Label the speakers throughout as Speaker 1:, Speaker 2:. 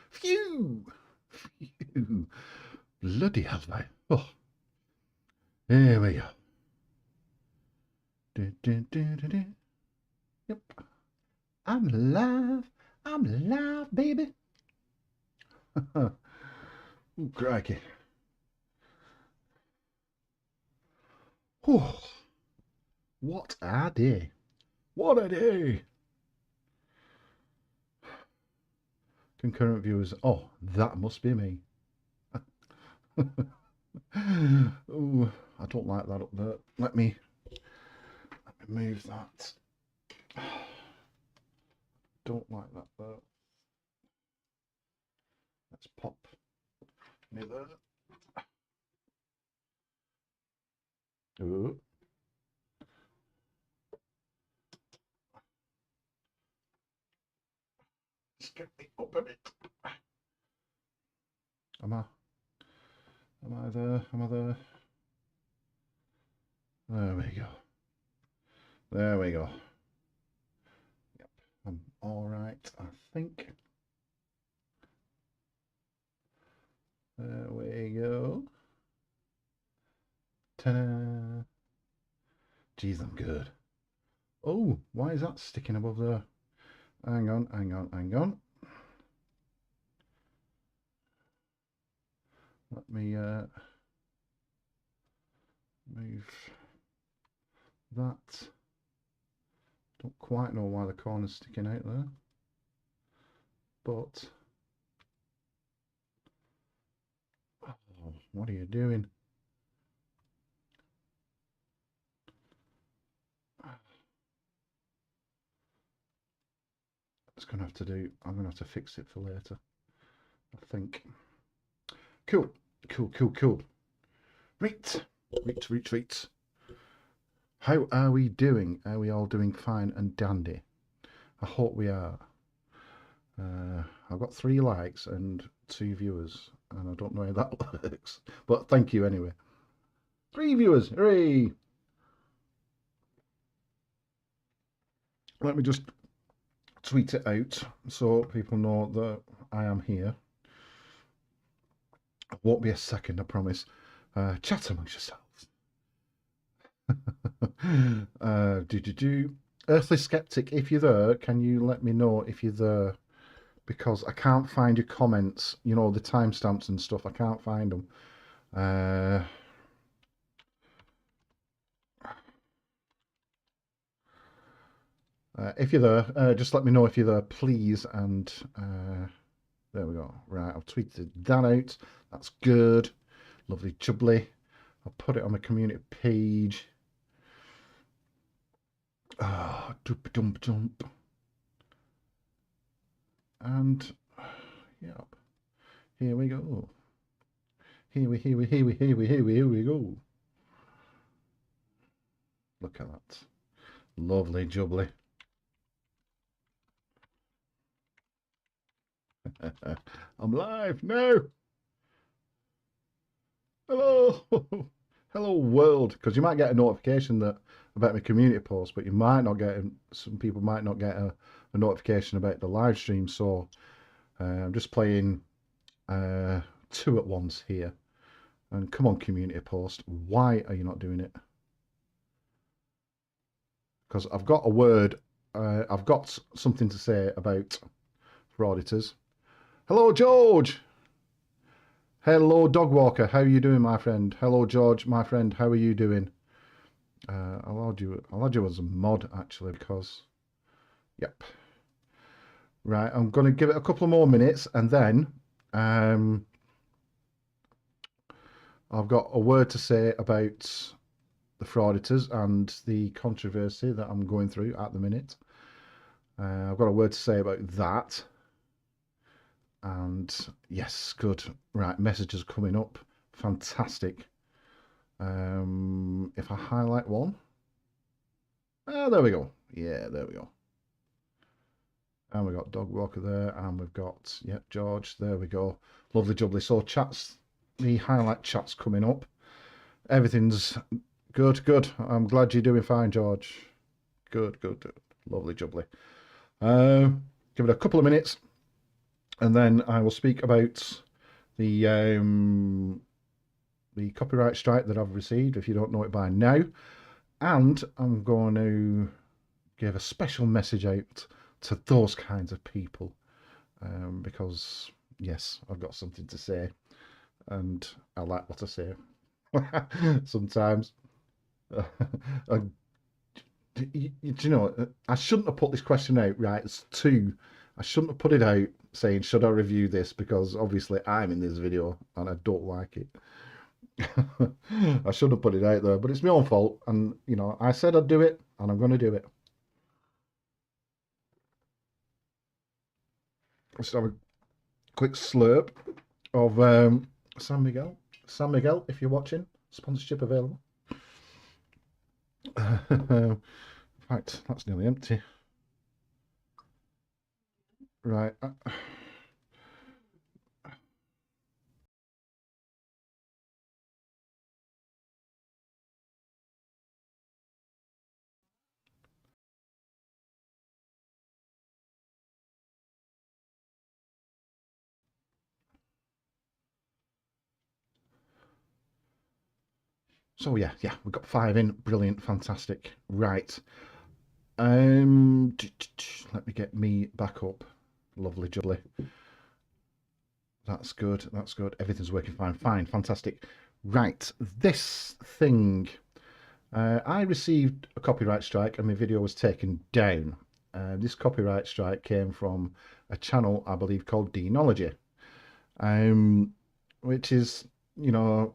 Speaker 1: Phew! Phew! Bloody hell, mate. Oh, here we go. Yep. I'm alive. I'm alive, baby. Ooh, crikey. Oh, what a day. What a day. Concurrent viewers. Oh, that must be me. Ooh, I don't like that up there. Let me move that. Don't like that there. Let's pop me there. Ooh. Let's get me up a bit. Am I there? Am I there? There we go. There we go. Yep, I'm all right, I think. There we go. Ta-da! Geez, I'm good. Oh, why is that sticking above there? Hang on, hang on, hang on. Let me move that. Don't quite know why the corner's sticking out there, but oh, what are you doing? It's gonna have to do. I'm gonna have to fix it for later, I think. Cool, cool, cool, cool. Right, right. How are we doing? Are we all doing fine and dandy? I hope we are. I've got 3 likes and 2 viewers, and I don't know how that works, but thank you anyway. 3 viewers, hooray! Let me just tweet it out so people know that I am here. It won't be a second, I promise. Chat amongst yourselves. Earthly Skeptic, if you're there, can you let me know if you're there? Because I can't find your comments, you know, the timestamps and stuff. I can't find them. If you're there, just let me know if you're there, please. And there we go. Right, I've tweeted that out. That's good. Lovely jubbly. I'll put it on my community page. Ah, doop dump dump. And yep. Here we go. Here we go. Look at that. Lovely jubbly. I'm live now. Hello. Hello world. Because you might get a notification that about my community post, but you might not get, some people might not get a notification about the live stream. So I'm just playing 2 at once here. And come on, community post, why are you not doing it? Because I've got a word, I've got something to say about frauditors. Hello, George. Hello, Dogwalker. How are you doing, my friend? Hello, George, my friend. How are you doing? I'll add you as a mod, actually, because, yep. Right, I'm going to give it a couple of more minutes, and then I've got a word to say about the frauditors and the controversy that I'm going through at the minute. I've got a word to say about that. And yes, good. Right, messages coming up. Fantastic. If I highlight one. Oh, there we go. Yeah, there we go. And we've got Dog Walker there, and we've got, yep, George. There we go. Lovely jubbly. So chats, the highlight chat's coming up. Everything's good, good. I'm glad you're doing fine, George. Good, good. Lovely jubbly. Give it a couple of minutes, and then I will speak about the copyright strike that I've received, if you don't know it by now, and I'm going to give a special message out to those kinds of people, because yes, I've got something to say, and I like what I say sometimes. I, you know, I shouldn't have put this question out, right? It's two. I shouldn't have put it out saying, should I review this? Because obviously I'm in this video and I don't like it. I should have put it out there, but it's my own fault. And, you know, I said I'd do it and I'm going to do it. Let's have a quick slurp of San Miguel. San Miguel, if you're watching, sponsorship available. In fact, that's nearly empty. Right. So yeah, we've got 5 in. Brilliant, fantastic. Right. Let me get me back up. Lovely jubbly. That's good. That's good. Everything's working fine. Fine. Fantastic. Right. This thing. I received a copyright strike and my video was taken down. This copyright strike came from a channel, I believe, called Deanology, which is, you know,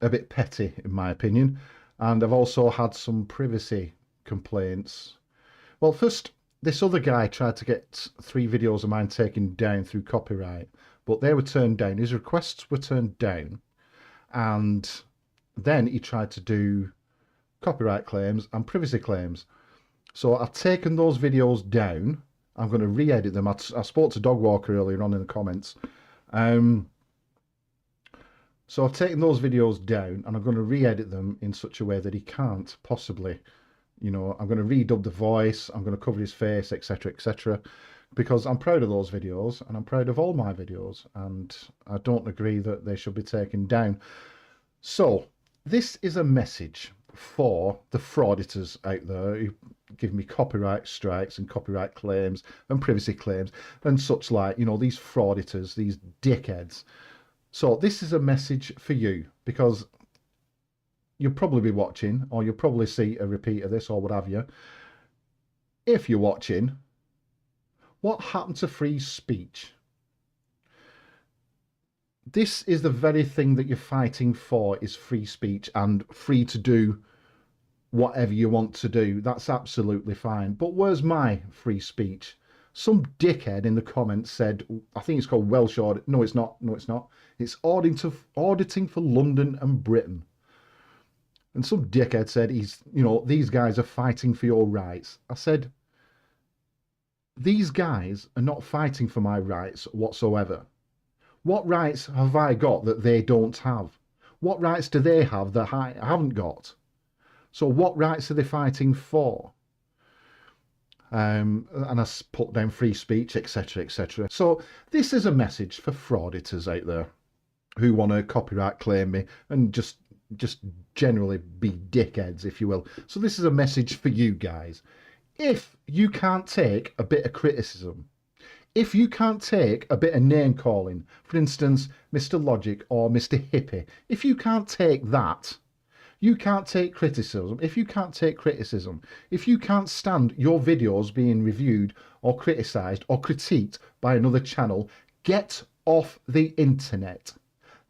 Speaker 1: a bit petty in my opinion. And I've also had some privacy complaints. Well, first, this other guy tried to get 3 videos of mine taken down through copyright, but they were turned down. His requests were turned down, and then he tried to do copyright claims and privacy claims. So I've taken those videos down. I'm going to re-edit them. I spoke to Dogwalker earlier on in the comments. So I've taken those videos down and I'm going to re-edit them in such a way that he can't possibly, you know, I'm going to redub the voice, I'm going to cover his face, etc., because I'm proud of those videos and I'm proud of all my videos, and I don't agree that they should be taken down. So this is a message for the frauditors out there who give me copyright strikes and copyright claims and privacy claims and such like, you know, these frauditors, these dickheads. So this is a message for you, because you'll probably be watching, or you'll probably see a repeat of this or what have you. If you're watching, what happened to free speech? This is the very thing that you're fighting for, is free speech and free to do whatever you want to do. That's absolutely fine. But where's my free speech? Some dickhead in the comments said, I think it's called Welsh audit. No, it's not. No, it's not. It's auditing for London and Britain. And some dickhead said these guys are fighting for your rights. I said, these guys are not fighting for my rights whatsoever. What rights have I got that they don't have? What rights do they have that I haven't got? So what rights are they fighting for? And I put down free speech, etc. So this is a message for frauditors out there who want to copyright claim me and just generally be dickheads, if you will. So this is a message for you guys. If you can't take a bit of criticism, if you can't take a bit of name calling, for instance, Mr. Logic or Mr. Hippie, if you can't take that, you can't take criticism. If you can't take criticism, if you can't stand your videos being reviewed or criticised or critiqued by another channel, get off the internet.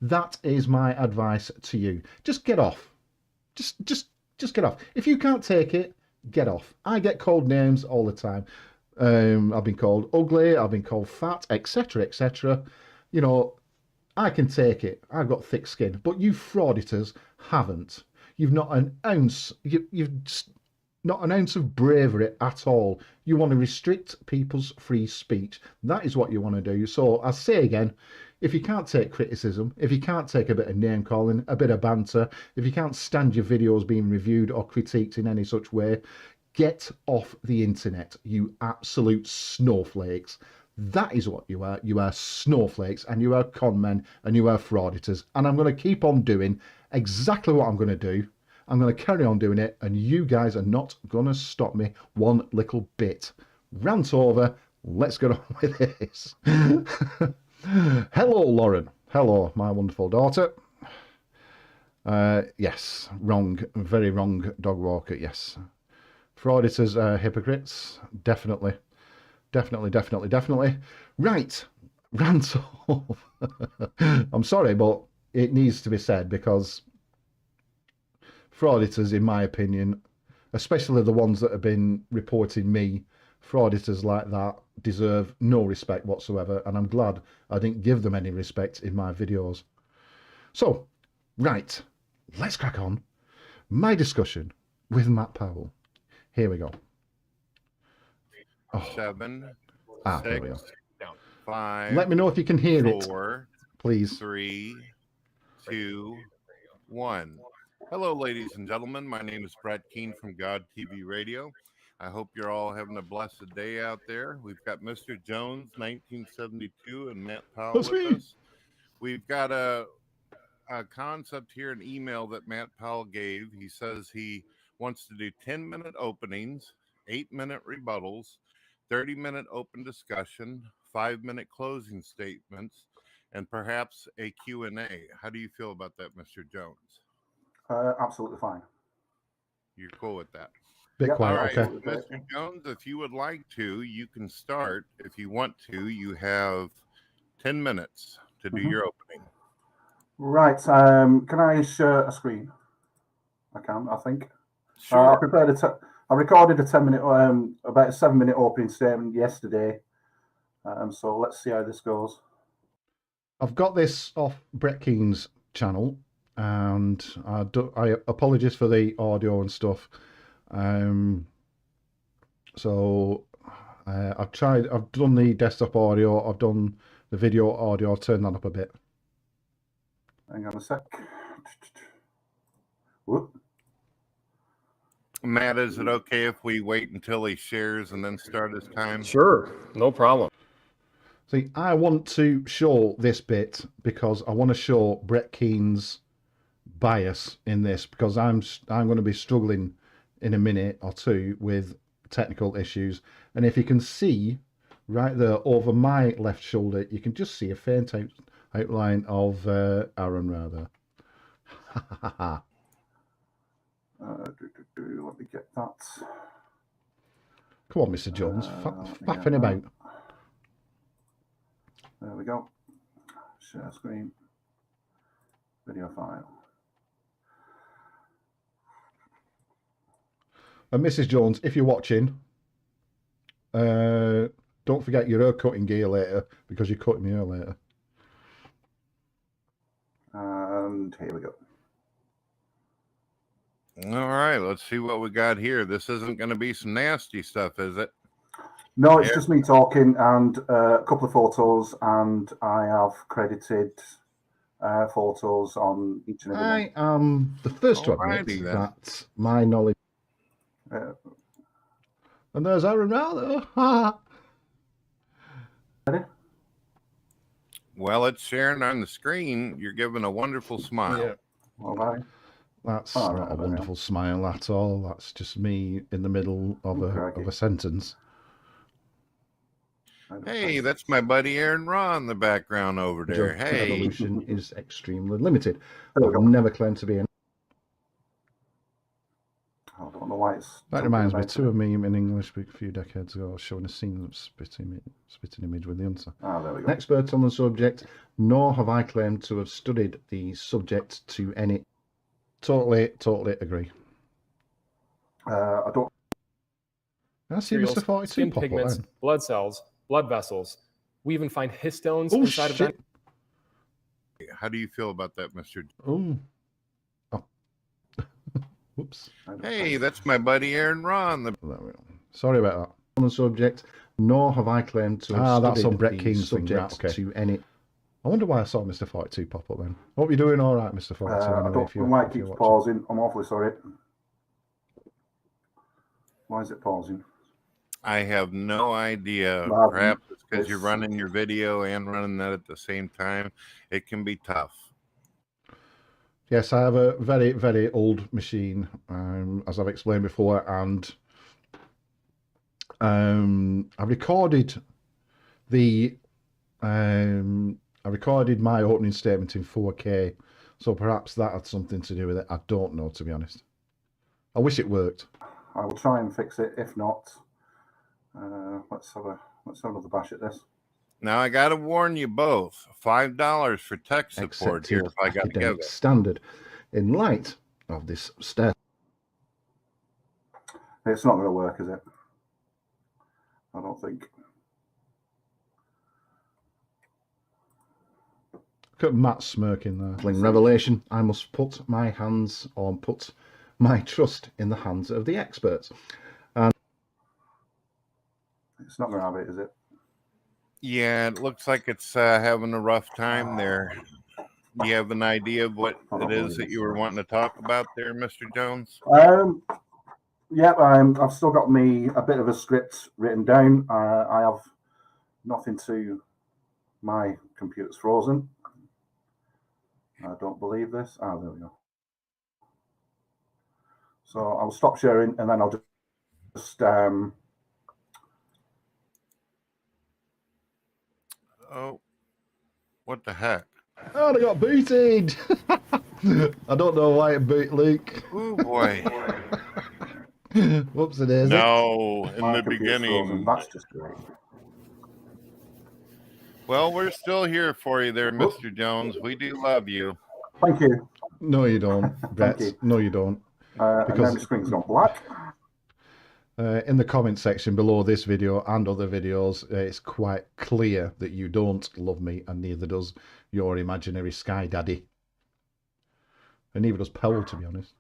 Speaker 1: That is my advice to you. Just get off. Just get off. If you can't take it, get off. I get called names all the time. I've been called ugly, I've been called fat, etc. You know, I can take it. I've got thick skin. But you frauditors haven't. You've not an ounce. You've just not an ounce of bravery at all. You want to restrict people's free speech. That is what you want to do. So I say again, if you can't take criticism, if you can't take a bit of name calling, a bit of banter, if you can't stand your videos being reviewed or critiqued in any such way, get off the internet, you absolute snowflakes. That is what you are. You are snowflakes, and you are con men, and you are frauditors. And I'm going to keep on doing exactly what I'm going to do. I'm going to carry on doing it, and you guys are not going to stop me one little bit. Rant over. Let's get on with this. Hello, Lauren. Hello, my wonderful daughter. Yes, wrong. Very wrong, dog walker. Yes. Frauditors are hypocrites. Definitely. Definitely. Right. Rant off. I'm sorry, but it needs to be said because frauditors, in my opinion, especially the ones that have been reporting me, frauditors like that deserve no respect whatsoever, and I'm glad I didn't give them any respect in my videos. So, right, let's crack on. My discussion with Matt Powell. Here we go.
Speaker 2: 7,
Speaker 1: here we
Speaker 2: 6,
Speaker 1: go.
Speaker 2: 5.
Speaker 1: Let me know if you can hear
Speaker 2: 4,
Speaker 1: it, please.
Speaker 2: 3, 2, 1. Hello, ladies and gentlemen. My name is Brett Keene from God TV Radio. I hope you're all having a blessed day out there. We've got Mr. Jones, 1972, and Matt Powell
Speaker 1: That's
Speaker 2: with
Speaker 1: me.
Speaker 2: us. We've got a concept here, an email that Matt Powell gave. He says he wants to do 10-minute openings, 8-minute rebuttals, 30-minute open discussion, 5-minute closing statements, and perhaps a Q&A. How do you feel about that, Mr. Jones?
Speaker 3: Absolutely fine.
Speaker 2: You're cool with that?
Speaker 1: Bit quiet,
Speaker 2: all right,
Speaker 1: okay.
Speaker 2: Mr. Jones, if you would like to, you can start. If you want to, you have 10 minutes to do your opening.
Speaker 3: Right. Can I share a screen? I can, I think.
Speaker 2: Sure.
Speaker 3: I recorded a 10-minute, about a 7-minute opening statement yesterday. So let's see how this goes.
Speaker 1: I've got this off Brett Keene's channel, and I apologize for the audio and stuff. So I've done the desktop audio, I've done the video audio, I'll turn that up a bit.
Speaker 3: Hang on a sec. Whoop.
Speaker 2: Matt, is it okay if we wait until he shares and then start his time?
Speaker 4: Sure, no problem.
Speaker 1: See, I want to show this bit because I want to show Brett Keene's bias in this, because I'm going to be struggling in a minute or two with technical issues. And if you can see right there over my left shoulder, you can just see a faint outline of Aaron rather.
Speaker 3: Let me get that.
Speaker 1: Come on, Mr. Jones, faffing about.
Speaker 3: There we go. Share screen. Video file.
Speaker 1: And Mrs. Jones, if you're watching, don't forget your hair cutting gear later, because you're cutting your hair later.
Speaker 3: And here we go.
Speaker 2: All right, let's see what we got here. This isn't going to be some nasty stuff, is it?
Speaker 3: No, it's just me talking and a couple of photos, and I have credited photos on each and every one.
Speaker 1: I am the first to admit that my knowledge... and there's Aaron Rather.
Speaker 3: Ready?
Speaker 2: Well, it's sharing on the screen. You're giving a wonderful smile.
Speaker 3: Yeah. All right.
Speaker 1: That's not a wonderful smile at all. That's just me in the middle of a sentence.
Speaker 2: Hey, that's my buddy Aaron Raw in the background over there. Hey.
Speaker 1: Evolution is extremely limited. I've never claimed to be an...
Speaker 3: I don't know why it's...
Speaker 1: That reminds me, to a meme in English a few decades ago showing a scene of spitting image with the answer.
Speaker 3: There we go.
Speaker 1: An expert on the subject, nor have I claimed to have studied the subject to any... Totally agree.
Speaker 3: I don't...
Speaker 1: I see Mr. 42
Speaker 4: skin
Speaker 1: pop
Speaker 4: pigments,
Speaker 1: up.
Speaker 4: blood cells, blood vessels. We even find histones inside of them.
Speaker 2: How do you feel about that, Mr.
Speaker 1: Oh. Whoops.
Speaker 2: Hey, that's my buddy Aaron Raw in the...
Speaker 1: Sorry about that. On the subject, nor have I claimed to have studied that's on Brett Keene's subject to any... I wonder why I saw Mr. 42 pop up then. Hope you're doing all right, Mr. 42.
Speaker 3: I don't know why it keeps pausing. I'm awfully sorry. Why is it pausing?
Speaker 2: I have no idea. Perhaps it's because you're running your video and running that at the same time. It can be tough.
Speaker 1: Yes, I have a very, very old machine, as I've explained before, and I recorded my opening statement in 4K, so perhaps that had something to do with it. I don't know, to be honest. I wish it worked.
Speaker 3: I will try and fix it. If not, let's have another bash at this.
Speaker 2: Now I got to warn you both: $5 for tech support here if I got together.
Speaker 1: Standard, in light of this step.
Speaker 3: It's not going to work, is it? I don't think.
Speaker 1: Look at Matt smirking there. Revelation, I must put my trust in the hands of the experts. And
Speaker 3: it's not going to have it, is it?
Speaker 2: Yeah, it looks like it's having a rough time there. Do you have an idea of what it is that you were wanting to talk about there, Mr. Jones?
Speaker 3: Yeah, I've still got a bit of a script written down. I have nothing to. My computer's frozen. I don't believe this. There we go. So I'll stop sharing, and then I'll just
Speaker 2: Oh, what the heck?
Speaker 1: oh, they got booted. I don't know why it boot Luke.
Speaker 2: Oh boy.
Speaker 1: Whoops, it is.
Speaker 2: No, in the beginning.
Speaker 3: That's just great.
Speaker 2: Well, we're still here for you there, Mr. Jones. We do love you.
Speaker 3: Thank you.
Speaker 1: No, you don't, Brett. No, you don't.
Speaker 3: And then the screen's gone black.
Speaker 1: In the comment section below this video and other videos, it's quite clear that you don't love me, and neither does your imaginary Sky Daddy. And neither does Powell, to be honest.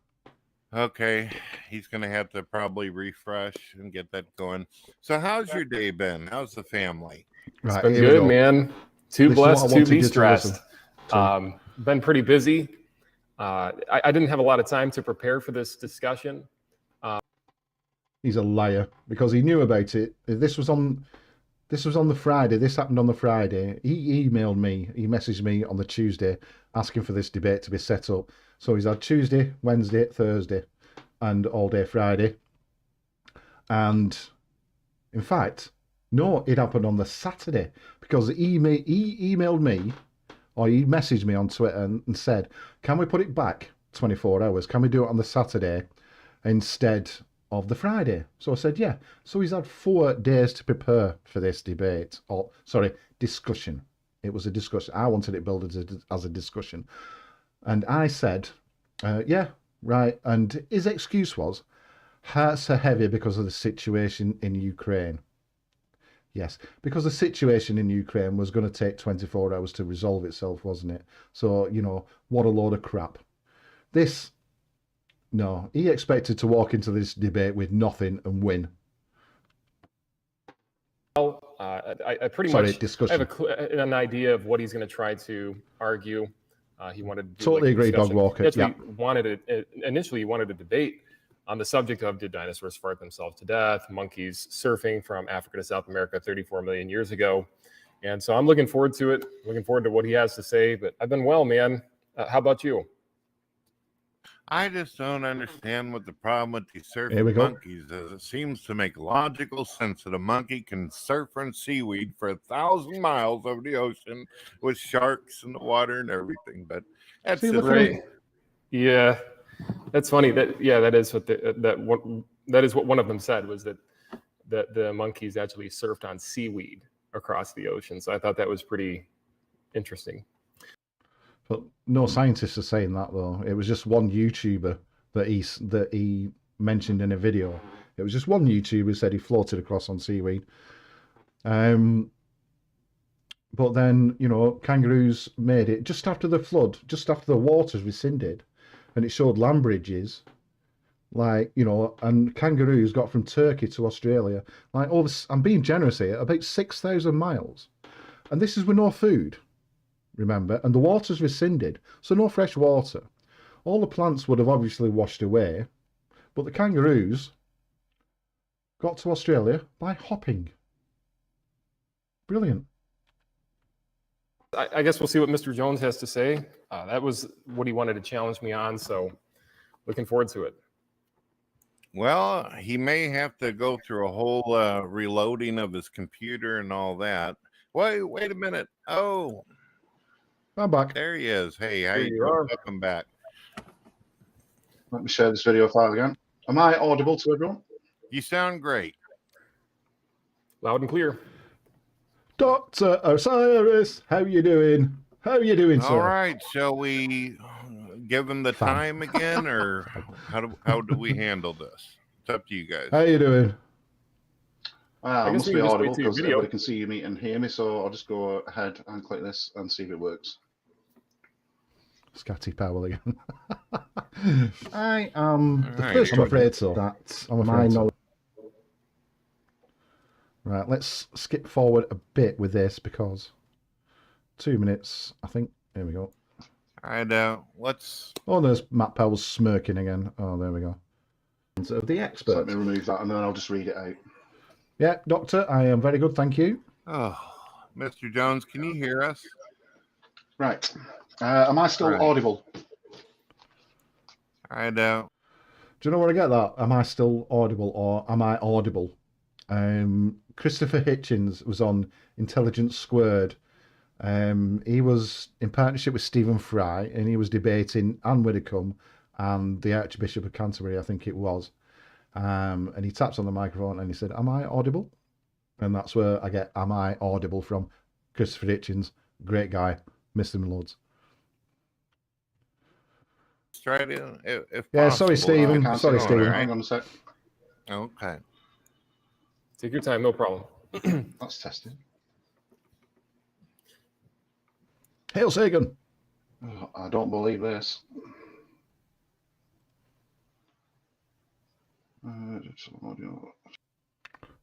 Speaker 2: Okay, he's going to have to probably refresh and get that going. So how's your day been? How's the family?
Speaker 1: Right,
Speaker 4: It's been good, man. Too blessed to be stressed. Been pretty busy. I didn't have a lot of time to prepare for this discussion.
Speaker 1: He's a liar, because he knew about it. This was on the Friday. This happened on the Friday. He emailed me. He messaged me on the Tuesday asking for this debate to be set up. So he's had Tuesday, Wednesday, Thursday, and all day Friday. And in fact, no, it happened on the Saturday, because he emailed me, or he messaged me on Twitter and said, can we put it back 24 hours? Can we do it on the Saturday instead of the Friday? So I said, yeah. So he's had 4 days to prepare for this debate, or sorry, discussion. It was a discussion. I wanted it billed as a discussion. And I said, yeah, right. And his excuse was, hearts are heavy because of the situation in Ukraine. Yes, because the situation in Ukraine was going to take 24 hours to resolve itself, wasn't it? So, you know, what a load of crap. No, he expected to walk into this debate with nothing and win.
Speaker 4: Well, I pretty much have an idea of what he's going to try to argue. He wanted to do
Speaker 1: totally agree, Dog Walker.
Speaker 4: That's what he wanted. Initially, he wanted a debate on the subject of, did dinosaurs fart themselves to death, monkeys surfing from Africa to South America 34 million years ago. And so I'm looking forward to it, looking forward to what he has to say. But I've been well, man. How about you?
Speaker 2: I just don't understand what the problem with these surfing monkeys is. It seems to make logical sense that a monkey can surf on seaweed for 1,000 miles over the ocean with sharks in the water and everything. But that's right.
Speaker 4: Yeah, that's funny. That is what that is what one of them said, was that the monkeys actually surfed on seaweed across the ocean. So I thought that was pretty interesting.
Speaker 1: But no scientists are saying that, though. It was just one YouTuber that he mentioned in a video. It was just one YouTuber who said he floated across on seaweed. But then, you know, kangaroos made it just after the flood, just after the waters rescinded, and it showed land bridges, like, you know, and kangaroos got from Turkey to Australia, like over, I'm being generous here, about 6,000 miles. And this is with no food. Remember, and the water's rescinded, so no fresh water. All the plants would have obviously washed away, but the kangaroos got to Australia by hopping. Brilliant.
Speaker 4: I guess we'll see what Mr. Jones has to say. That was what he wanted to challenge me on, so looking forward to it.
Speaker 2: Well, he may have to go through a whole reloading of his computer and all that. Wait a minute. Oh,
Speaker 1: I'm back.
Speaker 2: there he is. Hey, how
Speaker 4: Here
Speaker 2: you
Speaker 4: you
Speaker 2: doing?
Speaker 4: are.
Speaker 2: Welcome back.
Speaker 3: Let me share this video file again. Am I audible to everyone?
Speaker 2: You sound great.
Speaker 4: Loud and clear.
Speaker 1: Dr. Osiris, how you doing? How you doing, sir?
Speaker 2: All right. Shall we give him the
Speaker 1: Fine.
Speaker 2: time again, or how do we handle this? It's up to you guys.
Speaker 1: How you doing?
Speaker 3: I
Speaker 4: guess
Speaker 3: must
Speaker 4: we
Speaker 3: be
Speaker 4: can just wait
Speaker 3: audible
Speaker 4: till your
Speaker 3: because
Speaker 4: video.
Speaker 3: everybody can see me and hear me, so I'll just go ahead and click this and see if it works.
Speaker 1: Scatty Powell again. I am the
Speaker 2: Alright,
Speaker 1: first
Speaker 2: here
Speaker 1: I'm
Speaker 2: we go.
Speaker 1: afraid so. That's my knowledge. Right, let's skip forward a bit with this because 2 minutes, I think. Here we go.
Speaker 2: All right. Let's.
Speaker 1: Oh, there's Matt Powell smirking again. Oh, there we go. Of the
Speaker 3: So
Speaker 1: expert.
Speaker 3: let me remove that and then I'll just read it out.
Speaker 1: Yeah, Doctor, I am very good, thank you.
Speaker 2: Oh, Mr. Jones, can you hear us?
Speaker 3: Right. Am I still
Speaker 2: Right.
Speaker 3: audible?
Speaker 2: All right.
Speaker 1: Do you know where I get that? Am I still audible or am I audible? Christopher Hitchens was on Intelligence Squared. He was in partnership with Stephen Fry and he was debating Anne Widdecombe and the Archbishop of Canterbury, I think it was. And he taps on the microphone and he said, "Am I audible?" And that's where I get "Am I audible" from. Christopher Hitchens, great guy, missed him loads.
Speaker 2: Let's try to. If
Speaker 1: Yeah,
Speaker 2: possible,
Speaker 1: sorry, Stephen.
Speaker 3: Can't
Speaker 1: Sorry,
Speaker 3: see it.
Speaker 1: Stephen.
Speaker 2: All right.
Speaker 3: Hang on a sec.
Speaker 2: Okay.
Speaker 4: Take your time, no problem.
Speaker 3: That's tested.
Speaker 1: Hail Sagan.
Speaker 3: Oh, I don't believe this.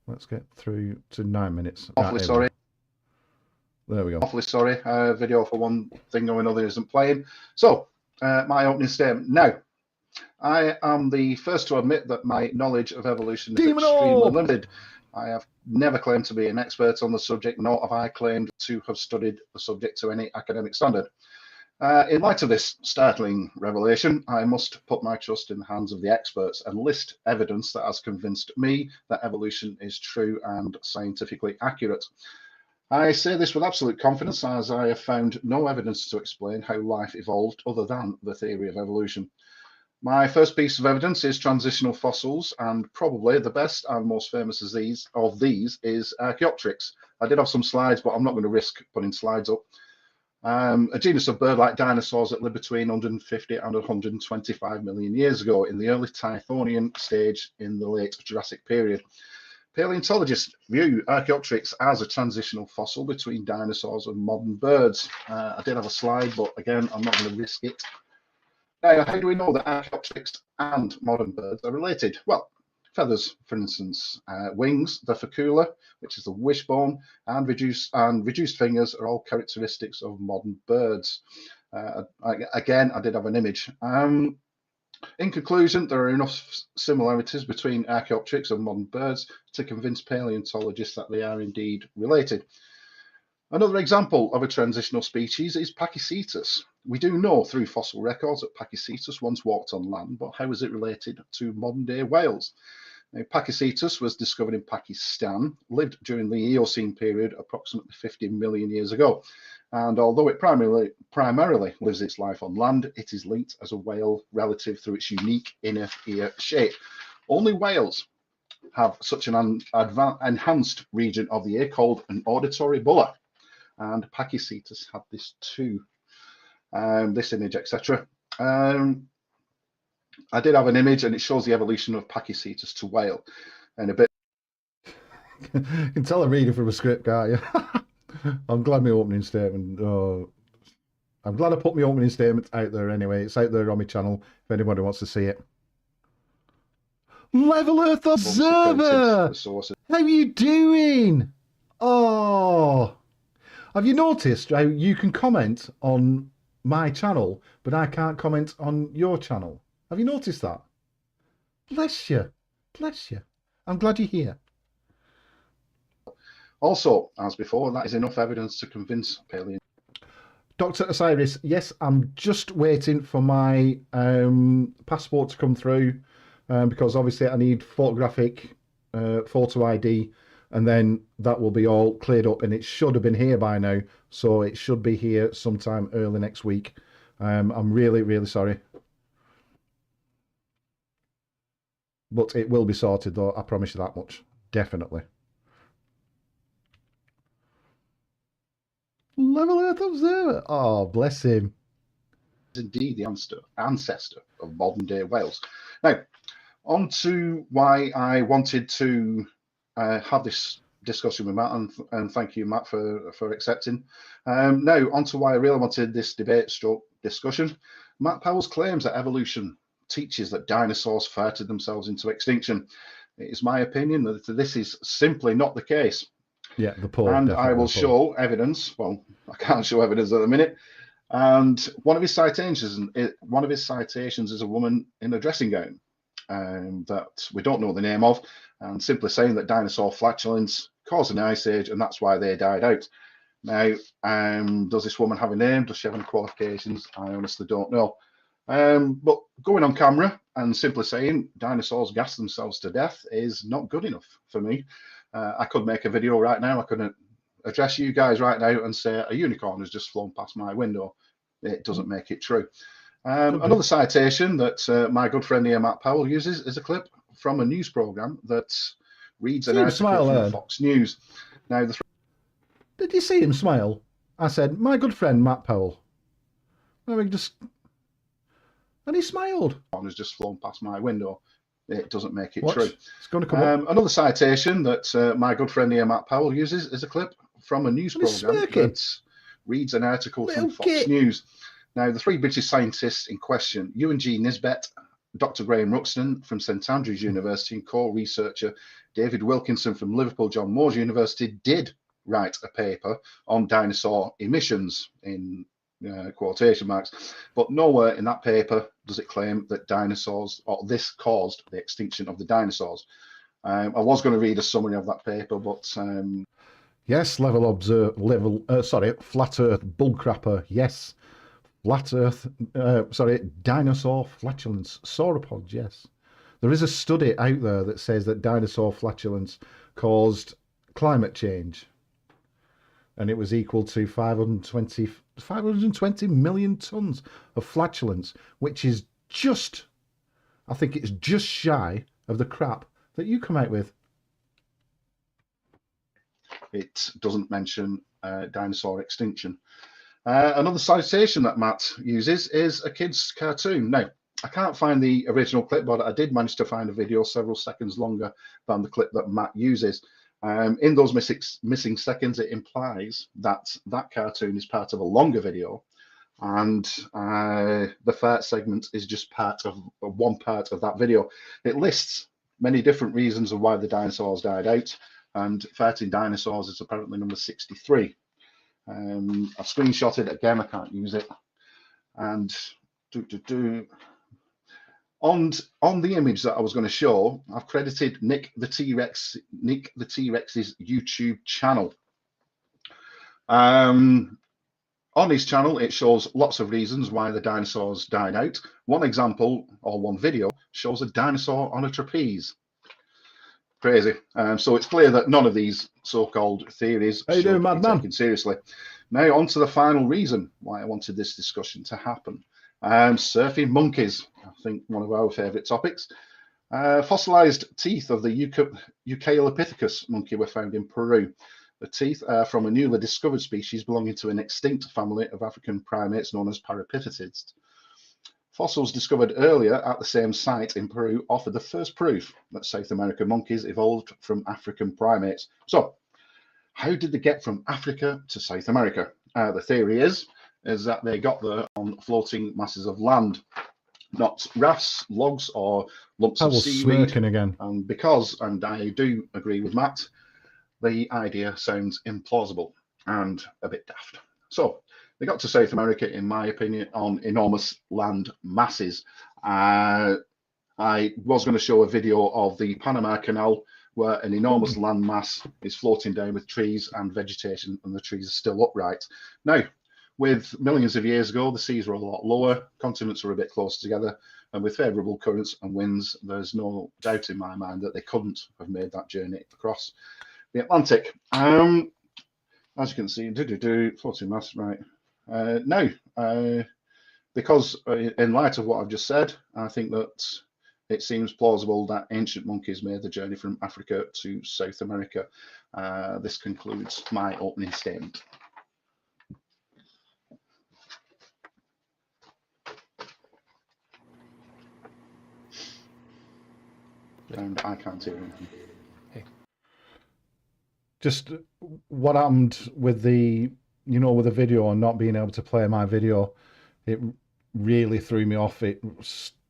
Speaker 1: Let's get through to 9 minutes.
Speaker 3: Awfully
Speaker 1: Right,
Speaker 3: sorry.
Speaker 1: there we go.
Speaker 3: Awfully sorry. Video for one thing or another isn't playing. So, my opening statement. Now, I am the first to admit that my knowledge of evolution is
Speaker 1: Demon
Speaker 3: extremely
Speaker 1: all!
Speaker 3: limited. I have never claimed to be an expert on the subject, nor have I claimed to have studied the subject to any academic standard. In light of this startling revelation, I must put my trust in the hands of the experts and list evidence that has convinced me that evolution is true and scientifically accurate. I say this with absolute confidence, as I have found no evidence to explain how life evolved other than the theory of evolution. My first piece of evidence is transitional fossils, and probably the best and most famous of these is Archaeopteryx. I did have some slides, but I'm not going to risk putting slides up. A genus of bird-like dinosaurs that lived between 150 and 125 million years ago in the early Tithonian stage in the late Jurassic period. Paleontologists view Archaeopteryx as a transitional fossil between dinosaurs and modern birds. I did have a slide, but again, I'm not going to risk it. Now, how do we know that Archaeopteryx and modern birds are related? Well, feathers, for instance, wings, the facula, which is the wishbone, and reduced fingers are all characteristics of modern birds. Again, I did have an image. In conclusion, there are enough similarities between Archaeopteryx and modern birds to convince paleontologists that they are indeed related. Another example of a transitional species is Pachycetus. We do know through fossil records that Pachycetus once walked on land, but how is it related to modern-day whales? Now, Pachycetus was discovered in Pakistan, lived during the Eocene period approximately 50 million years ago. And although it primarily lives its life on land, it is linked as a whale relative through its unique inner ear shape. Only whales have such an enhanced region of the ear called an auditory bulla. And Pachycetus had this too. This image, etc. I did have an image, and it shows the evolution of Pachycetus to whale, and a bit.
Speaker 1: You can tell I'm reading from a script, can't you? I'm glad my opening statement. I'm glad I put my opening statement out there anyway. It's out there on my channel if anybody wants to see it. Level Earth Observer! How you doing? Oh, have you noticed how you can comment on my channel, but I can't comment on your channel? Have you noticed that? Bless you. Bless you. I'm glad you're here. Also, as before, that is enough evidence to convince paleo.
Speaker 5: Dr. Osiris, yes, I'm just waiting for my passport to come through because obviously I need photographic photo ID, and then that will be all cleared up, and it should have been here by now, so it should be here sometime early next week. I'm really, really sorry. But it will be sorted, though, I promise you that much. Definitely. Level Earth Observer. Oh, bless him.
Speaker 1: Indeed the ancestor of modern day Wales. Now, on to why I wanted to have this discussion with Matt, and thank you, Matt, for accepting. Now, on to why I really wanted this debate stroke discussion. Matt Powell's claims that evolution teaches that dinosaurs farted themselves into extinction. It is my opinion that this is simply not the case.
Speaker 5: Yeah, the poor.
Speaker 1: And I will show evidence. Well, I can't show evidence at the minute. And one of his citations is a woman in a dressing gown that we don't know the name of, and simply saying that dinosaur flatulence caused an ice age, and that's why they died out. Now, does this woman have a name? Does she have any qualifications? I honestly don't know. But going on camera and simply saying dinosaurs gassed themselves to death is not good enough for me. I could make a video right now. I could address you guys right now and say a unicorn has just flown past my window. It doesn't make it true. Another citation that my good friend here, Matt Powell, uses is a clip from a news program that reads an article from Fox News. Now,
Speaker 5: did you see him smile? I said, my good friend, Matt Powell. And he smiled.
Speaker 1: Has just flown past my window. It doesn't make it
Speaker 5: Watch.
Speaker 1: true.
Speaker 5: It's going to come up.
Speaker 1: Another citation that my good friend here, Matt Powell, uses is a clip from a news program that reads an article from Fox News. Now, the three British scientists in question, Ewan G. Nisbet, Dr. Graham Ruxton from St Andrews University, and co-researcher David Wilkinson from Liverpool John Moores University, did write a paper on dinosaur emissions in quotation marks, but nowhere in that paper does it claim that dinosaurs, or this caused the extinction of the dinosaurs. I was going to read a summary of that paper, but
Speaker 5: yes, flat Earth bullcrapper. Yes, flat Earth. Dinosaur flatulence sauropods. Yes, there is a study out there that says that dinosaur flatulence caused climate change, and it was equal to 520 million tons of flatulence, which is just, I think it's just shy of the crap that you come out with.
Speaker 1: It doesn't mention dinosaur extinction. Another citation that Matt uses is a kid's cartoon. Now, I can't find the original clip, but I did manage to find a video several seconds longer than the clip that Matt uses. In those missing seconds, it implies that that cartoon is part of a longer video, and the fart segment is just one part of that video. It lists many different reasons of why the dinosaurs died out, and farting dinosaurs is apparently number 63. I've screenshotted it again. I can't use it. And on the image that I was going to show, I've credited Nick the T-Rex's YouTube channel. On his channel, it shows lots of reasons why the dinosaurs died out. One example, or one video, shows a dinosaur on a trapeze. Crazy. So it's clear that none of these so-called theories should be taken seriously. Now, on to the final reason why I wanted this discussion to happen. Surfing monkeys, I think one of our favourite topics. Fossilized teeth of the Eucalypithecus monkey were found in Peru. The teeth are from a newly discovered species belonging to an extinct family of African primates known as parapithecids. Fossils discovered earlier at the same site in Peru offer the first proof that South American monkeys evolved from African primates. So, how did they get from Africa to South America? The theory is that they got there on floating masses of land, not rafts, logs, or lumps of seaweed.
Speaker 5: Again.
Speaker 1: And I do agree with Matt, the idea sounds implausible and a bit daft. So, they got to South America, in my opinion, on enormous land masses. I was going to show a video of the Panama Canal
Speaker 5: where an enormous landmass is floating down with trees and vegetation, and the trees are still upright. Now, with millions of years ago, the seas were a lot lower, continents were a bit closer together, and with favourable currents and winds, there's no doubt in my mind that they couldn't have made that journey across the Atlantic. As you can see, floating mass, right. Now, because in light of what I've just said, I think that it seems plausible that ancient monkeys made the journey from Africa to South America. This concludes my opening statement. And I can't hear anything.
Speaker 4: Hey.
Speaker 5: Just what happened with the, with the video and not being able to play my video, it really threw me off. It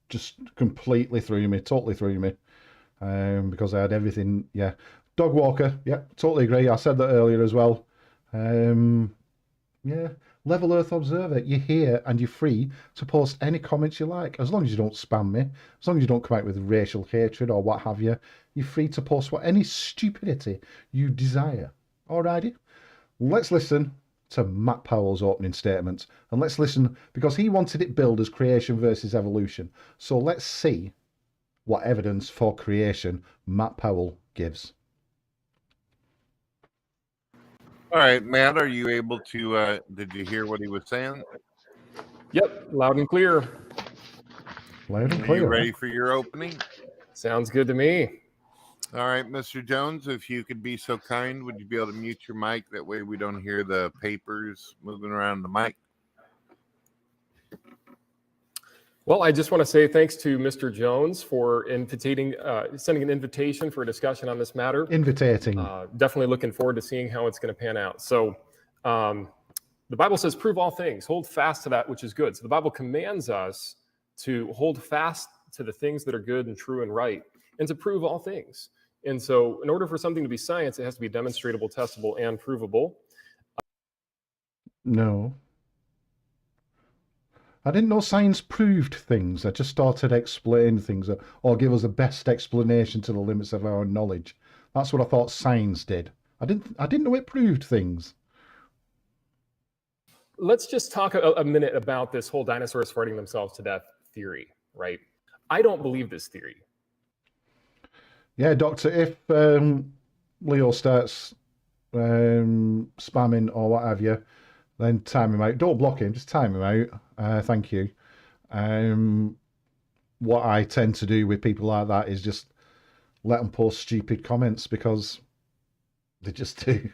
Speaker 5: just completely totally threw me, because I had everything. Yeah, dog walker. Yeah, totally agree. I said that earlier as well. Yeah, Level Earth Observer. You're here and you're free to post any comments you like, as long as you don't spam me, as long as you don't come out with racial hatred or what have you. You're free to post any stupidity you desire. Alrighty, let's listen to Matt Powell's opening statement, and let's listen because he wanted it billed as creation versus evolution. So let's see what evidence for creation Matt Powell gives.
Speaker 2: All right, Matt, are you able to, did you hear what he was saying?
Speaker 4: Yep, loud and clear.
Speaker 5: Loud and
Speaker 2: Are
Speaker 5: clear.
Speaker 2: you ready for your opening?
Speaker 4: Sounds good to me.
Speaker 2: All right, Mr. Jones, if you could be so kind, would you be able to mute your mic? That way we don't hear the papers moving around the mic.
Speaker 4: Well, I just want to say thanks to Mr. Jones for sending an invitation for a discussion on this matter.
Speaker 5: Invitating.
Speaker 4: Definitely looking forward to seeing how it's going to pan out. So the Bible says, prove all things, hold fast to that which is good. So the Bible commands us to hold fast to the things that are good and true and right, and to prove all things. And so in order for something to be science, it has to be demonstrable, testable, and provable.
Speaker 5: No. I didn't know science proved things. I just started explaining things or give us the best explanation to the limits of our knowledge. That's what I thought science did. I didn't know it proved things.
Speaker 4: Let's just talk a minute about this whole dinosaurs farting themselves to death theory, right? I don't believe this theory.
Speaker 5: Yeah, Doctor, if Leo starts spamming or what have you, then time him out. Don't block him, just time him out. Thank you. What I tend to do with people like that is just let them post stupid comments because they just do.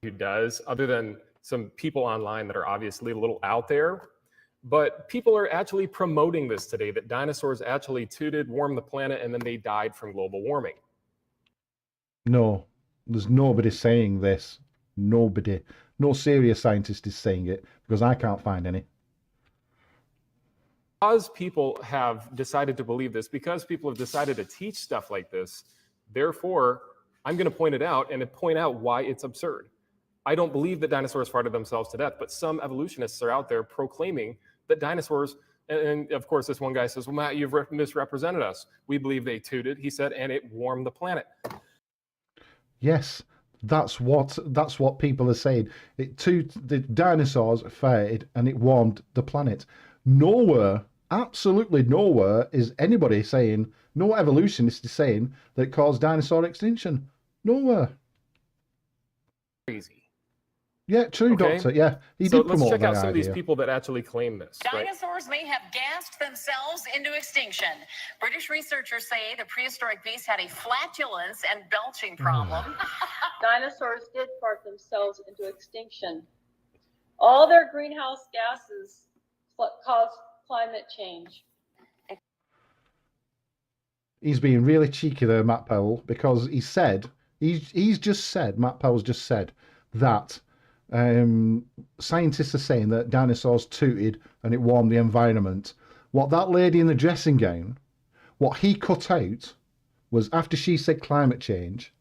Speaker 4: Who does, other than some people online that are obviously a little out there. But people are actually promoting this today, that dinosaurs actually tooted, warmed the planet, and then they died from global warming.
Speaker 5: No, there's nobody saying this. Nobody. No serious scientist is saying it because I can't find any.
Speaker 4: Because people have decided to believe this, because people have decided to teach stuff like this, therefore, I'm going to point it out and point out why it's absurd. I don't believe that dinosaurs farted themselves to death, but some evolutionists are out there proclaiming that dinosaurs, and of course this one guy says, well, Matt, you've misrepresented us. We believe they tooted, he said, and it warmed the planet.
Speaker 5: Yes, that's what people are saying. The dinosaurs farted and it warmed the planet. Nowhere, absolutely nowhere, is anybody saying, no evolutionist is saying that it caused dinosaur extinction. Nowhere.
Speaker 4: Crazy.
Speaker 5: Yeah, true,
Speaker 4: Okay.
Speaker 5: Doctor. Yeah, he
Speaker 4: So
Speaker 5: did promote
Speaker 4: let's check out
Speaker 5: that
Speaker 4: some of these
Speaker 5: idea.
Speaker 4: people that actually claim this. Right?
Speaker 6: Dinosaurs may have gassed themselves into extinction. British researchers say the prehistoric beasts had a flatulence and belching problem.
Speaker 7: Dinosaurs did fart themselves into extinction. All their greenhouse gases cause climate change.
Speaker 5: He's being really cheeky there, Matt Powell, because he said, Matt Powell's just said that scientists are saying that dinosaurs tooted and it warmed the environment. What that lady in the dressing gown, what he cut out was after she said climate change,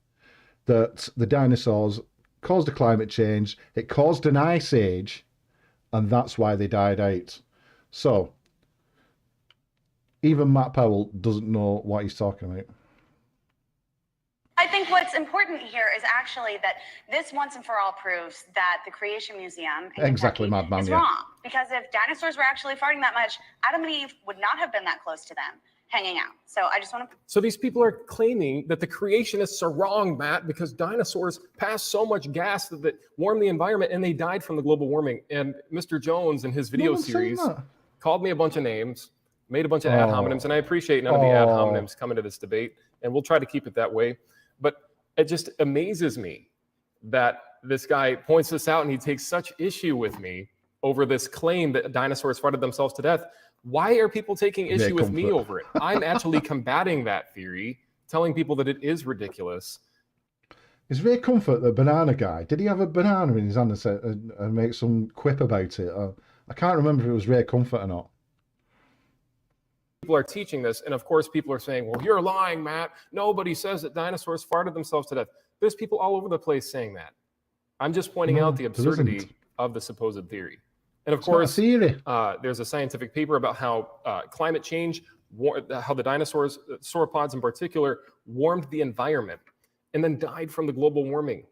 Speaker 5: that the dinosaurs caused a climate change, it caused an ice age, and that's why they died out. So, even Matt Powell doesn't know what he's talking about.
Speaker 6: important here is actually that this once and for all proves that the Creation Museum in
Speaker 5: Exactly,
Speaker 6: Kentucky
Speaker 5: Madman,
Speaker 6: is
Speaker 5: yeah.
Speaker 6: wrong. Because if dinosaurs were actually farting that much, Adam and Eve would not have been that close to them hanging out. So I just want to.
Speaker 4: So these people are claiming that the creationists are wrong, Matt, because dinosaurs passed so much gas that warmed the environment and they died from the global warming. And Mr. Jones in his video
Speaker 5: one's saying
Speaker 4: series
Speaker 5: that.
Speaker 4: called me a bunch of names, made a bunch of ad hominems, and I appreciate none of the ad hominems coming to this debate, and we'll try to keep it that way. But it just amazes me that this guy points this out and he takes such issue with me over this claim that dinosaurs farted themselves to death. Why are people taking issue with me over it? I'm actually combating that theory, telling people that it is ridiculous.
Speaker 5: Is Ray Comfort the banana guy? Did he have a banana in his hand and make some quip about it? I can't remember if it was Ray Comfort or not.
Speaker 4: People are teaching this, and of course people are saying, well, you're lying, Matt. Nobody says that dinosaurs farted themselves to death. There's people all over the place saying that. I'm just pointing out the absurdity of the supposed theory. And of course, there's a scientific paper about how climate change, how the dinosaurs, sauropods in particular, warmed the environment and then died from the global warming.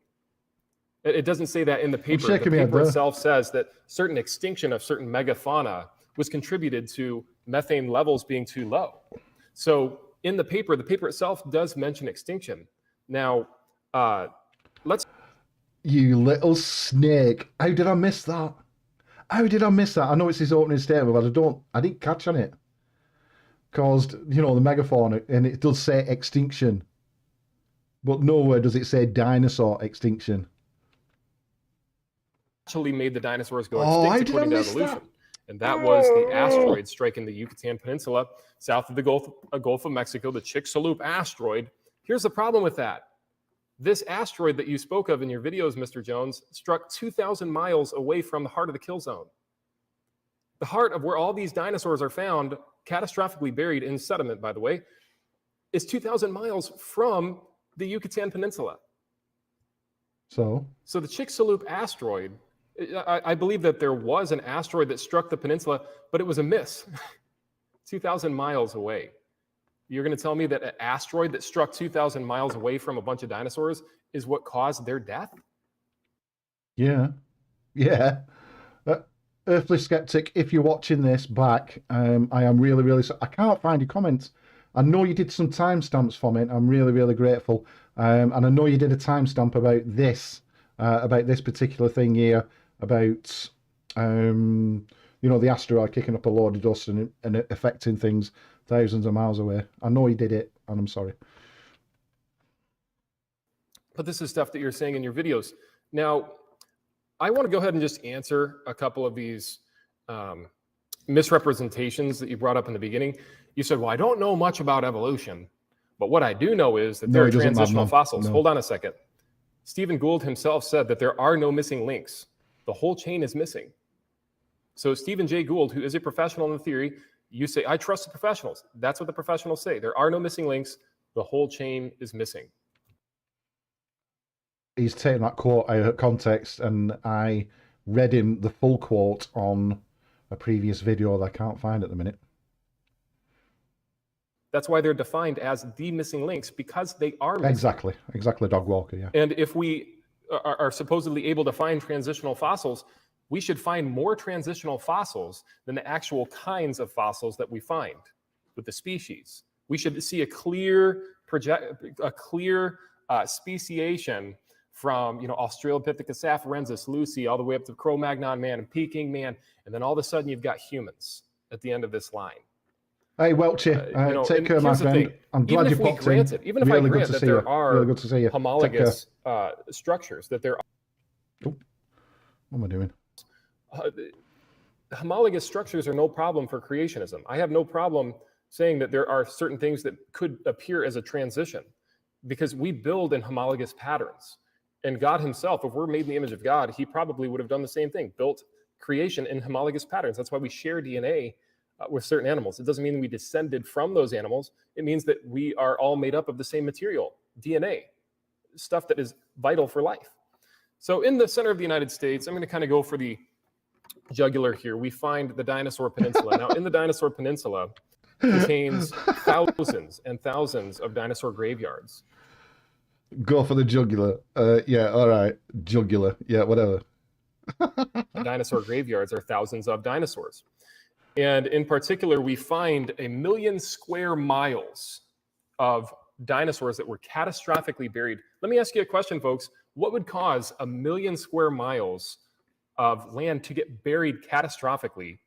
Speaker 4: It doesn't say that in the paper. The paper itself says that certain extinction of certain megafauna was contributed to methane levels being too low. So in the paper itself does mention extinction. Now, let's...
Speaker 5: You little snake. How did I miss that? How did I miss that? I know it's his opening statement, but I didn't catch on it. Caused, you know, the megafauna, and it does say extinction. But nowhere does it say dinosaur extinction.
Speaker 4: Actually made the dinosaurs go extinct according to evolution. And that was the asteroid striking the Yucatan Peninsula south of the Gulf of Mexico, the Chicxulub asteroid. Here's the problem with that. This asteroid that you spoke of in your videos, Mr. Jones, struck 2,000 miles away from the heart of the kill zone. The heart of where all these dinosaurs are found, catastrophically buried in sediment, by the way, is 2,000 miles from the Yucatan Peninsula. So the Chicxulub asteroid, I believe that there was an asteroid that struck the peninsula, but it was a miss, 2,000 miles away. You're going to tell me that an asteroid that struck 2,000 miles away from a bunch of dinosaurs is what caused their death?
Speaker 5: Yeah. Earthly Skeptic, if you're watching this back, I am really I can't find your comments. I know you did some timestamps for me. I'm really grateful. And I know you did a timestamp about this particular thing here, about you know, the asteroid kicking up a load of dust and affecting things thousands of miles away. I know he did it, and I'm sorry.
Speaker 4: But this is stuff that you're saying in your videos. Now, I want to go ahead and just answer a couple of these misrepresentations that you brought up in the beginning. You said, well, I don't know much about evolution, but what I do know is that there are transitional fossils. No. Hold on a second. Stephen Gould himself said that there are no missing links. The whole chain is missing. So Stephen J. Gould, who is a professional in the theory, you say, I trust the professionals. That's what the professionals say. There are no missing links. The whole chain is missing.
Speaker 5: He's taken that quote out of context, and I read him the full quote on a previous video that I can't find at the minute.
Speaker 4: That's why they're defined as the missing links, because they are missing.
Speaker 5: Exactly, Dog Walker, yeah.
Speaker 4: And if we are supposedly able to find transitional fossils, we should find more transitional fossils than the actual kinds of fossils that we find with the species. We should see a clear speciation from, you know, Australopithecus afarensis, Lucy, all the way up to Cro-Magnon man and Peking man, and then all of a sudden you've got humans at the end of this line.
Speaker 5: Hey, Welchie, take care, my friend. I'm glad you popped in.
Speaker 4: Even if I grant that there are homologous structures, that there are...
Speaker 5: Oh, what am I doing?
Speaker 4: Homologous structures are no problem for creationism. I have no problem saying that there are certain things that could appear as a transition, because we build in homologous patterns. And God himself, if we're made in the image of God, he probably would have done the same thing, built creation in homologous patterns. That's why we share DNA with certain animals. It doesn't mean we descended from those animals. It means that we are all made up of the same material, DNA, stuff that is vital for life. So in the center of the United States, I'm going to kind of go for the jugular here. We find the Dinosaur Peninsula. Now, in the Dinosaur Peninsula contains thousands and thousands of dinosaur graveyards.
Speaker 5: Go for the jugular. Yeah, all right. Jugular. Yeah, whatever.
Speaker 4: Dinosaur graveyards are thousands of dinosaurs. And in particular, we find 1 million square miles of dinosaurs that were catastrophically buried. Let me ask you a question, folks. What would cause 1 million square miles of land to get buried catastrophically?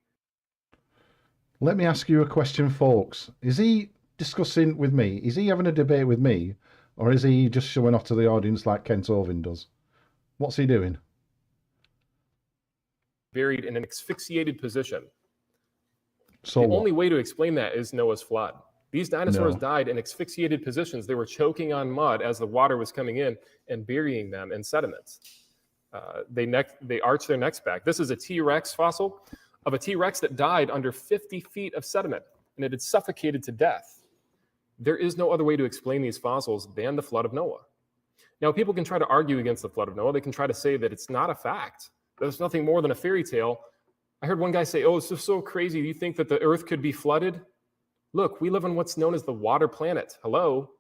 Speaker 5: Let me ask you a question, folks. Is he discussing with me? Is he having a debate with me? Or is he just showing off to the audience like Kent Ovin does? What's he doing?
Speaker 4: Buried in an asphyxiated position.
Speaker 5: So
Speaker 4: the
Speaker 5: what?
Speaker 4: only way to explain that is Noah's flood. These dinosaurs
Speaker 5: No.
Speaker 4: died in asphyxiated positions. They were choking on mud as the water was coming in and burying them in sediments. They arch their necks back. This is a T-Rex fossil of a T-Rex that died under 50 feet of sediment, and it had suffocated to death. There is no other way to explain these fossils than the flood of Noah. Now, people can try to argue against the flood of Noah. They can try to say that it's not a fact. There's nothing more than a fairy tale. I heard one guy say, oh, it's just so crazy. Do you think that the earth could be flooded? Look, we live on what's known as the water planet. Hello?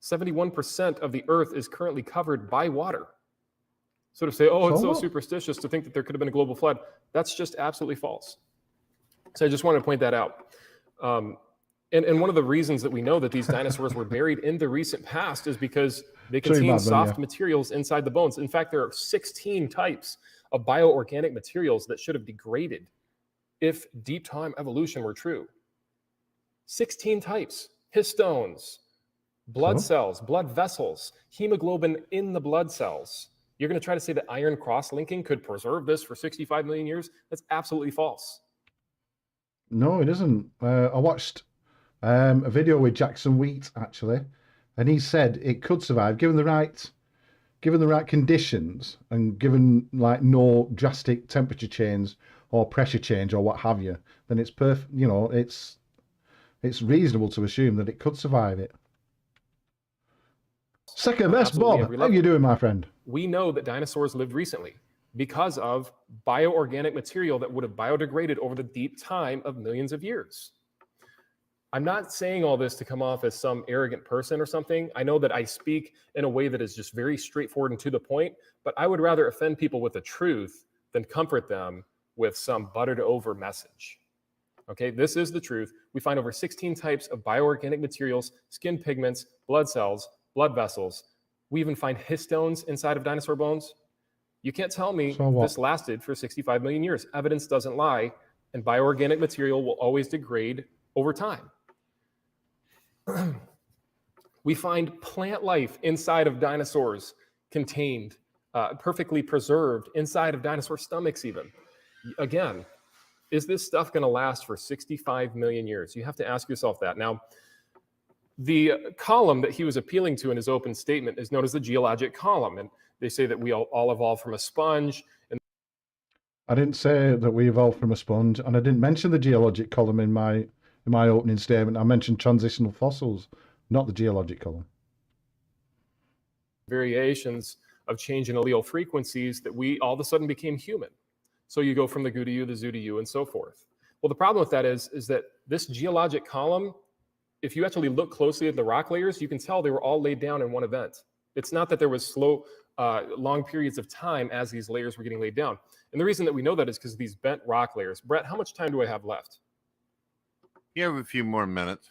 Speaker 4: 71% of the earth is currently covered by water. So to say, oh, it's so superstitious to think that there could have been a global flood, that's just absolutely false. So I just wanted to point that out. And one of the reasons that we know that these dinosaurs were buried in the recent past is because they contain soft materials inside the bones. In fact, there are 16 types of bioorganic materials that should have degraded if deep time evolution were true. 16 types: histones, blood cells, blood vessels, hemoglobin in the blood cells. You're going to try to say that iron cross-linking could preserve this for 65 million years? That's absolutely false.
Speaker 5: No, it isn't. I watched a video with Jackson Wheat, actually, and he said it could survive given the right conditions and given like no drastic temperature change or pressure change or what have you. Then it's perfect. You know, it's reasonable to assume that it could survive it. Second best, Bob. How are you doing, my friend?
Speaker 4: We know that dinosaurs lived recently because of bioorganic material that would have biodegraded over the deep time of millions of years. I'm not saying all this to come off as some arrogant person or something. I know that I speak in a way that is just very straightforward and to the point, but I would rather offend people with the truth than comfort them with some buttered over message. Okay, this is the truth. We find over 16 types of bioorganic materials, skin pigments, blood cells, blood vessels. We even find histones inside of dinosaur bones. You can't tell me this lasted for 65 million years. Evidence doesn't lie, and bioorganic material will always degrade over time. We find plant life inside of dinosaurs contained, perfectly preserved inside of dinosaur stomachs even. Again, is this stuff going to last for 65 million years? You have to ask yourself that. Now, the column that he was appealing to in his open statement is known as the geologic column, and they say that we all evolved from a sponge. And
Speaker 5: I didn't say that we evolved from a sponge, and I didn't mention the geologic column in my opening statement. I mentioned transitional fossils, not the geologic column.
Speaker 4: Variations of change in allele frequencies that we all of a sudden became human. So you go from the goo to you, the zoo to you, and so forth. Well, the problem with that is that this geologic column, if you actually look closely at the rock layers, you can tell they were all laid down in one event. It's not that there was long periods of time as these layers were getting laid down. And the reason that we know that is because of these bent rock layers. Brett, how much time do I have left?
Speaker 2: You have a few more minutes.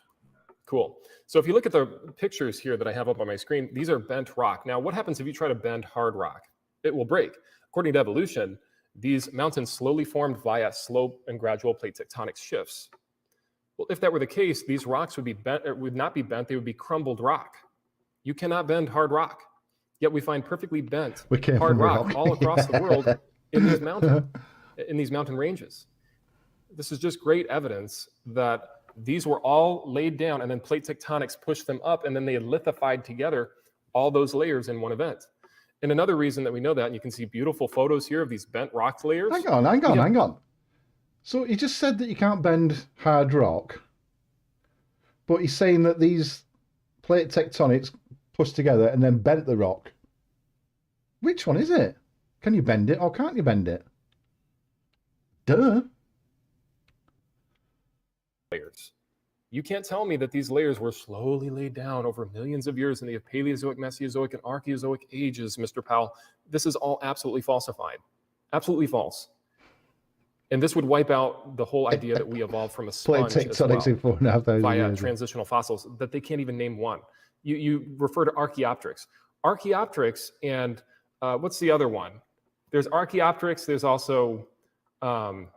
Speaker 4: Cool. So if you look at the pictures here that I have up on my screen, these are bent rock. Now, what happens if you try to bend hard rock? It will break. According to evolution, these mountains slowly formed via slow and gradual plate tectonic shifts. Well, if that were the case, these rocks would be bent, or would not be bent, they would be crumbled rock. You cannot bend hard rock. Yet we find perfectly bent hard rock all across the world in these mountain ranges. This is just great evidence that these were all laid down and then plate tectonics pushed them up and then they lithified together all those layers in one event. And another reason that we know that, and you can see beautiful photos here of these bent rock layers.
Speaker 5: Hang on. So he just said that you can't bend hard rock, but he's saying that these plate tectonics pushed together and then bent the rock. Which one is it? Can you bend it or can't you bend it? Duh.
Speaker 4: Layers. You can't tell me that these layers were slowly laid down over millions of years in the Paleozoic, Mesozoic, and Archaeozoic ages, Mr. Powell. This is all absolutely falsified. Absolutely false. And this would wipe out the whole idea that we evolved from a
Speaker 5: Plate
Speaker 4: sponge as
Speaker 5: tectonics in
Speaker 4: well,
Speaker 5: 4,500
Speaker 4: via
Speaker 5: years.
Speaker 4: transitional fossils, that they can't even name one. You refer to Archaeopteryx. Archaeopteryx and what's the other one? There's Archaeopteryx. There's also one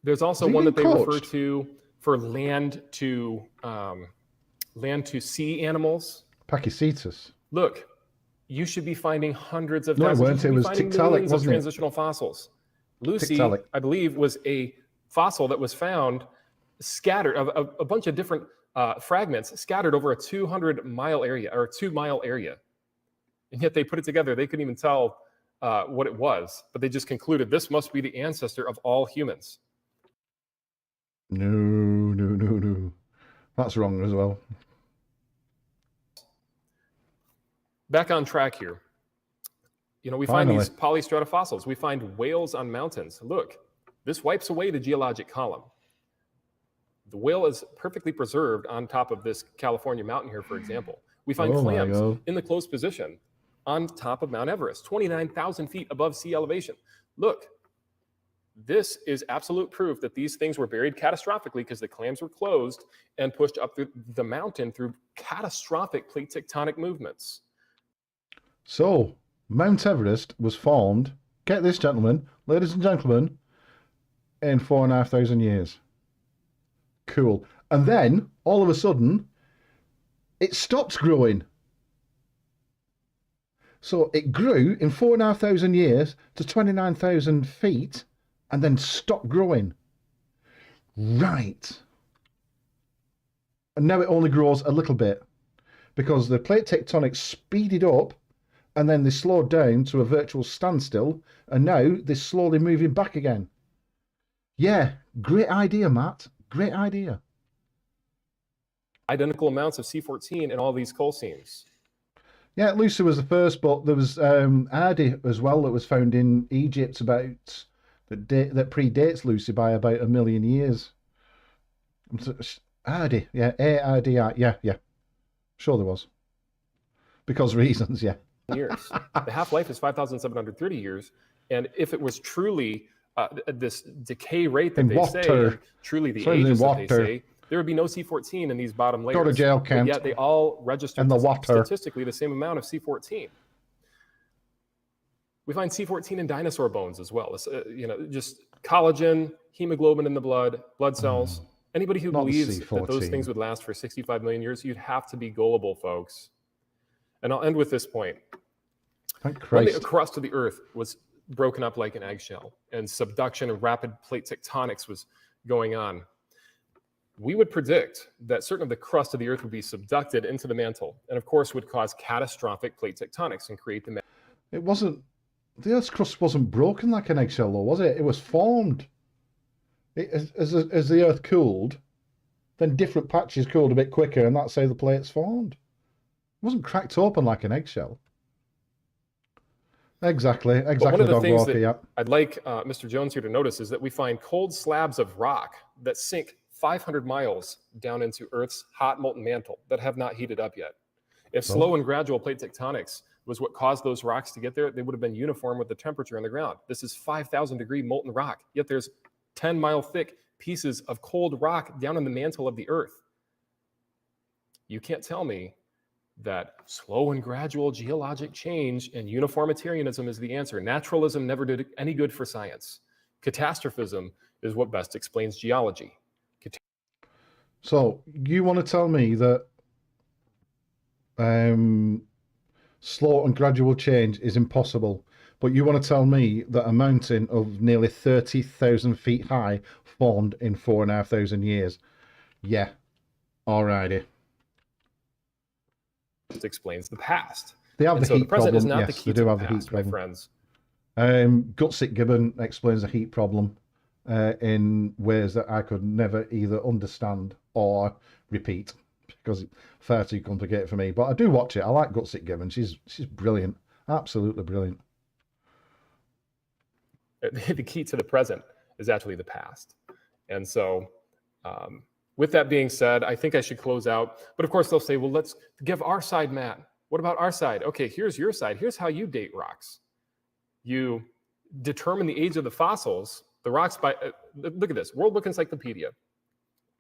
Speaker 4: that they refer to for land to sea animals.
Speaker 5: Pachycetus.
Speaker 4: Look, you should be finding hundreds of
Speaker 5: No, it
Speaker 4: thousands.
Speaker 5: weren't.
Speaker 4: You
Speaker 5: It
Speaker 4: should be
Speaker 5: was
Speaker 4: finding
Speaker 5: Tiktaalik,
Speaker 4: millions of
Speaker 5: wasn't it?
Speaker 4: transitional fossils. Lucy,
Speaker 5: Tiktaalik.
Speaker 4: I believe, was a fossil that was found scattered, a bunch of different fragments scattered over a 200-mile area or a 2-mile area. And yet they put it together. They couldn't even tell what it was, but they just concluded this must be the ancestor of all humans.
Speaker 5: No. That's wrong as well.
Speaker 4: Back on track here. You know, we
Speaker 5: Finally.
Speaker 4: find these polystratofossils. We find whales on mountains. Look, this wipes away the geologic column. The whale is perfectly preserved on top of this California mountain here, for example. We find
Speaker 5: Oh my
Speaker 4: clams
Speaker 5: God.
Speaker 4: in the closed position on top of Mount Everest, 29,000 feet above sea elevation. Look, this is absolute proof that these things were buried catastrophically because the clams were closed and pushed up through the mountain through catastrophic plate tectonic movements.
Speaker 5: So, Mount Everest was formed, get this, gentlemen, ladies and gentlemen, in 4,500 years. Cool. And then, all of a sudden, it stopped growing. So it grew in 4,500 years to 29,000 feet and then stopped growing. Right. And now it only grows a little bit because the plate tectonics speeded up and then they slowed down to a virtual standstill, and now they're slowly moving back again. Yeah, great idea, Matt. Great idea.
Speaker 4: Identical amounts of C14 in all these coal seams.
Speaker 5: Yeah, Lucy was the first, but there was Ardi as well that was found in Egypt that predates Lucy by about 1 million years. Ardi, yeah, A-R-D-I, yeah. Sure there was. Because reasons, yeah.
Speaker 4: Years. The half-life is 5,730 years, and if it was truly this decay rate that
Speaker 5: In
Speaker 4: they
Speaker 5: water.
Speaker 4: say, and truly the
Speaker 5: Sorry, in
Speaker 4: ages that
Speaker 5: water.
Speaker 4: they say, there would be no C14 in these bottom layers.
Speaker 5: Go to jail,
Speaker 4: But
Speaker 5: Kent.
Speaker 4: yet they all register
Speaker 5: And the water.
Speaker 4: statistically the same amount of C14. We find C14 in dinosaur bones as well. It's, just collagen, hemoglobin in the blood cells. Anybody who
Speaker 5: Not the
Speaker 4: believes that those
Speaker 5: C14.
Speaker 4: things would last for 65 million years, you'd have to be gullible, folks. And I'll end with this point.
Speaker 5: Thank
Speaker 4: When
Speaker 5: Christ.
Speaker 4: the crust of the Earth was broken up like an eggshell and subduction and rapid plate tectonics was going on, we would predict that certain of the crust of the Earth would be subducted into the mantle and, of course, would cause catastrophic plate tectonics and create the
Speaker 5: It wasn't, the Earth's crust wasn't broken like an eggshell though, was it? It was formed. As the Earth cooled, then different patches cooled a bit quicker, and that's how the plates formed. It wasn't cracked open like an eggshell. Exactly,
Speaker 4: But one of the
Speaker 5: Dog
Speaker 4: things
Speaker 5: Walker,
Speaker 4: that
Speaker 5: yeah.
Speaker 4: I'd like Mr. Jones here to notice is that we find cold slabs of rock that sink 500 miles down into Earth's hot molten mantle that have not heated up yet. If slow and gradual plate tectonics was what caused those rocks to get there, they would have been uniform with the temperature on the ground. This is 5,000 degree molten rock, yet there's 10-mile thick pieces of cold rock down in the mantle of the Earth. You can't tell me that slow and gradual geologic change and uniformitarianism is the answer. Naturalism never did any good for science. Catastrophism is what best explains geology.
Speaker 5: So you want to tell me that slow and gradual change is impossible, but you want to tell me that a mountain of nearly 30,000 feet high formed in 4,500 years? Yeah, alrighty.
Speaker 4: It explains the past.
Speaker 5: They have
Speaker 4: And
Speaker 5: the
Speaker 4: so
Speaker 5: heat
Speaker 4: the present
Speaker 5: problem.
Speaker 4: is not
Speaker 5: Yes,
Speaker 4: the key
Speaker 5: they do
Speaker 4: to
Speaker 5: have
Speaker 4: the
Speaker 5: the heat
Speaker 4: past, my
Speaker 5: problem.
Speaker 4: friends.
Speaker 5: Gutsick Gibbon explains the heat problem in ways that I could never either understand or repeat because it's far too complicated for me. But I do watch it. I like Gutsick Gibbon. She's brilliant, absolutely brilliant.
Speaker 4: The key to the present is actually the past. And so with that being said, I think I should close out. But of course, they'll say, well, let's give our side, Matt. What about our side? Okay, here's your side. Here's how you date rocks. You determine the age of the fossils, the rocks by, look at this, World Book Encyclopedia. It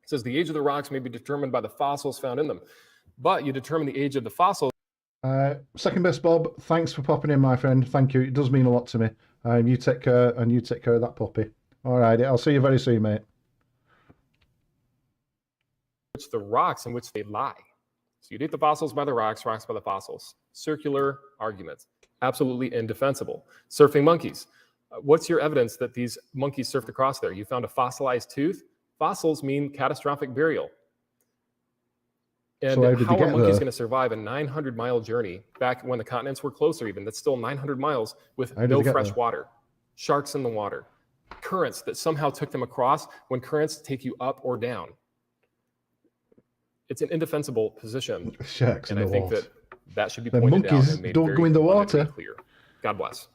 Speaker 4: says the age of the rocks may be determined by the fossils found in them. But you determine the age of the fossils.
Speaker 5: Second best, Bob. Thanks for popping in, my friend. Thank you. It does mean a lot to me. You take care, and you take care of that puppy. All right. I'll see you very soon, mate.
Speaker 4: Which the rocks in which they lie. So you date the fossils by the rocks, rocks by the fossils. Circular arguments. Absolutely indefensible. Surfing monkeys. What's your evidence that these monkeys surfed across there? You found a fossilized tooth? Fossils mean catastrophic burial. And
Speaker 5: So
Speaker 4: how are monkeys going to survive a 900-mile journey back when the continents were closer even? That's still 900 miles with no fresh water. Sharks in the water. Currents that somehow took them across when currents take you up or down. It's an indefensible position.
Speaker 5: Sharks
Speaker 4: and
Speaker 5: in
Speaker 4: I
Speaker 5: the
Speaker 4: think
Speaker 5: water.
Speaker 4: that should be
Speaker 5: The
Speaker 4: pointed out
Speaker 5: monkeys
Speaker 4: and made
Speaker 5: don't
Speaker 4: very
Speaker 5: go in the
Speaker 4: abundantly
Speaker 5: water.
Speaker 4: clear. God bless.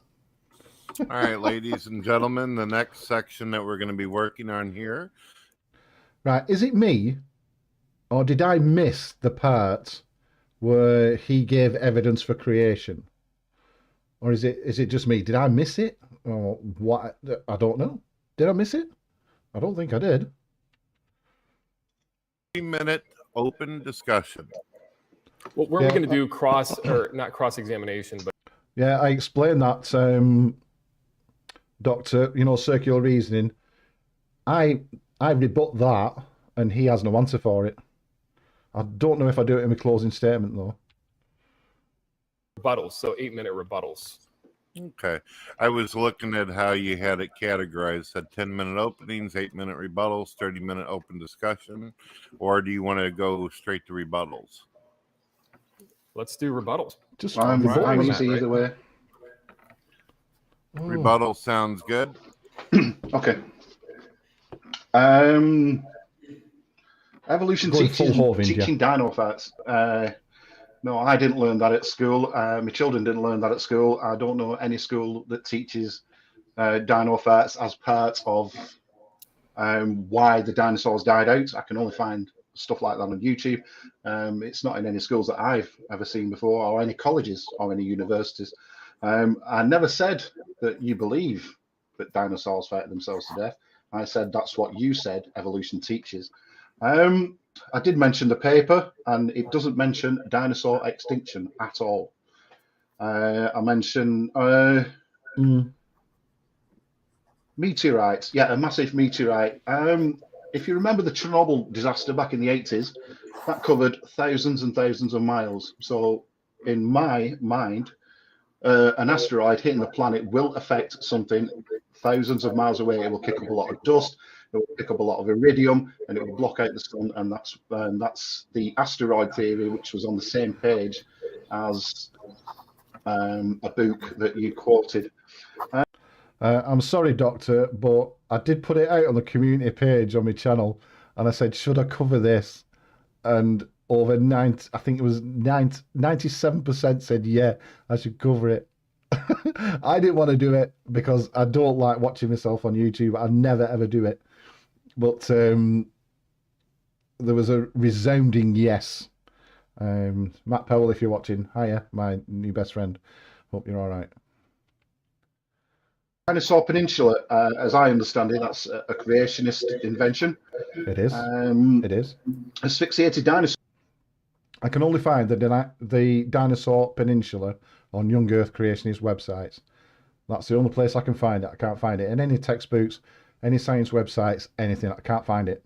Speaker 2: All right, ladies and gentlemen, the next section that we're going to be working on here.
Speaker 5: Right, is it me, or did I miss the part where he gave evidence for creation? Or is it just me? Did I miss it? Or what? I don't know. Did I miss it? I don't think I did.
Speaker 2: 3-minute open discussion.
Speaker 4: Well, we're going to do not cross-examination, but
Speaker 5: Yeah, I explained that, Doctor, circular reasoning. I rebut that, and he has no answer for it. I don't know if I do it in my closing statement, though.
Speaker 4: rebuttals, so 8-minute rebuttals.
Speaker 2: Okay. I was looking at how you had it categorized. Had 10-minute openings, 8-minute rebuttals, 30-minute open discussion, or do you want to go straight to rebuttals?
Speaker 4: Let's do rebuttals.
Speaker 5: Just
Speaker 3: I'm
Speaker 5: rebuttal,
Speaker 3: easy either way.
Speaker 5: Oh.
Speaker 2: Rebuttal sounds good.
Speaker 3: Okay. Evolution
Speaker 5: Going full Horvind,
Speaker 3: teaching dino facts. No, I didn't learn that at school. My children didn't learn that at school. I don't know any school that teaches dino facts as part of why the dinosaurs died out. I can only find stuff like that on YouTube. It's not in any schools that I've ever seen before, or any colleges or any universities. I never said that you believe that dinosaurs fight themselves to death. I said that's what you said evolution teaches. I did mention the paper, and it doesn't mention dinosaur extinction at all. I mentioned meteorites. Yeah, a massive meteorite. If you remember the Chernobyl disaster back in the 80s, that covered thousands and thousands of miles. So in my mind, an asteroid hitting the planet will affect something thousands of miles away. It will kick up a lot of dust, it will pick up a lot of iridium, and it will block out the sun. And that's the asteroid theory, which was on the same page as a book that you quoted.
Speaker 5: I'm sorry, Doctor, but I did put it out on the community page on my channel, and I said, should I cover this? And over I think it was 97% said, yeah, I should cover it. I didn't want to do it because I don't like watching myself on YouTube. I never, ever do it. But there was a resounding yes. Matt Powell, if you're watching, hiya, my new best friend. Hope you're all right.
Speaker 3: Dinosaur Peninsula, as I understand it, that's a creationist invention.
Speaker 5: It is. It is.
Speaker 3: Asphyxiated dinosaurs.
Speaker 5: I can only find the Dinosaur Peninsula on Young Earth Creationist websites. That's the only place I can find it. I can't find it in any textbooks, any science websites, anything. I can't find it.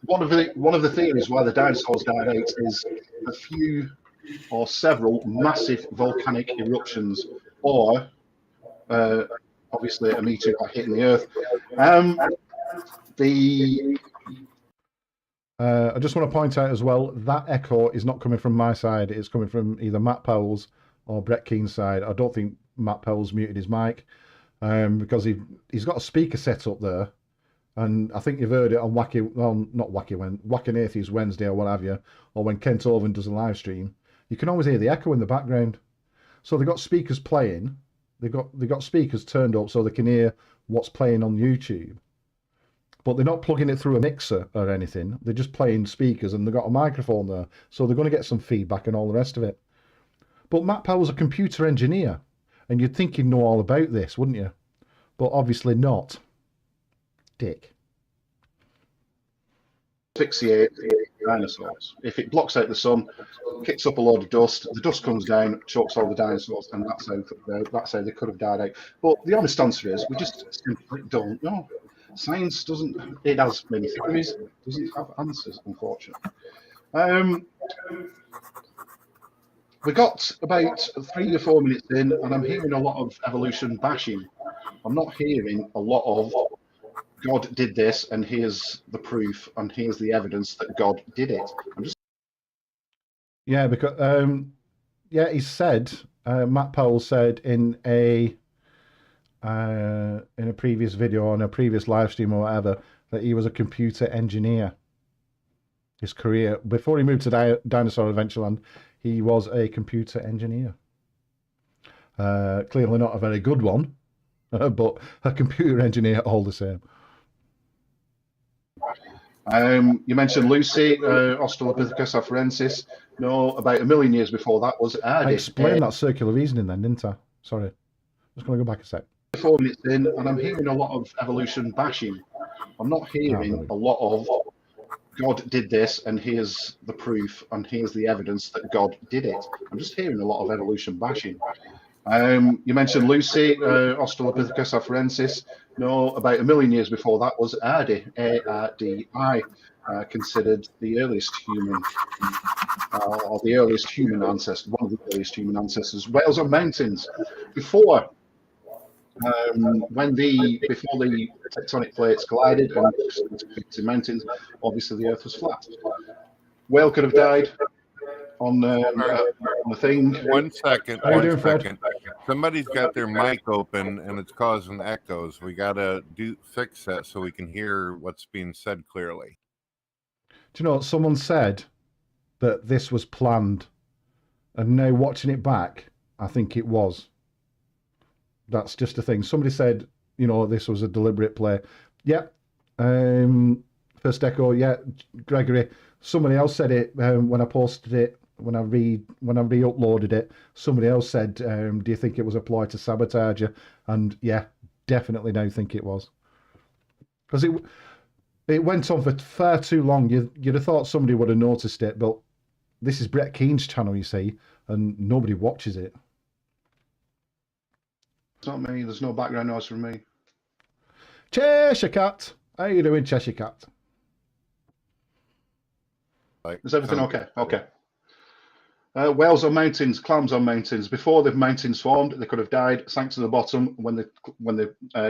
Speaker 3: One of the theories why the dinosaurs died out is a few or several massive volcanic eruptions, or obviously a meteorite hitting the Earth.
Speaker 5: I just want to point out as well, that echo is not coming from my side. It's coming from either Matt Powell's or Brett Keen's side. I don't think Matt Powell's muted his mic because he's got a speaker set up there. And I think you've heard it on Whacking Atheist Wednesday or what have you, or when Kent Owen does a live stream. You can always hear the echo in the background. So they've got speakers playing. They've got speakers turned up so they can hear what's playing on YouTube. but they're not plugging it through a mixer or anything. They're just playing speakers and they've got a microphone there. So they're going to get some feedback and all the rest of it. But Matt Powell's a computer engineer, and you'd think he'd know all about this, wouldn't you? But obviously not. Dick.
Speaker 1: Asphyxiate dinosaurs. If it blocks out the sun, kicks up a load of dust, the dust comes down, chokes all the dinosaurs, and that's how they could have died out. But the honest answer is, we just simply don't know. Science doesn't. It has many theories, doesn't have answers, unfortunately. We got about 3 or 4 minutes in, and I'm hearing a lot of evolution bashing. I'm not hearing a lot of God did this, and here's the proof, and here's the evidence that God did it. I'm just
Speaker 5: Yeah, because he said Matt Powell said in a previous video on a previous live stream or whatever that he was a computer engineer. His career before he moved to Dinosaur Adventureland, he was a computer engineer. Clearly not a very good one, but a computer engineer all the same.
Speaker 1: You mentioned Lucy, Australopithecus afarensis. No, about 1 million years before that was
Speaker 5: I
Speaker 1: Ardy.
Speaker 5: explained that circular reasoning then, didn't I? Sorry. Just going to go back a sec.
Speaker 1: 4 minutes in, and I'm hearing a lot of evolution bashing. I'm not hearing a lot of God did this, and here's the proof, and here's the evidence that God did it. I'm just hearing a lot of evolution bashing. You mentioned Lucy, Australopithecus afarensis. No, about 1 million years before that was Ardy, A-R-D-I, considered the earliest human, or the earliest human ancestor, one of the earliest human ancestors. Wales on mountains. Before the tectonic plates collided and into mountains, obviously the Earth was flat. Whale could have died on the thing.
Speaker 2: 1 second.
Speaker 5: How you doing,
Speaker 2: 1
Speaker 5: Fred?
Speaker 2: second. Somebody's got their mic open and it's causing echoes. We got to fix that so we can hear what's being said clearly.
Speaker 5: Do you know, someone said that this was planned, and now watching it back, I think it was. That's just a thing. Somebody said, you know, this was a deliberate play. Yeah. First echo, yeah. Gregory. Somebody else said it when I posted it, when I re-uploaded it. Somebody else said, do you think it was a ploy to sabotage you? And yeah, definitely now think it was. Because it went on for far too long. You'd have thought somebody would have noticed it, but this is Brett Keene's channel, you see, and nobody watches it.
Speaker 1: It's not me. There's no background noise from me.
Speaker 5: Cheshire Cat. How you doing, Cheshire Cat?
Speaker 1: Is everything okay? Okay. Whales on mountains, clams on mountains. Before the mountains formed, they could have died, sank to the bottom when they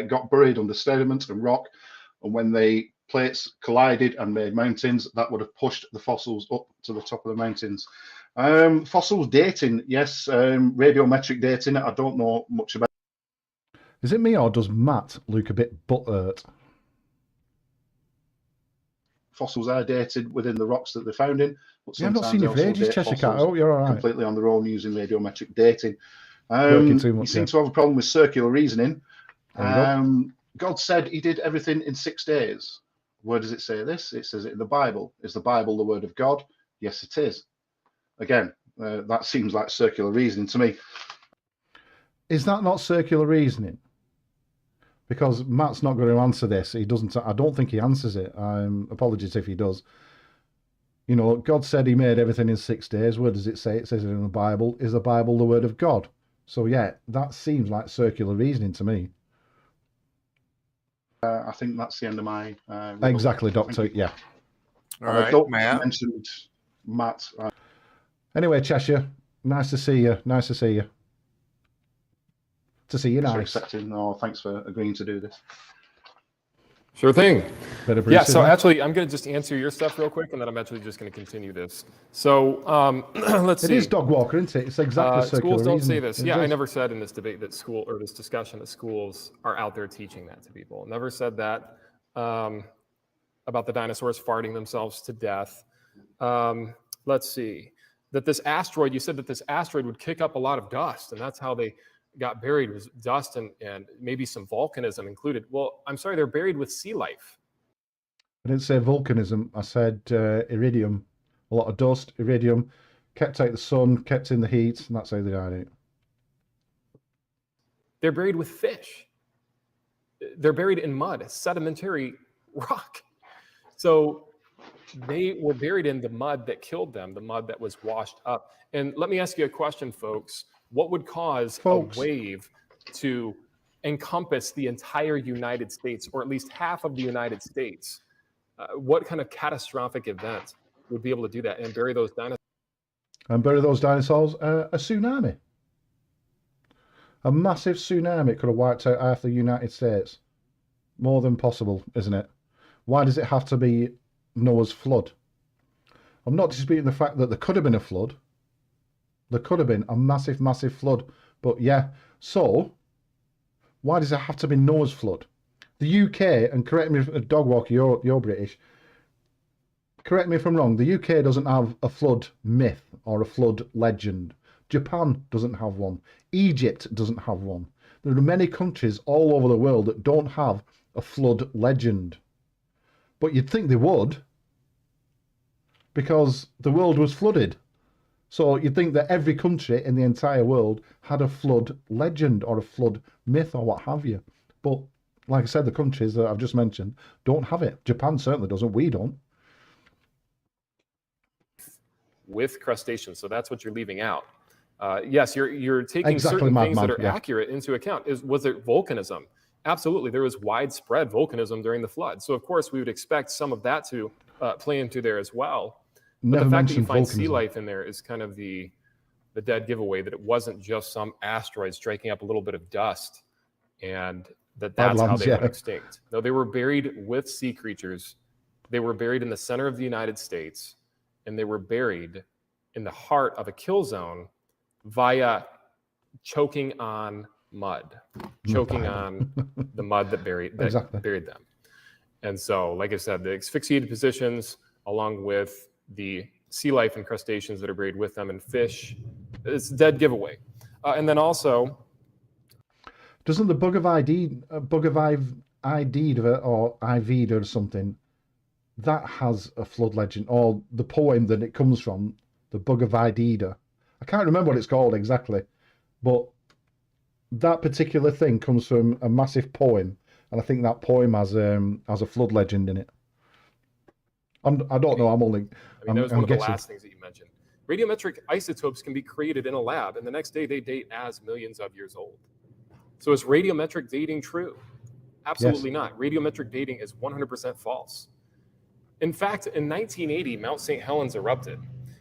Speaker 1: got buried under sediment and rock, and when the plates collided and made mountains, that would have pushed the fossils up to the top of the mountains. Fossils dating, yes. Radiometric dating, I don't know much about.
Speaker 5: Is it me or does Matt look a bit butthurt?
Speaker 1: Fossils are dated within the rocks that they're found in. But
Speaker 5: Yeah, I've not
Speaker 1: sometimes
Speaker 5: seen you
Speaker 1: they
Speaker 5: for
Speaker 1: also
Speaker 5: ages,
Speaker 1: date
Speaker 5: Cheshire Cat.
Speaker 1: fossils
Speaker 5: Oh, you're all right.
Speaker 1: completely on their own using radiometric dating.
Speaker 5: Working too
Speaker 1: You
Speaker 5: much,
Speaker 1: seem
Speaker 5: yeah.
Speaker 1: to have a problem with circular reasoning.
Speaker 5: There you go.
Speaker 1: God said he did everything in 6 days. Where does it say this? It says it in the Bible. Is the Bible the word of God? Yes, it is. Again, that seems like circular reasoning to me.
Speaker 5: Is that not circular reasoning? Because Matt's not going to answer this. He doesn't. I don't think he answers it. Apologies if he does. You know, God said he made everything in 6 days. Where does it say? It says it in the Bible. Is the Bible the word of God? So yeah, that seems like circular reasoning to me.
Speaker 1: I think that's the end of my.
Speaker 5: Exactly, Doctor. Yeah.
Speaker 2: All
Speaker 1: I
Speaker 2: right,
Speaker 1: don't
Speaker 2: Matt.
Speaker 1: mentioned Matt.
Speaker 5: Anyway, Cheshire, nice to see you. Nice to see you. To see you,
Speaker 1: Thanks for
Speaker 5: nice.
Speaker 1: accepting. No, thanks for agreeing to do this.
Speaker 4: Sure thing.
Speaker 5: Bit of
Speaker 4: Yeah,
Speaker 5: Bruce,
Speaker 4: so
Speaker 5: isn't it?
Speaker 4: actually, I'm going to just answer your stuff real quick, and then I'm actually just going to continue this. So let's see.
Speaker 5: It is dog walker, isn't it? It's exactly circular
Speaker 4: schools don't
Speaker 5: reasoning.
Speaker 4: say this.
Speaker 5: It
Speaker 4: Yeah, I
Speaker 5: does.
Speaker 4: never said in this debate that school or this discussion that schools are out there teaching that to people. Never said that about the dinosaurs farting themselves to death. Let's see. That this asteroid, you said that this asteroid would kick up a lot of dust, and that's how they got buried, was dust and maybe some volcanism included. Well, I'm sorry, they're buried with sea life.
Speaker 5: I didn't say volcanism. I said iridium. A lot of dust, iridium, kept out the sun, kept in the heat, and that's how they died out.
Speaker 4: They're buried with fish. They're buried in mud, sedimentary rock. So they were buried in the mud that killed them, the mud that was washed up. And let me ask you a question, folks. What would cause a wave to encompass the entire United States, or at least half of the United States? What kind of catastrophic event would be able to do that and bury those dinosaurs?
Speaker 5: And bury those dinosaurs? A tsunami. A massive tsunami could have wiped out half the United States. More than possible, isn't it? Why does it have to be Noah's flood? I'm not disputing the fact that there could have been a flood. There could have been a massive, massive flood. But yeah, so why does it have to be Noah's flood? The UK, and correct me if Dogwalker, you're British. Correct me if I'm wrong. The UK doesn't have a flood myth or a flood legend. Japan doesn't have one. Egypt doesn't have one. There are many countries all over the world that don't have a flood legend. But you'd think they would, because the world was flooded. So you'd think that every country in the entire world had a flood legend or a flood myth or what have you. But like I said, the countries that I've just mentioned don't have it. Japan certainly doesn't. We don't.
Speaker 4: With crustaceans, so that's what you're leaving out. Yes, you're taking
Speaker 5: Exactly,
Speaker 4: certain things
Speaker 5: madman,
Speaker 4: that are
Speaker 5: yeah.
Speaker 4: accurate into account. Was it volcanism? Absolutely, there was widespread volcanism during the flood. So of course we would expect some of that to play into there as well. But
Speaker 5: Never
Speaker 4: the fact that you
Speaker 5: mentioned
Speaker 4: find sea
Speaker 5: volcanism.
Speaker 4: life in there is kind of the dead giveaway that it wasn't just some asteroid striking up a little bit of dust, and that's how
Speaker 5: Badlands,
Speaker 4: they went
Speaker 5: yeah.
Speaker 4: extinct. No, they were buried with sea creatures. They were buried in the center of the United States, and they were buried in the heart of a kill zone via choking on mud, choking on the mud that buried them. And so, like I said, the asphyxiated positions, along with the sea life and crustaceans that are buried with them, and fish, it's a dead giveaway. And then also,
Speaker 5: doesn't the Book of ID or IV'd or something, that has a flood legend, or the poem that it comes from, the Book of Idida. I can't remember what it's called exactly, but that particular thing comes from a massive poem, and I think that poem has a flood legend in it. I don't know.
Speaker 4: that was one of the last things that you mentioned. Radiometric isotopes can be created in a lab, and the next day they date as millions of years old. So is radiometric dating true? Absolutely not. Radiometric dating is 100% false. In fact, in 1980, Mount St. Helens erupted,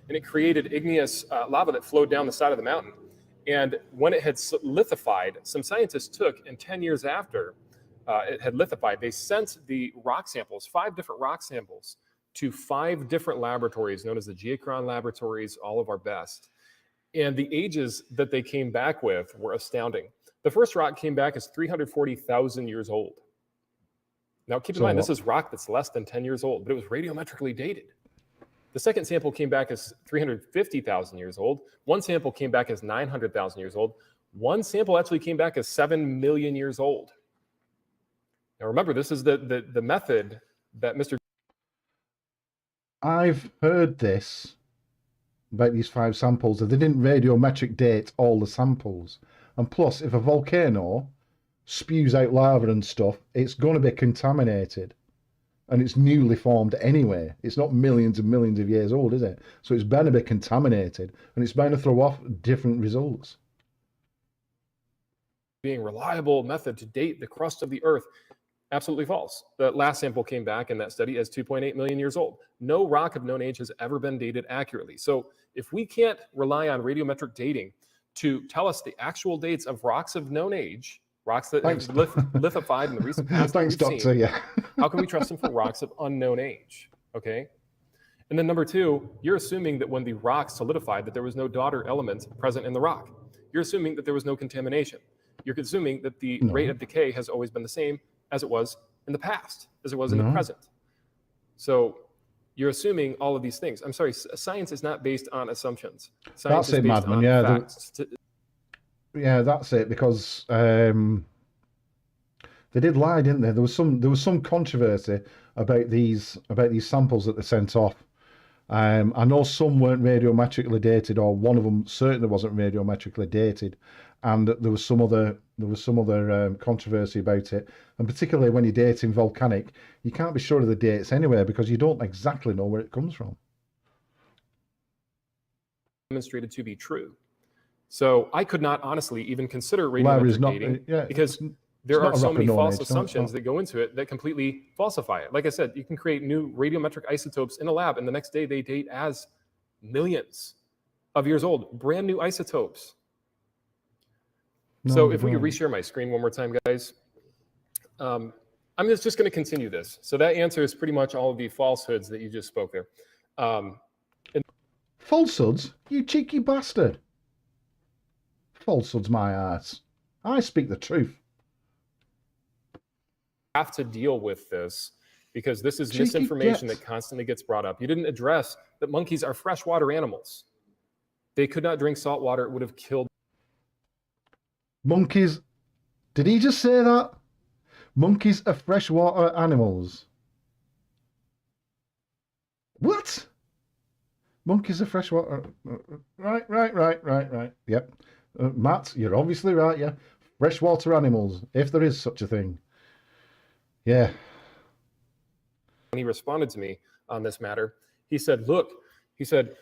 Speaker 4: and it created igneous lava that flowed down the side of the mountain. And when it had lithified, some scientists took, and 10 years after it had lithified, they sent the rock samples, 5 different rock samples, to 5 different laboratories known as the Geochron laboratories, all of our best. And the ages that they came back with were astounding. The first rock came back as 340,000 years old. Now, keep in mind, this is rock that's less than 10 years old, but it was radiometrically dated. The second sample came back as 350,000 years old. One sample came back as 900,000 years old. One sample actually came back as 7 million years old. Now, remember, this is the method that Mr.
Speaker 5: I've heard this about these 5 samples, that they didn't radiometric date all the samples. And plus, if a volcano spews out lava and stuff, it's going to be contaminated. And it's newly formed anyway. It's not millions and millions of years old, is it? So it's bound to be contaminated, and it's bound to throw off different results.
Speaker 4: Being reliable method to date the crust of the Earth. Absolutely false. The last sample came back in that study as 2.8 million years old. No rock of known age has ever been dated accurately. So if we can't rely on radiometric dating to tell us the actual dates of rocks of known age, rocks that have lithified in the recent past,
Speaker 5: Thanks, Doctor. Yeah.
Speaker 4: how can we trust them for rocks of unknown age? Okay. And then number 2, you're assuming that when the rock solidified, that there was no daughter element present in the rock. You're assuming that there was no contamination. You're assuming that the rate of decay has always been the same as it was in the past, as it was in the present. So you're assuming all of these things. I'm sorry, science is not based on assumptions. Science
Speaker 5: That's it, madman. Yeah, yeah, that's it. Because they did lie, didn't they? There was some controversy about these samples that they sent off. I know some weren't radiometrically dated, or one of them certainly wasn't radiometrically dated, and there was some other controversy about it. And particularly when you're dating volcanic, you can't be sure of the dates anyway because you don't exactly know where it comes from.
Speaker 4: Demonstrated to be true. So I could not honestly even consider radiometric dating because there are so many false assumptions that go into it that completely falsify it. Like I said, you can create new radiometric isotopes in a lab, and the next day they date as millions of years old, brand new isotopes. So if we could reshare my screen one more time, guys. I'm just going to continue this. So that answers pretty much all of the falsehoods that you just spoke there.
Speaker 5: Falsehoods? You cheeky bastard. Falsehoods, my ass. I speak the truth.
Speaker 4: Have to deal with this because this is misinformation that constantly gets brought up. You didn't address that monkeys are freshwater animals. They could not drink salt water. It would have killed
Speaker 5: monkeys. Did he just say that? Monkeys are freshwater animals. What? Monkeys are freshwater. Right. Yep. Matt, you're obviously right, yeah. Freshwater animals, if there is such a thing. Yeah.
Speaker 4: When he responded to me on this matter, he said, look, he said,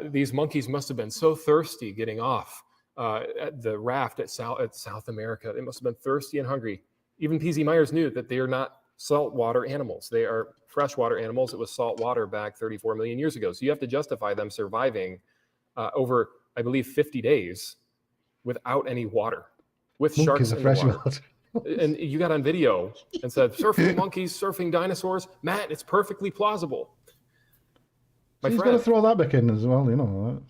Speaker 4: these monkeys must have been so thirsty getting off at the raft at South America. They must have been thirsty and hungry. Even P.Z. Myers knew that they are not saltwater animals. They are freshwater animals. It was salt water back 34 million years ago. So you have to justify them surviving over, I believe, 50 days without any water, with
Speaker 5: monkeys
Speaker 4: sharks in the water. And you got on video and said, surfing monkeys, surfing dinosaurs. Matt, it's perfectly plausible. My
Speaker 5: He's
Speaker 4: friend,
Speaker 5: got to throw that back in as well, you know.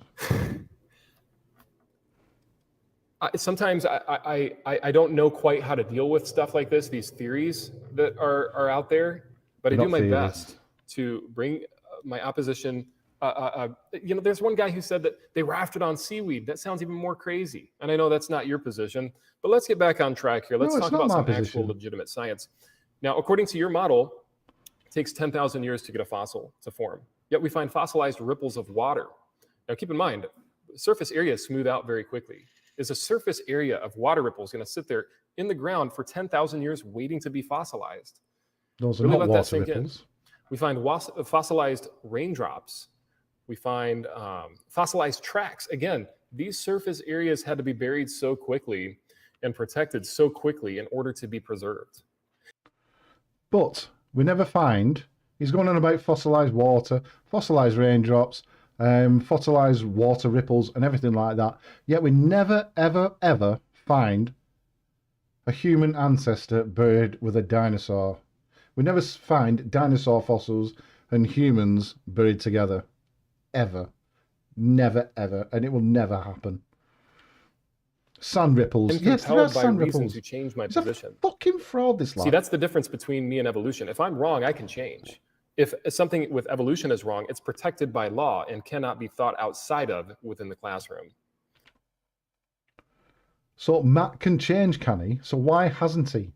Speaker 4: Sometimes I don't know quite how to deal with stuff like this, these theories that are out there, but I do my best to bring my opposition. There's one guy who said that they rafted on seaweed. That sounds even more crazy. And I know that's not your position, but let's get back on track here. Let's talk about some actual legitimate science. Now, according to your model, it takes 10,000 years to get a fossil to form. Yet we find fossilized ripples of water. Now, keep in mind, surface areas smooth out very quickly. Is a surface area of water ripples going to sit there in the ground for 10,000 years waiting to be fossilized?
Speaker 5: Those are not water ripples.
Speaker 4: We find fossilized raindrops. We find fossilized tracks. Again, these surface areas had to be buried so quickly and protected so quickly in order to be preserved.
Speaker 5: But we never find, he's going on about fossilized water, fossilized raindrops, fossilized water ripples and everything like that. Yet we never, ever find a human ancestor buried with a dinosaur. We never find dinosaur fossils and humans buried together. Ever. Never, ever. And it will never happen. Sand ripples. Yes, there are sand ripples.
Speaker 4: To change my
Speaker 5: It's
Speaker 4: position.
Speaker 5: a fucking fraud, this lad.
Speaker 4: See, that's the difference between me and evolution. If I'm wrong, I can change. If something with evolution is wrong, it's protected by law and cannot be thought outside of within the classroom.
Speaker 5: So Matt can change, can he? So why hasn't he?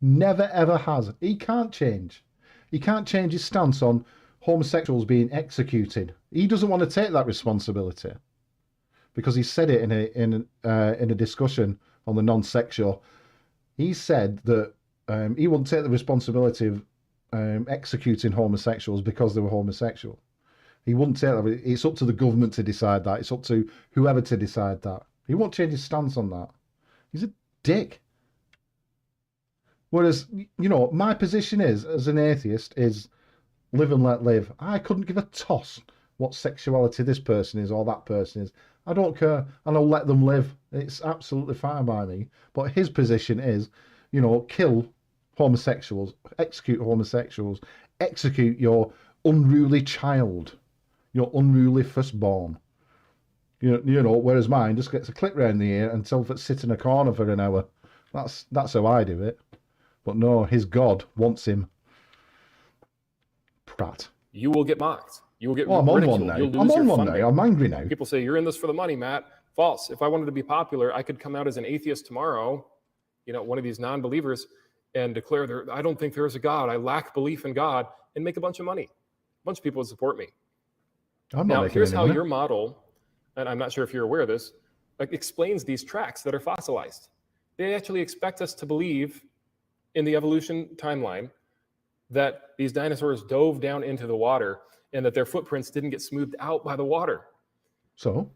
Speaker 5: Never, ever has. He can't change. He can't change his stance on homosexuals being executed. He doesn't want to take that responsibility because he said it in a discussion on the non-sex show. He said that he wouldn't take the responsibility of executing homosexuals because they were homosexual. He wouldn't take that. It's up to the government to decide that. It's up to whoever to decide that. He won't change his stance on that. He's a dick. Whereas, you know, my position is, as an atheist, is live and let live. I couldn't give a toss what sexuality this person is or that person is. I don't care, and I'll let them live. It's absolutely fine by me. But his position is, you know, kill homosexuals, execute homosexuals, execute your unruly child, your unruly firstborn. You know, whereas mine just gets a clip round the ear and tells it sit in a corner for an hour. That's how I do it. But no, his God wants him. Prat.
Speaker 4: You will get mocked. You will get
Speaker 5: I'm on
Speaker 4: ridiculed.
Speaker 5: one now.
Speaker 4: You'll lose
Speaker 5: I'm on
Speaker 4: your
Speaker 5: one
Speaker 4: funding.
Speaker 5: now. I'm angry now.
Speaker 4: People say, you're in this for the money, Matt. False. If I wanted to be popular, I could come out as an atheist tomorrow, you know, one of these non-believers, and declare I don't think there is a God, I lack belief in God, and make a bunch of money. A bunch of people would support me.
Speaker 5: I'm not
Speaker 4: Now,
Speaker 5: making
Speaker 4: here's
Speaker 5: any
Speaker 4: how
Speaker 5: money.
Speaker 4: your model, and I'm not sure if you're aware of this, explains these tracks that are fossilized. They actually expect us to believe in the evolution timeline that these dinosaurs dove down into the water and that their footprints didn't get smoothed out by the water.
Speaker 5: So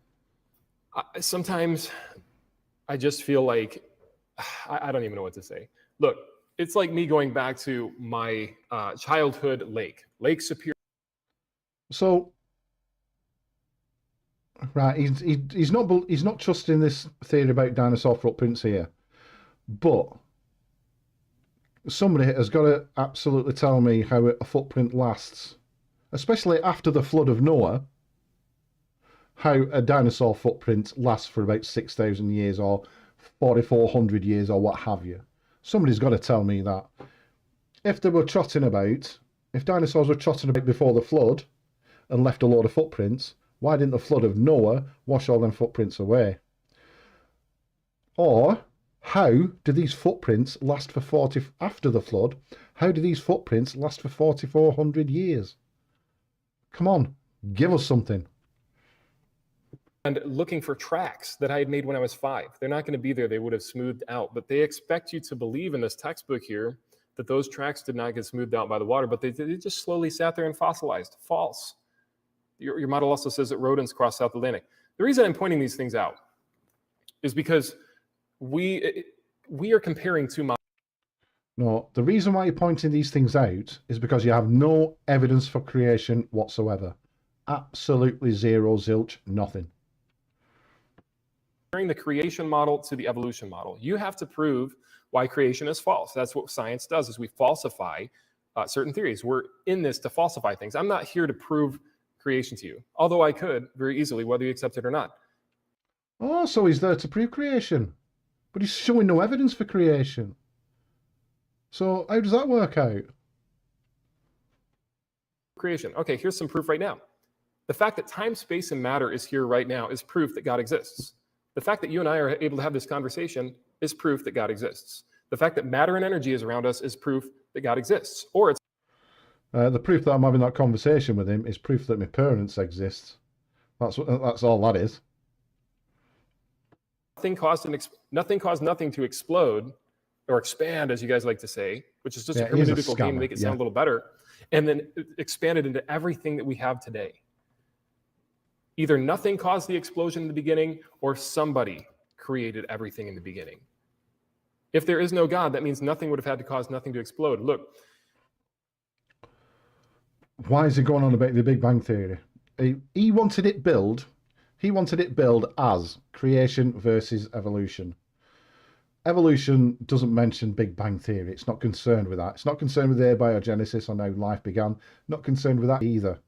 Speaker 4: Sometimes I just feel like I don't even know what to say. Look, it's like me going back to my childhood Lake Superior.
Speaker 5: So, right, he's not trusting this theory about dinosaur footprints here, but somebody has got to absolutely tell me how a footprint lasts, especially after the flood of Noah. How a dinosaur footprint lasts for about 6,000 years or 4,400 years or what have you. Somebody's got to tell me that. If dinosaurs were trotting about before the flood and left a load of footprints, why didn't the flood of Noah wash all them footprints away? Or how do these footprints last for after the flood? How do these footprints last for 4,400 years? Come on, give us something.
Speaker 4: And looking for tracks that I had made when I was 5. They're not going to be there. They would have smoothed out. But they expect you to believe in this textbook here that those tracks did not get smoothed out by the water, but they just slowly sat there and fossilized. False. Your model also says that rodents cross South Atlantic. The reason I'm pointing these things out is because we are comparing two models.
Speaker 5: No, the reason why you're pointing these things out is because you have no evidence for creation whatsoever. Absolutely zero, zilch, nothing.
Speaker 4: Comparing the creation model to the evolution model, you have to prove why creation is false. That's what science does, is we falsify certain theories. We're in this to falsify things. I'm not here to prove creation to you, although I could very easily, whether you accept it or not.
Speaker 5: Oh, so he's there to prove creation, but he's showing no evidence for creation. So how does that work out?
Speaker 4: Creation. Okay, here's some proof right now. The fact that time, space, and matter is here right now is proof that God exists. The fact that you and I are able to have this conversation is proof that God exists. The fact that matter and energy is around us is proof that God exists. Or it's
Speaker 5: The proof that I'm having that conversation with him is proof that my parents exist. That's all that is.
Speaker 4: nothing caused nothing to explode or expand, as you guys like to say, which is just a
Speaker 5: Yeah, he is a
Speaker 4: hermeneutical game to make it sound a little better, and then expanded into everything that we have today. Either nothing caused the explosion in the beginning, or somebody created everything in the beginning. If there is no God, that means nothing would have had to cause nothing to explode. Look.
Speaker 5: Why is he going on about the Big Bang Theory? He wanted it billed as creation versus evolution. Evolution doesn't mention Big Bang Theory. It's not concerned with that. It's not concerned with abiogenesis or how life began. Not concerned with that either.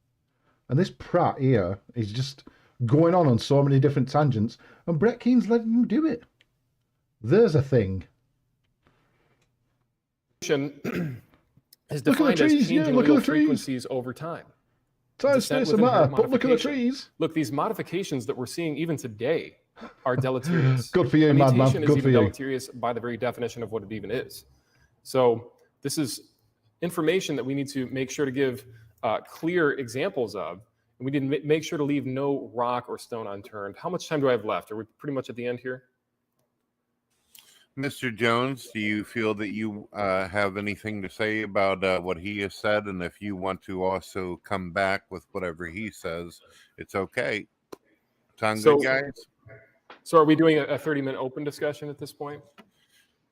Speaker 5: And this Pratt here is just going on so many different tangents, and Brett Keen's letting him do it. There's a thing.
Speaker 4: Is defined as changing little frequencies over time.
Speaker 5: Time, space, and matter, but look at the trees.
Speaker 4: Look, these modifications that we're seeing even today are deleterious.
Speaker 5: Good for you, madman.
Speaker 4: Mutation is
Speaker 5: Good for
Speaker 4: even
Speaker 5: you.
Speaker 4: deleterious by the very definition of what it even is. So this is information that we need to make sure to give clear examples of. And we need to make sure to leave no rock or stone unturned. How much time do I have left? Are we pretty much at the end here?
Speaker 2: Mr. Jones, do you feel that you have anything to say about what he has said? And if you want to also come back with whatever he says, it's okay. Sound good, guys?
Speaker 4: So are we doing a 30-minute open discussion at this point?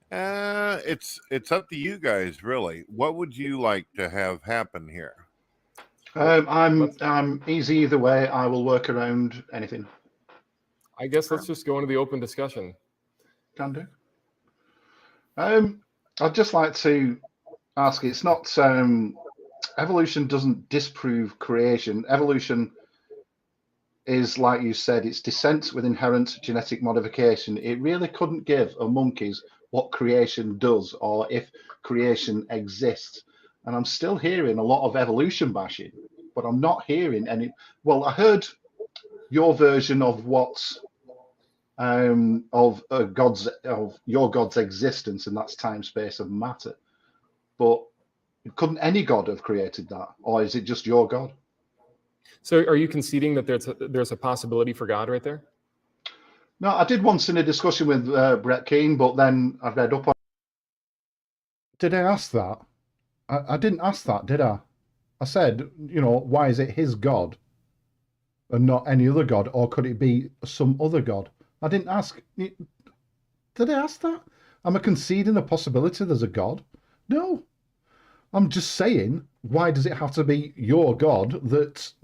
Speaker 2: It's up to you guys, really. What would you like to have happen here?
Speaker 5: I'm easy either way. I will work around anything.
Speaker 4: I guess let's just go into the open discussion.
Speaker 5: Can do. I'd just like to ask, it's not evolution doesn't disprove creation. Evolution is, like you said, it's descent with inherent genetic modification. It really couldn't give a monkeys what creation does or if creation exists. And I'm still hearing a lot of evolution bashing, but I'm not hearing any. Well, I heard your version of what's of your God's existence, and that's time, space, and matter. but couldn't any God have created that? Or is it just your God?
Speaker 4: So are you conceding that there's a possibility for God right there?
Speaker 5: No, I did once in a discussion with Brett Keane, but then I've read up on.
Speaker 1: Did I ask that? I didn't ask that, did I? I said, why is it his God and not any other God? Or could it be some other God? I didn't ask. Did I ask that? Am I conceding the possibility there's a God? No. I'm just saying, why does it have to be your God that's,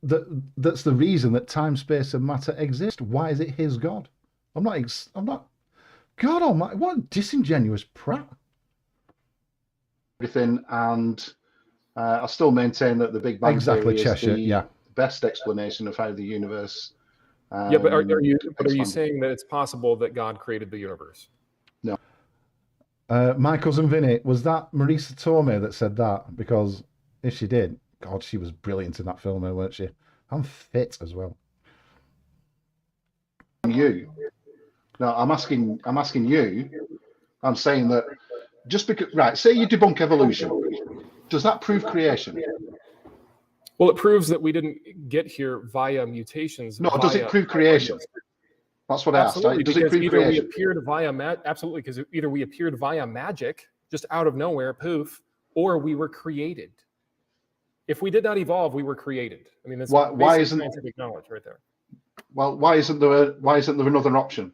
Speaker 1: that's the reason that time, space, and matter exist? Why is it his God? I'm not. God Almighty, what a disingenuous prat.
Speaker 5: Everything, and I still maintain that the Big Bang
Speaker 1: Exactly,
Speaker 5: Theory
Speaker 1: Cheshire,
Speaker 5: is the
Speaker 1: yeah.
Speaker 5: best explanation of how the universe.
Speaker 4: Yeah, but are you
Speaker 5: expanded.
Speaker 4: saying that it's possible that God created the universe?
Speaker 5: No.
Speaker 1: My cousin Vinny, was that Marisa Tomei that said that? Because if she did, God, she was brilliant in that film, weren't she? I'm fit as well.
Speaker 5: You. No, I'm asking you. I'm saying that just because, right? Say you debunk evolution, does that prove creation?
Speaker 4: Well, it proves that we didn't get here via mutations.
Speaker 5: No, does it prove creation? That's what I asked.
Speaker 4: Absolutely,
Speaker 5: Does it
Speaker 4: because
Speaker 5: prove
Speaker 4: either we
Speaker 5: creation?
Speaker 4: appeared via absolutely, because either we appeared via magic, just out of nowhere, poof, or we were created. If we did not evolve, we were created. I mean, that's
Speaker 5: why isn't
Speaker 4: scientific knowledge right there.
Speaker 5: Well, why isn't there another option?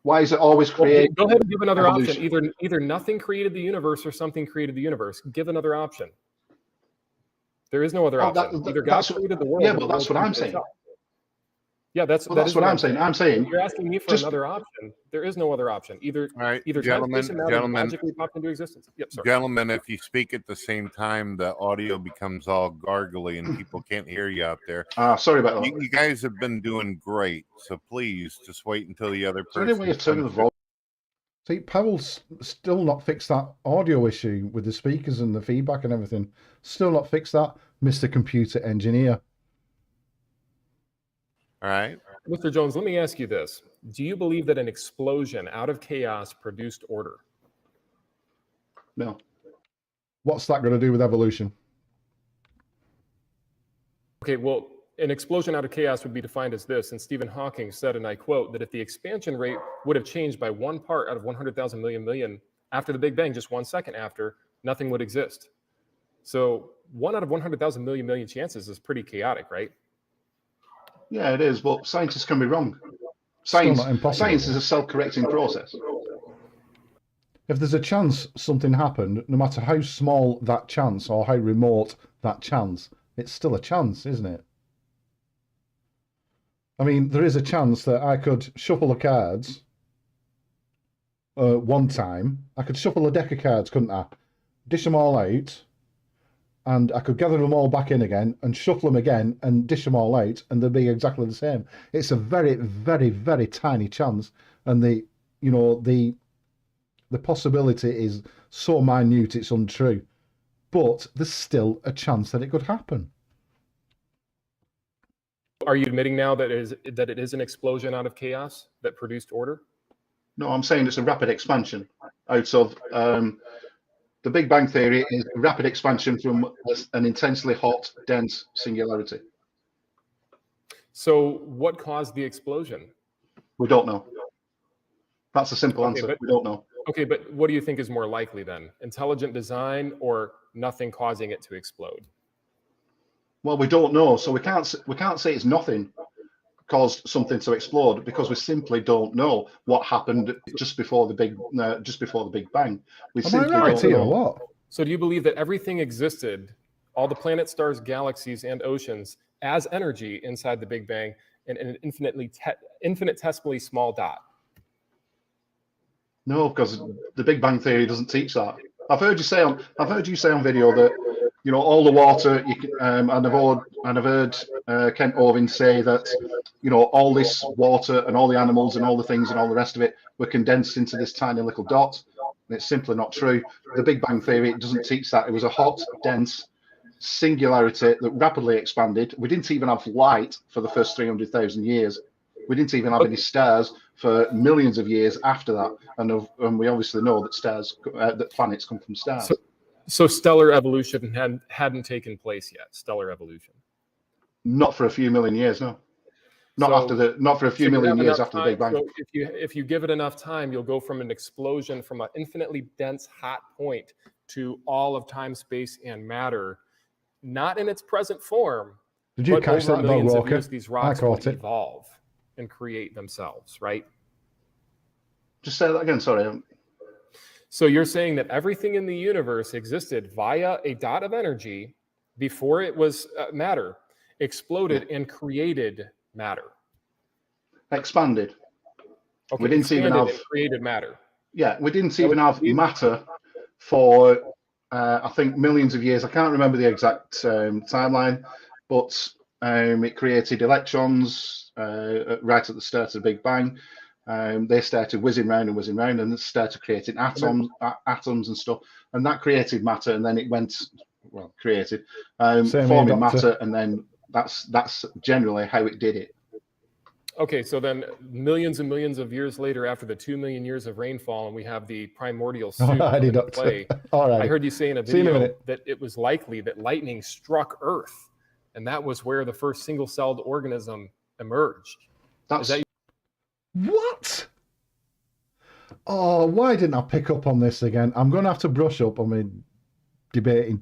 Speaker 5: Why is it always created?
Speaker 4: Go ahead and give another
Speaker 5: evolution?
Speaker 4: option. Either nothing created the universe or something created the universe. Give another option. There is no other option. Either God created the world.
Speaker 5: Yeah, but that's what I'm saying.
Speaker 4: Yeah, that's
Speaker 5: what I'm saying. I'm saying
Speaker 4: you're asking me for another option. There is no other option. Either
Speaker 2: gentlemen,
Speaker 4: magically popped into existence. Yep, sorry.
Speaker 2: Gentlemen, if you speak at the same time, the audio becomes all gargly and people can't hear you out there.
Speaker 5: Sorry about that.
Speaker 2: You guys have been doing great, so please just wait until the other person.
Speaker 5: Is there any way of turning the volume?
Speaker 1: See, Powell's still not fixed that audio issue with the speakers and the feedback and everything. Still not fixed that, Mr. Computer Engineer.
Speaker 2: All right.
Speaker 4: Mr. Jones, let me ask you this. Do you believe that an explosion out of chaos produced order?
Speaker 5: No.
Speaker 1: What's that going to do with evolution?
Speaker 4: Okay, well, an explosion out of chaos would be defined as this. And Stephen Hawking said, and I quote, that if the expansion rate would have changed by one part out of 100,000 million after the Big Bang, just 1 second after, nothing would exist. So 1 out of 100,000 million chances is pretty chaotic, right?
Speaker 5: Yeah, it is, but scientists can be wrong. Science is a self-correcting process.
Speaker 1: If there's a chance something happened, no matter how small that chance or how remote that chance, it's still a chance, isn't it? I mean, there is a chance that I could shuffle the cards one time. I could shuffle a deck of cards, couldn't I? Dish them all out, and I could gather them all back in again and shuffle them again and dish them all out, and they'd be exactly the same. It's a very, very, very tiny chance, and the possibility is so minute it's untrue. But there's still a chance that it could happen.
Speaker 4: Are you admitting now that it is an explosion out of chaos that produced order?
Speaker 5: No, I'm saying it's a rapid expansion out of the Big Bang Theory is a rapid expansion from an intensely hot, dense singularity.
Speaker 4: So what caused the explosion?
Speaker 5: We don't know. That's a simple answer. We don't know.
Speaker 4: Okay, but what do you think is more likely then? Intelligent design or nothing causing it to explode?
Speaker 5: Well, we don't know, so we can't say it's nothing caused something to explode because we simply don't know what happened just before the Big Bang. We simply don't know.
Speaker 1: What?
Speaker 4: So do you believe that everything existed, all the planets, stars, galaxies, and oceans, as energy inside the Big Bang in an infinitesimally small dot?
Speaker 5: No, because the Big Bang Theory doesn't teach that. I've heard you say on video that all the water and I've heard Kent Ovin say that all this water and all the animals and all the things and all the rest of it were condensed into this tiny little dot. And it's simply not true. The Big Bang Theory doesn't teach that. It was a hot, dense singularity that rapidly expanded. We didn't even have light for the first 300,000 years.
Speaker 1: We didn't even have any stars for millions of years after that, and we obviously know that that planets come from stars.
Speaker 4: So stellar evolution hadn't taken place yet. Stellar evolution.
Speaker 1: Not for a few million years, no. Not for a few million years after the Big Bang.
Speaker 4: So if you give it enough time, you'll go from an explosion from an infinitely dense hot point to all of time, space, and matter, not in its present form.
Speaker 5: Did you catch that, Dog Walker?
Speaker 4: Years, these rocks will evolve and create themselves, right?
Speaker 1: Just say that again, sorry.
Speaker 4: So you're saying that everything in the universe existed via a dot of energy before it was matter, exploded and created matter.
Speaker 1: Expanded.
Speaker 4: Okay,
Speaker 1: we didn't even have
Speaker 4: created matter.
Speaker 1: Yeah, we didn't even have matter for I think millions of years. I can't remember the exact timeline, but it created electrons right at the start of the Big Bang. They started whizzing round and it started creating atoms and stuff, and that created matter, and then it went forming matter, and then that's generally how it did it.
Speaker 4: Okay, so then millions and millions of years later, after the 2 million years of rainfall, and we have the primordial soup into play.
Speaker 5: All right.
Speaker 4: I heard you say in a video that it was likely that lightning struck Earth, and that was where the first single-celled organism emerged.
Speaker 5: What? Oh, why didn't I pick up on this again? I'm going to have to brush up on my debating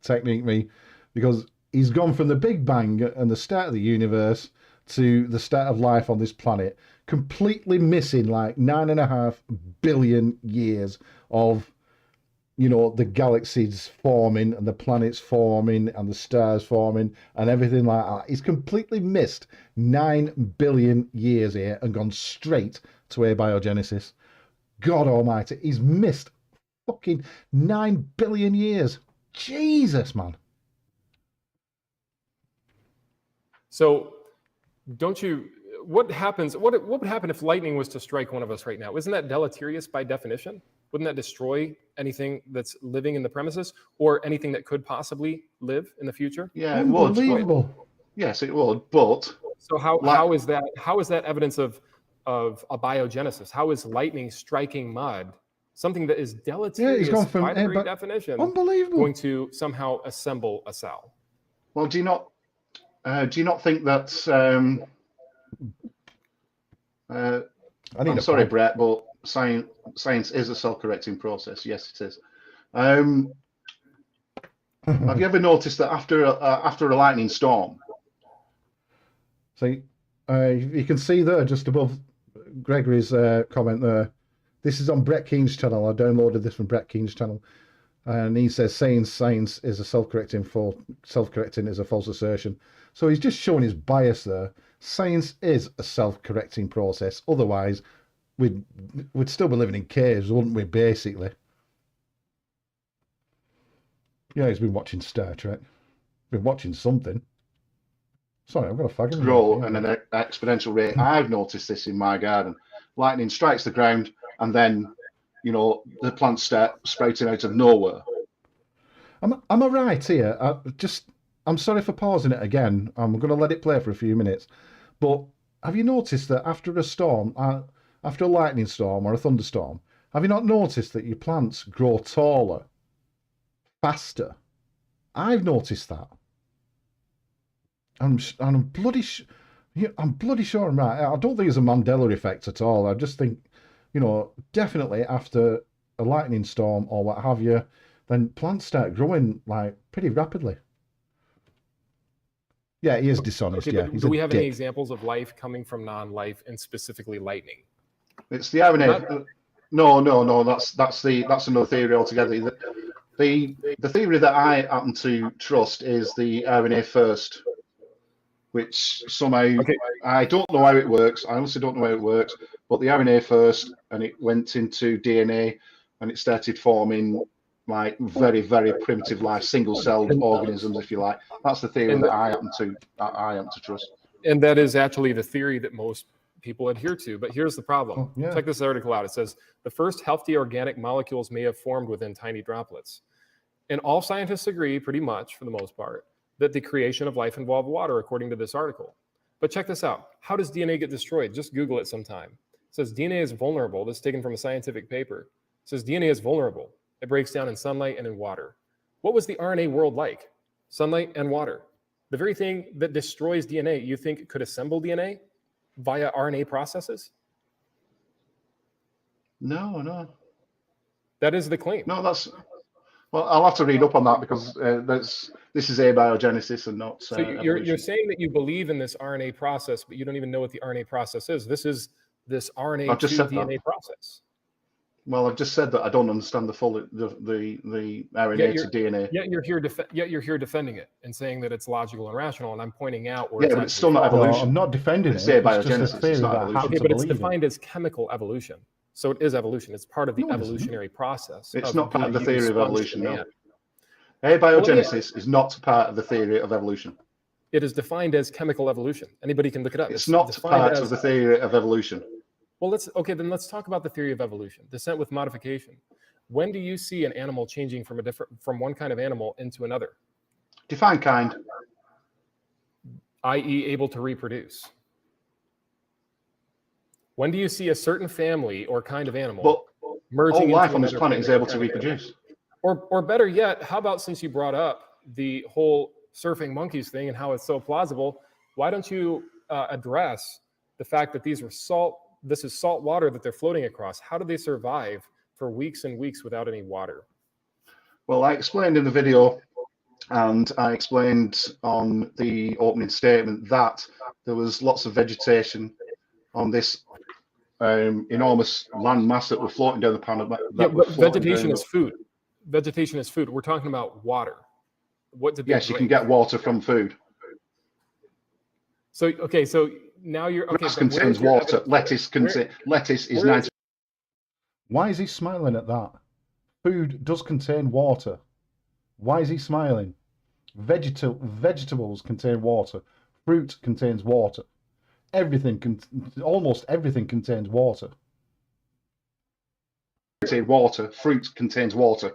Speaker 5: technique, because he's gone from the Big Bang and the start of the universe to the start of life on this planet, completely missing like 9.5 billion years of, the galaxies forming and the planets forming and the stars forming and everything like that. He's completely missed 9 billion years here and gone straight to abiogenesis. God almighty, he's missed fucking 9 billion years. Jesus, man.
Speaker 4: So, what would happen if lightning was to strike one of us right now? Isn't that deleterious by definition? Wouldn't that destroy anything that's living in the premises or anything that could possibly live in the future?
Speaker 1: Yeah, it would.
Speaker 5: Unbelievable.
Speaker 1: Yes, it would. But
Speaker 4: so how is that evidence of abiogenesis? How is lightning striking mud, something that is deleterious by the very definition, going to somehow assemble a cell?
Speaker 1: Well, do you not think that? I'm sorry, Brett, but science is a self-correcting process. Yes, it is. Have you ever noticed that after a lightning storm?
Speaker 5: See, you can see there just above Gregory's comment there. This is on Brett Keene's channel. I downloaded this from Brett Keene's channel, and he says science is a self-correcting is a false assertion. So he's just showing his bias there. Science is a self-correcting process. Otherwise, we'd still be living in caves, wouldn't we, basically? Yeah, he's been watching Star Trek. Been watching something. Sorry, I've got a fag.
Speaker 1: Grow at an exponential rate. I've noticed this in my garden. Lightning strikes the ground, and then, the plants start sprouting out of nowhere.
Speaker 5: Am I right here? I'm sorry for pausing it again. I'm going to let it play for a few minutes. But have you noticed that after a storm, after a lightning storm or a thunderstorm, have you not noticed that your plants grow taller, faster? I've noticed that. I'm bloody sure I'm right. I don't think it's a Mandela effect at all. I just think, definitely after a lightning storm or what have you, then plants start growing like pretty rapidly. Yeah, he is dishonest.
Speaker 4: Okay,
Speaker 5: yeah,
Speaker 4: do we have any examples of life coming from non-life and specifically lightning?
Speaker 1: It's the RNA. No. That's another theory altogether. The theory that I happen to trust is the RNA first, which somehow I don't know how it works. I honestly don't know how it works. But the RNA first, and it went into DNA, and it started forming like very, very primitive life, single-celled organisms, if you like. That's the theory that I happen to trust.
Speaker 4: And that is actually the theory that most people adhere to. But here's the problem. Check this article out. It says, the first healthy organic molecules may have formed within tiny droplets. And all scientists agree, pretty much, for the most part, that the creation of life involved water, according to this article. But check this out. How does DNA get destroyed? Just Google it sometime. It says DNA is vulnerable. This is taken from a scientific paper. It says DNA is vulnerable. It breaks down in sunlight and in water. What was the RNA world like? Sunlight and water. The very thing that destroys DNA, you think could assemble DNA via RNA processes?
Speaker 5: No.
Speaker 4: That is the claim.
Speaker 5: No, that's... Well, I'll have to read up on that because this is abiogenesis and not
Speaker 4: So you're saying that you believe in this RNA process, but you don't even know what the RNA process is. This is this RNA to DNA process.
Speaker 5: Well, I've just said that I don't understand the RNA to DNA.
Speaker 4: Yet you're here defending it and saying that it's logical and rational, and I'm pointing out where
Speaker 5: but it's still not evolution.
Speaker 1: No, I'm not defending it.
Speaker 5: It's abiogenesis. It's not evolution.
Speaker 4: Okay, but it's defined as chemical evolution. So it is evolution. It's part of the evolutionary process.
Speaker 5: It's not part of the theory of evolution, no. Abiogenesis is not part of the theory of evolution.
Speaker 4: It is defined as chemical evolution. Anybody can look it up.
Speaker 5: It's not part of the theory of evolution.
Speaker 4: Well, then let's talk about the theory of evolution, descent with modification. When do you see an animal changing from one kind of animal into another?
Speaker 5: Define kind.
Speaker 4: I.e. able to reproduce. When do you see a certain family or kind of animal merging?
Speaker 5: All life on this planet is able to reproduce.
Speaker 4: Or better yet, how about, since you brought up the whole surfing monkeys thing and how it's so plausible, why don't you address the fact that this is salt water that they're floating across? How do they survive for weeks and weeks without any water?
Speaker 5: Well, I explained in the video, and I explained on the opening statement that there was lots of vegetation on this enormous land mass that were floating down the planet.
Speaker 4: But vegetation is food. Vegetation is food. We're talking about water. What did they drink?
Speaker 5: You can get water from food.
Speaker 4: So now you're okay.
Speaker 5: Grass contains water. Lettuce is 90.
Speaker 1: Why is he smiling at that? Food does contain water. Why is he smiling? Vegetables contain water. Fruit contains water. Almost everything contains water.
Speaker 5: Water. Fruit contains water.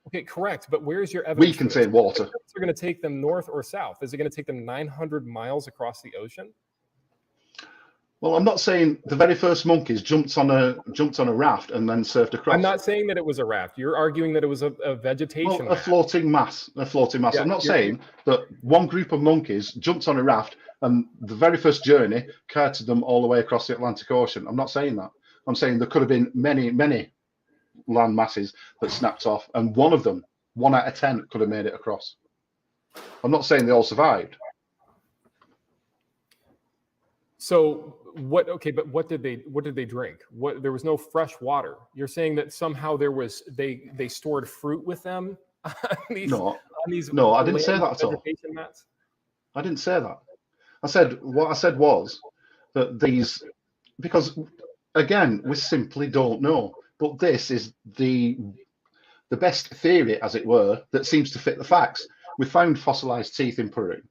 Speaker 4: Okay, correct. But where's your evidence?
Speaker 5: We contain water.
Speaker 4: Are going to take them north or south? Is it going to take them 900 miles across the ocean?
Speaker 5: Well, I'm not saying the very first monkeys jumped on a raft and then surfed across.
Speaker 4: I'm not saying that it was a raft. You're arguing that it was a vegetation.
Speaker 5: A floating mass. Yeah, I'm not saying that one group of monkeys jumped on a raft and the very first journey carted them all the way across the Atlantic Ocean. I'm not saying that. I'm saying there could have been many land masses that snapped off, and one of them, 1 out of 10, could have made it across. I'm not saying they all survived.
Speaker 4: So what? Okay, but what did they drink? There was no fresh water. You're saying that somehow they stored fruit with them?
Speaker 5: No, I didn't say that at all.
Speaker 4: Mats?
Speaker 5: I didn't say that. What I said was that because again, we simply don't know. But this is the best theory, as it were, that seems to fit the facts. We found fossilized teeth in Peru.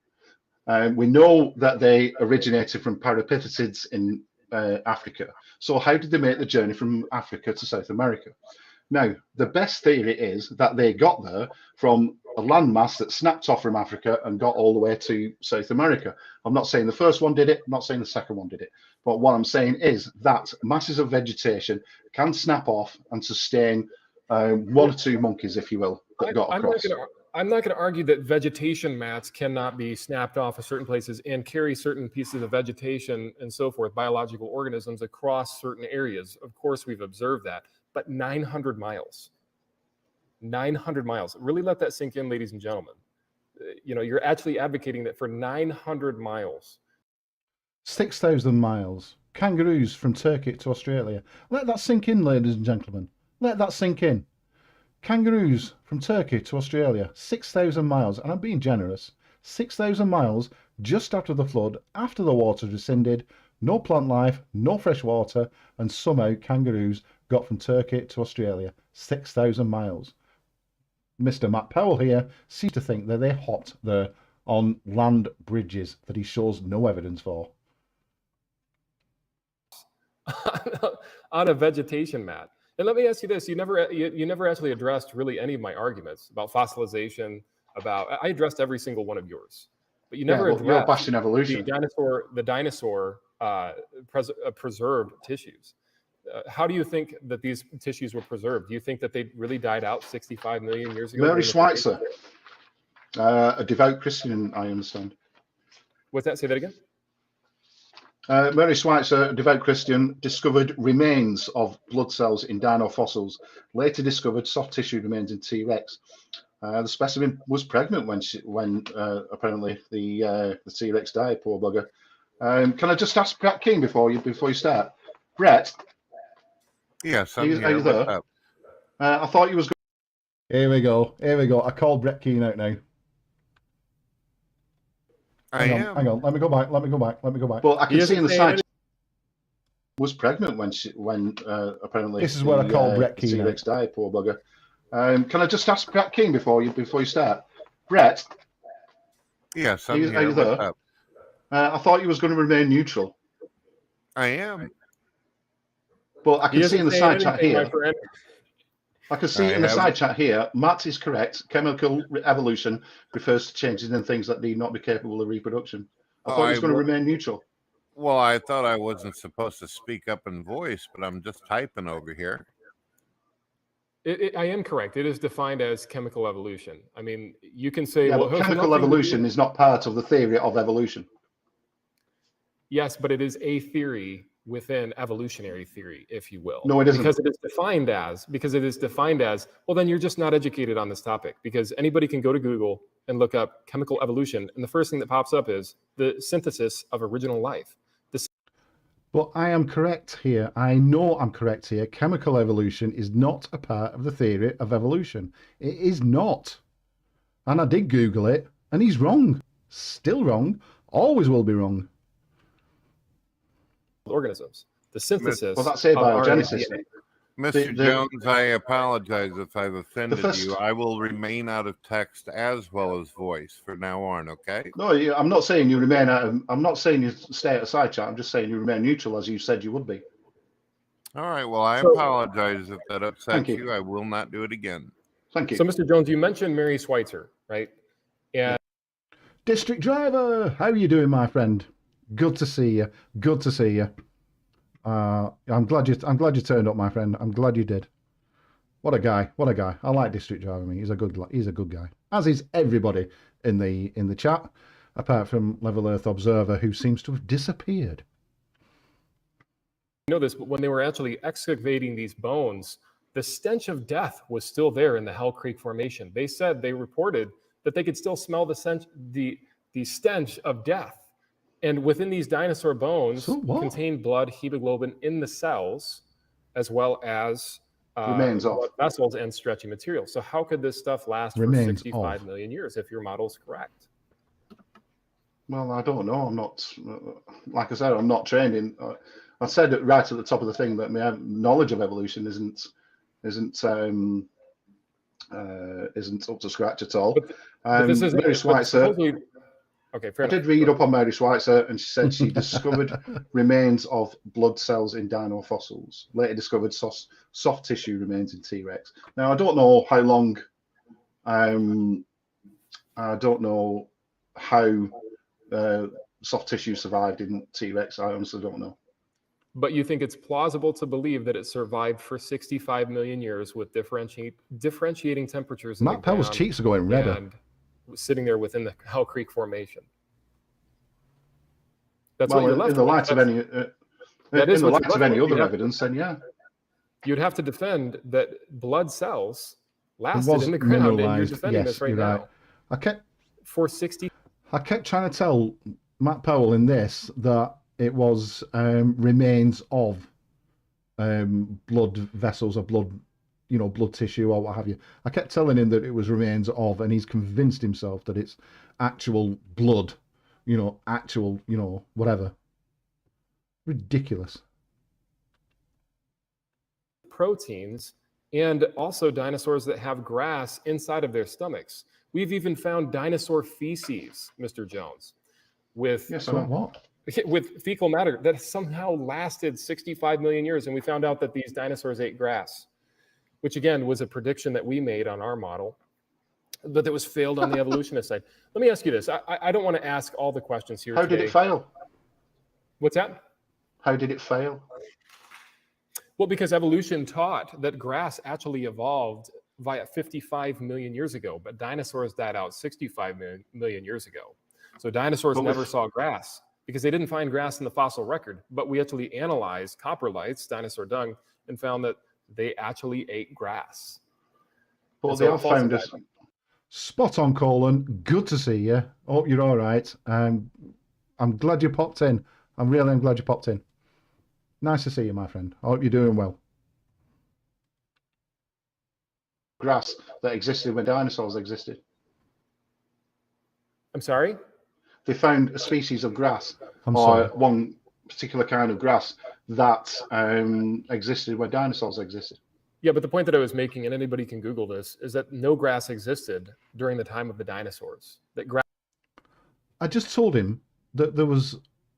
Speaker 5: We know that they originated from parapithecids in Africa. So how did they make the journey from Africa to South America? Now, the best theory is that they got there from a landmass that snapped off from Africa and got all the way to South America. I'm not saying the first one did it. I'm not saying the second one did it. But what I'm saying is that masses of vegetation can snap off and sustain 1 or 2 monkeys, if you will, that got across.
Speaker 4: I'm not going to argue that vegetation mats cannot be snapped off of certain places and carry certain pieces of vegetation and so forth, biological organisms across certain areas. Of course, we've observed that. But 900 miles. 900 miles. Really let that sink in, ladies and gentlemen. You're actually advocating that for 900 miles.
Speaker 1: 6,000 miles. Kangaroos from Turkey to Australia. Let that sink in, ladies and gentlemen. Let that sink in. Kangaroos from Turkey to Australia. 6,000 miles. And I'm being generous. 6,000 miles just after the flood, after the water rescinded. No plant life, no fresh water. And somehow kangaroos got from Turkey to Australia. 6,000 miles. Mr. Matt Powell here seems to think that they're hot there on land bridges that he shows no evidence for.
Speaker 4: On a vegetation mat. And let me ask you this: you never actually addressed really any of my arguments about fossilization. I addressed every single one of yours. but you never
Speaker 5: but you're
Speaker 4: addressed
Speaker 5: bashing evolution.
Speaker 4: the dinosaur preserved tissues. How do you think that these tissues were preserved? Do you think that they really died out 65 million years ago?
Speaker 5: Mary Schweitzer, a devout Christian, I understand.
Speaker 4: What's that? Say that again.
Speaker 5: Mary Schweitzer, a devout Christian, discovered remains of blood cells in dino fossils. Later discovered soft tissue remains in T-Rex. The specimen was pregnant when apparently the T-Rex died. Poor bugger. Can I just ask Brett King before you start? Brett.
Speaker 2: Yes,
Speaker 5: I'm here. Are you there? I thought you was.
Speaker 1: Here we go. I called Brett Keane out now. Hang on. Let me go back.
Speaker 5: Well, I can see in the side. Was pregnant when apparently.
Speaker 1: This is where I called Brett Keane.
Speaker 5: T-Rex died. Poor bugger. Can I just ask Brett King before you start? Brett.
Speaker 2: Yes,
Speaker 5: I'm here. Are you there? I thought you was going to remain neutral.
Speaker 2: I am.
Speaker 5: Well, I can see in the side chat here. I can see in the side chat here, Matt is correct. Chemical evolution refers to changes in things that need not be capable of reproduction. I thought he was going to remain neutral.
Speaker 2: Well, I thought I wasn't supposed to speak up in voice, but I'm just typing over here.
Speaker 4: I am correct. It is defined as chemical evolution. I mean, you can say,
Speaker 5: yeah,
Speaker 4: well,
Speaker 5: but chemical evolution is not part of the theory of evolution.
Speaker 4: Yes, but it is a theory within evolutionary theory, if you will.
Speaker 5: No, it isn't.
Speaker 4: Because it is defined as, well, then you're just not educated on this topic, because anybody can go to Google and look up chemical evolution, and the first thing that pops up is the synthesis of original life.
Speaker 1: But I am correct here. I know I'm correct here. Chemical evolution is not a part of the theory of evolution. It is not. And I did Google it, and he's wrong. Still wrong. Always will be wrong.
Speaker 4: Organisms. The synthesis.
Speaker 5: Well, that's abiogenesis.
Speaker 2: Mr. Jones, I apologize if I've offended you. I will remain out of text as well as voice from now on, okay?
Speaker 5: No, I'm not saying you remain out of, I'm not saying you stay out of side chat. I'm just saying you remain neutral as you said you would be.
Speaker 2: All right. Well, I apologize if that upsets you. I will not do it again.
Speaker 5: Thank you.
Speaker 4: So, Mr. Jones, you mentioned Mary Schweitzer, right? And
Speaker 1: District Driver, how are you doing, my friend? Good to see you. Good to see you. I'm glad you turned up, my friend. I'm glad you did. What a guy. What a guy. I like District Driver. He's a good guy. As is everybody in the chat, apart from Level Earth Observer, who seems to have disappeared.
Speaker 4: You know this, but when they were actually excavating these bones, the stench of death was still there in the Hell Creek Formation. They reported that they could still smell the stench of death. And within these dinosaur bones contained blood, hemoglobin in the cells, as well as blood vessels and stretchy material. So how could this stuff last for 65 million years if your model is correct?
Speaker 5: Well, I don't know. I'm not, like I said, I'm not trained in. I said it right at the top of the thing that my knowledge of evolution isn't up to scratch at all.
Speaker 4: But this is
Speaker 5: Mary Schweitzer.
Speaker 4: Okay, fair
Speaker 5: I did read up on Mary Schweitzer, and she said she discovered remains of blood cells in dino fossils. Later discovered soft tissue remains in T-Rex. Now, I don't know how long. I don't know how soft tissue survived in T-Rex. I honestly don't know.
Speaker 4: But you think it's plausible to believe that it survived for 65 million years with differentiating temperatures.
Speaker 1: Matt Powell's cheeks are going redder.
Speaker 4: And sitting there within the Hell Creek Formation. That's what you're left
Speaker 5: in the light of any other
Speaker 4: have,
Speaker 5: evidence, then yeah.
Speaker 4: You'd have to defend that blood cells lasted in the ground, and you're defending this right now.
Speaker 1: Right.
Speaker 4: I
Speaker 1: kept trying to tell Matt Powell in this that it was remains of blood vessels or blood tissue or what have you. I kept telling him that it was remains of, and he's convinced himself that it's actual blood, whatever. Ridiculous.
Speaker 4: Proteins, and also dinosaurs that have grass inside of their stomachs. We've even found dinosaur feces, Mr. Jones, with fecal matter that somehow lasted 65 million years, and we found out that these dinosaurs ate grass, which again was a prediction that we made on our model. but that was failed on the evolutionist side. Let me ask you this. I don't want to ask all the questions here
Speaker 5: How
Speaker 4: today.
Speaker 5: did it fail?
Speaker 4: What's that?
Speaker 5: How did it fail?
Speaker 4: Well, because evolution taught that grass actually evolved via 55 million years ago, but dinosaurs died out 65 million years ago. So dinosaurs never saw grass because they didn't find grass in the fossil record. But we actually analyzed coprolites, dinosaur dung, and found that they actually ate grass.
Speaker 5: But they have found us. Spot on, Colin. Good to see you. Hope you're all right. I'm glad you popped in. I'm glad you popped in. Nice to see you, my friend. I hope you're doing well. Grass that existed when dinosaurs existed.
Speaker 4: I'm sorry?
Speaker 5: They found a species of grass, one particular kind of grass that existed when dinosaurs existed.
Speaker 4: Yeah, but the point that I was making, and anybody can Google this, is that no grass existed during the time of the dinosaurs. That grass.
Speaker 5: I just told him that there was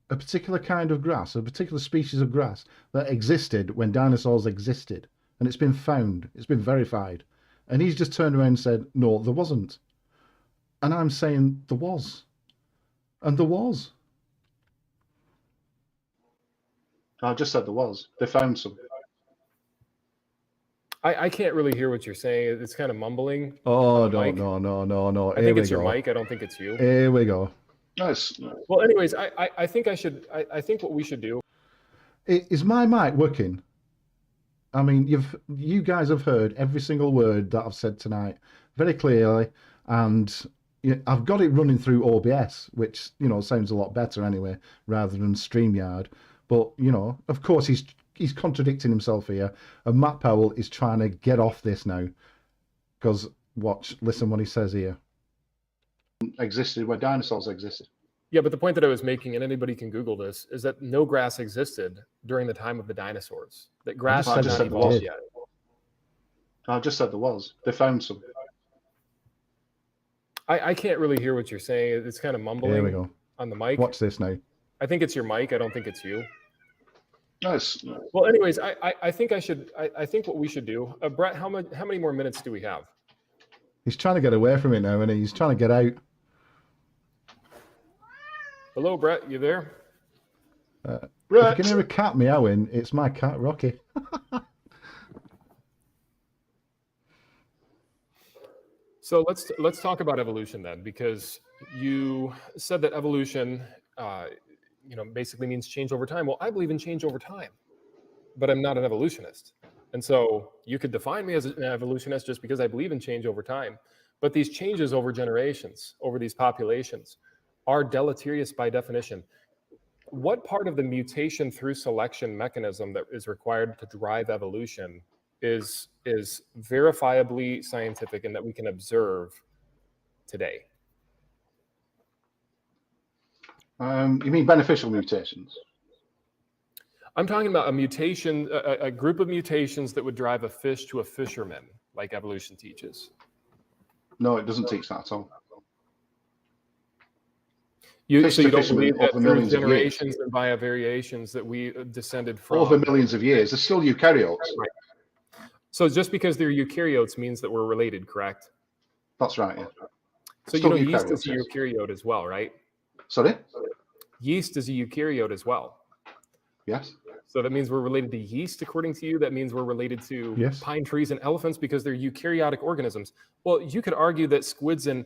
Speaker 5: a particular kind of grass, a particular species of grass that existed when dinosaurs existed. And it's been found, it's been verified. And he's just turned around and said, no, there wasn't. And I'm saying there was. And there was. I just said there was. They found some.
Speaker 4: I can't really hear what you're saying. It's kind of mumbling.
Speaker 5: Oh, no.
Speaker 4: I think it's your mic. I don't think it's you.
Speaker 5: Here we go.
Speaker 4: Nice. Well, anyways, I think I think what we should do.
Speaker 5: Is my mic working? I mean, you guys have heard every single word that I've said tonight very clearly, and I've got it running through OBS, which sounds a lot better anyway, rather than StreamYard. But of course, he's contradicting himself here, and Matt Powell is trying to get off this now, because listen what he says here. Existed where dinosaurs existed.
Speaker 4: Yeah, but the point that I was making, and anybody can Google this, is that no grass existed during the time of the dinosaurs. That grass had not evolved yet.
Speaker 5: I just said there was. They found some.
Speaker 4: I can't really hear what you're saying. It's kind of mumbling.
Speaker 5: Here we go.
Speaker 4: On the mic.
Speaker 5: Watch this now.
Speaker 4: I think it's your mic. I don't think it's you.
Speaker 5: Nice.
Speaker 4: Well, anyways, I think I think what we should do, Brett, how many more minutes do we have?
Speaker 5: He's trying to get away from it now, and he's trying to get out.
Speaker 4: Hello, Brett. You there?
Speaker 5: Brett. If you can hear a cat meowing, it's my cat, Rocky.
Speaker 4: So let's talk about evolution then, because you said that evolution, basically means change over time. Well, I believe in change over time, but I'm not an evolutionist. And so you could define me as an evolutionist just because I believe in change over time. But these changes over generations, over these populations, are deleterious by definition. What part of the mutation through selection mechanism that is required to drive evolution is verifiably scientific and that we can observe today?
Speaker 5: You mean beneficial mutations?
Speaker 4: I'm talking about a mutation, a group of mutations that would drive a fish to a fisherman, like evolution teaches.
Speaker 5: No, it doesn't teach that at all.
Speaker 4: So you don't believe that through generations and via variations that we descended from?
Speaker 5: Over millions of years. They're still eukaryotes.
Speaker 4: Right. So just because they're eukaryotes means that we're related, correct?
Speaker 5: That's right, yeah.
Speaker 4: So yeast is a eukaryote as well, right?
Speaker 5: Sorry?
Speaker 4: Yeast is a eukaryote as well.
Speaker 5: Yes.
Speaker 4: So that means we're related to yeast, according to you. That means we're related to pine trees and elephants because they're eukaryotic organisms. Well, you could argue that squids and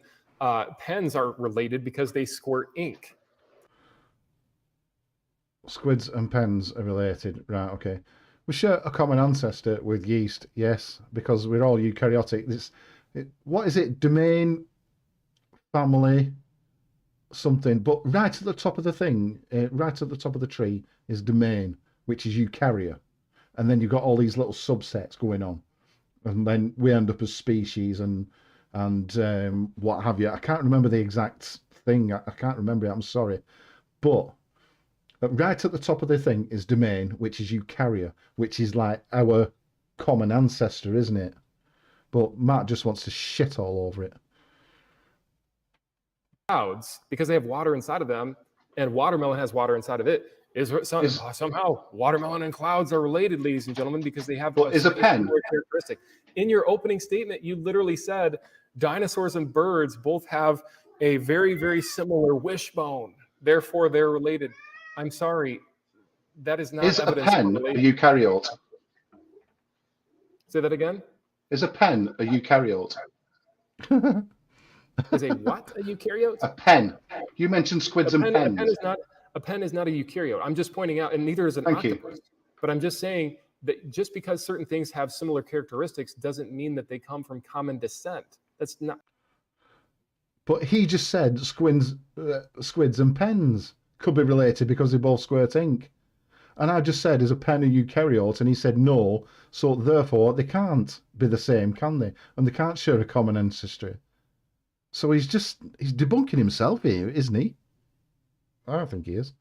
Speaker 4: pens are related because they squirt ink.
Speaker 5: Squids and pens are related, right? Okay. We share a common ancestor with yeast, yes, because we're all eukaryotic. What is it? Domain, family, something. But right at the top of the thing, right at the top of the tree is domain, which is eukarya, and then you've got all these little subsets going on, and then we end up as species and what have you. I can't remember the exact thing. I can't remember it. I'm sorry, but right at the top of the thing is domain, which is eukarya, which is like our common ancestor, isn't it? But Matt just wants to shit all over it.
Speaker 4: Clouds, because they have water inside of them, and watermelon has water inside of it. Somehow watermelon and clouds are related, ladies and gentlemen, because they have
Speaker 5: is a pen
Speaker 4: characteristic. In your opening statement, you literally said Dinosaurs and birds both have a very, very similar wishbone. Therefore, they're related. I'm sorry, that is not
Speaker 5: Is a
Speaker 4: evidence
Speaker 5: pen
Speaker 4: for
Speaker 5: a
Speaker 4: relation.
Speaker 5: eukaryote?
Speaker 4: Say that again?
Speaker 5: Is a pen a eukaryote?
Speaker 4: Is a what a eukaryote?
Speaker 5: A pen. You mentioned squids and
Speaker 4: A
Speaker 5: pens.
Speaker 4: pen is not a eukaryote. I'm just pointing out, and neither is an
Speaker 5: Thank you.
Speaker 4: octopus. But I'm just saying that just because certain things have similar characteristics doesn't mean that they come from common descent. That's not.
Speaker 5: But he just said squids and pens could be related because they both squirt ink. And I just said, is a pen a eukaryote? And he said no. So therefore, they can't be the same, can they? And they can't share a common ancestry. So he's debunking himself here, isn't he? I don't think he is.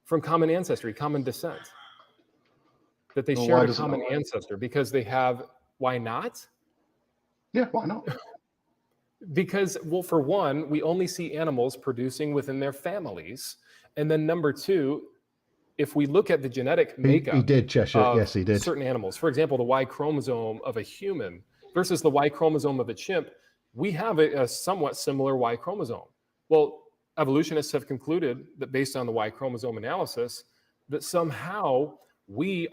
Speaker 4: From common ancestry, common descent. That they
Speaker 5: Well,
Speaker 4: share
Speaker 5: why
Speaker 4: a
Speaker 5: does it
Speaker 4: common
Speaker 5: not?
Speaker 4: ancestor because they have. Why not?
Speaker 5: Yeah, why not?
Speaker 4: Because, well, for one, we only see animals producing within their families. And then number two, if we look at the genetic makeup
Speaker 5: He did, Cheshire.
Speaker 4: of
Speaker 5: Yes, he did.
Speaker 4: certain animals, for example, the Y chromosome of a human versus the Y chromosome of a chimp, we have a somewhat similar Y chromosome. Well, evolutionists have concluded that based on the Y chromosome analysis, that somehow we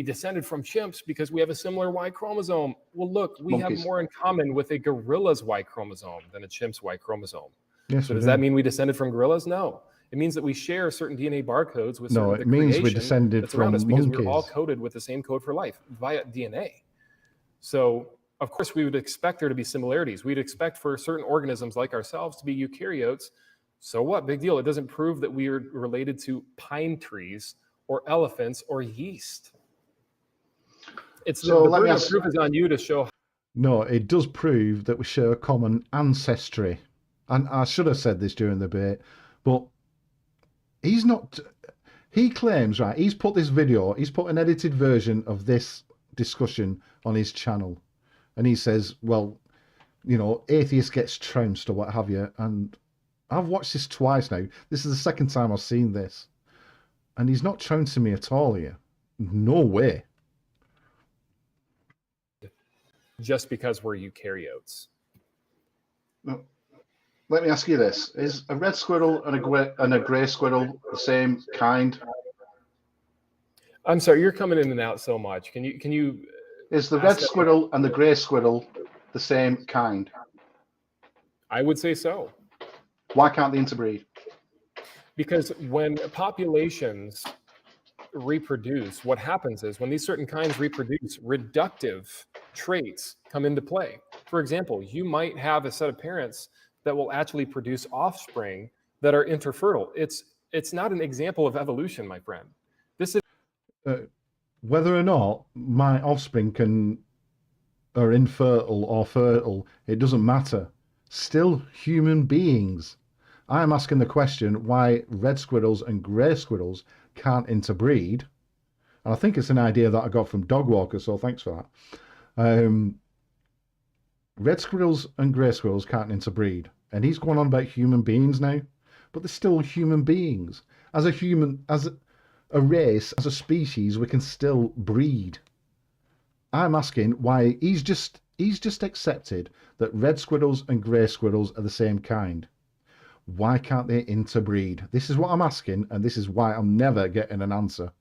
Speaker 4: descended from chimps because we have a similar Y chromosome. Well, look, we
Speaker 5: Monkeys.
Speaker 4: have more in common with a gorilla's Y chromosome than a chimp's Y chromosome.
Speaker 5: Yes,
Speaker 4: So
Speaker 5: we
Speaker 4: does
Speaker 5: do.
Speaker 4: that mean we descended from gorillas? No. It means that we share certain DNA barcodes with
Speaker 5: No,
Speaker 4: certain
Speaker 5: it
Speaker 4: the
Speaker 5: means we
Speaker 4: creation
Speaker 5: descended
Speaker 4: that's around
Speaker 5: from
Speaker 4: us because we're all
Speaker 5: monkeys.
Speaker 4: coded with the same code for life via DNA. So, of course, we would expect there to be similarities. We'd expect for certain organisms like ourselves to be eukaryotes. So what? Big deal. It doesn't prove that we are related to pine trees or elephants or yeast. It's
Speaker 5: So
Speaker 4: the
Speaker 5: let me
Speaker 4: burden of
Speaker 5: ask-
Speaker 4: proof is on you to show.
Speaker 5: No, it does prove that we share a common ancestry. And I should have said this during the debate, but he's not. He claims, right, he's put an edited version of this discussion on his channel. And he says, well, you know, atheist gets trounced or what have you. And I've watched this twice now. This is the second time I've seen this. And he's not trouncing me at all here. No way.
Speaker 4: Just because we're eukaryotes.
Speaker 5: No. Let me ask you this. Is a red squirrel and a grey squirrel the same kind?
Speaker 4: I'm sorry, you're coming in and out so much. Can you
Speaker 5: Is the
Speaker 4: ask
Speaker 5: red
Speaker 4: that-
Speaker 5: squirrel and the grey squirrel the same kind?
Speaker 4: I would say so.
Speaker 5: Why can't they interbreed?
Speaker 4: Because when populations reproduce, what happens is when these certain kinds reproduce, reductive traits come into play. For example, you might have a set of parents that will actually produce offspring that are interfertile. It's not an example of evolution, my friend. This is
Speaker 5: Whether or not my offspring are infertile or fertile, it doesn't matter. Still human beings. I'm asking the question why red squirrels and grey squirrels can't interbreed. And I think it's an idea that I got from Dog Walker, so thanks for that. Red squirrels and grey squirrels can't interbreed. And he's going on about human beings now, but they're still human beings. As a race, as a species, we can still breed. I'm asking why he's just accepted that red squirrels and grey squirrels are the same kind. Why can't they interbreed? This is what I'm asking, and this is why I'm never getting an answer.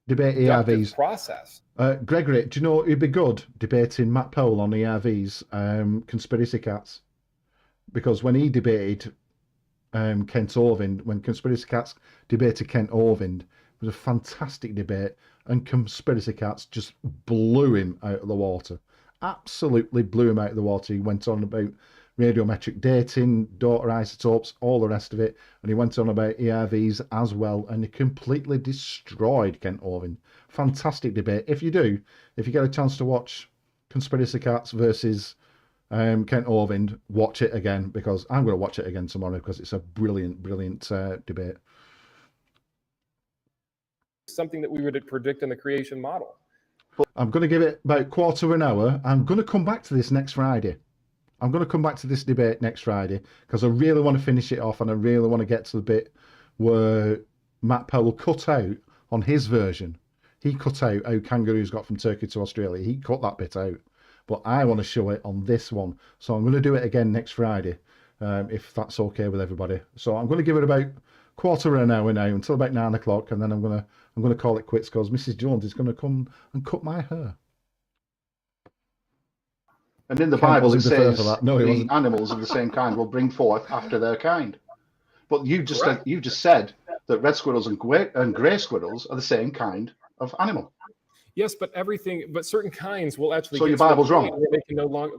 Speaker 5: Debate
Speaker 4: reductive
Speaker 5: ERVs.
Speaker 4: process.
Speaker 5: Gregory, do you know who'd be good debating Matt Powell on ERVs? Conspiracy Cats. Because when he debated Kent Orvind, when Conspiracy Cats debated Kent Orvind, it was a fantastic debate, and Conspiracy Cats just blew him out of the water. Absolutely blew him out of the water. He went on about radiometric dating, daughter isotopes, all the rest of it, and he went on about ERVs as well, and he completely destroyed Kent Orvind. Fantastic debate. If you get a chance to watch Conspiracy Cats versus Kent Orvind, watch it again, because I'm going to watch it again tomorrow because it's a brilliant debate.
Speaker 4: Something that we would predict in the creation model.
Speaker 5: I'm going to give it about quarter of an hour. I'm going to come back to this next Friday. I'm going to come back to this debate next Friday because I really want to finish it off, and I really want to get to the bit where Matt Powell cut out on his version. He cut out how kangaroos got from Turkey to Australia. He cut that bit out. But I want to show it on this one. So I'm going to do it again next Friday, if that's okay with everybody. So I'm going to give it about quarter of an hour now, until about 9 o'clock, and then I'm going to call it quits, because Mrs. Jones is going to come and cut my hair.
Speaker 3: And in the
Speaker 5: Kent
Speaker 3: Bible, it
Speaker 5: wasn't deferred
Speaker 3: says
Speaker 5: for that. No, he
Speaker 3: the
Speaker 5: wasn't.
Speaker 3: animals of the same kind will bring forth after their kind. But you just said that red squirrels and grey squirrels are the same kind of animal.
Speaker 4: Yes, but certain kinds will actually.
Speaker 3: So
Speaker 4: get
Speaker 3: your
Speaker 4: to a
Speaker 3: Bible's
Speaker 4: point
Speaker 3: wrong.
Speaker 4: where they can no longer.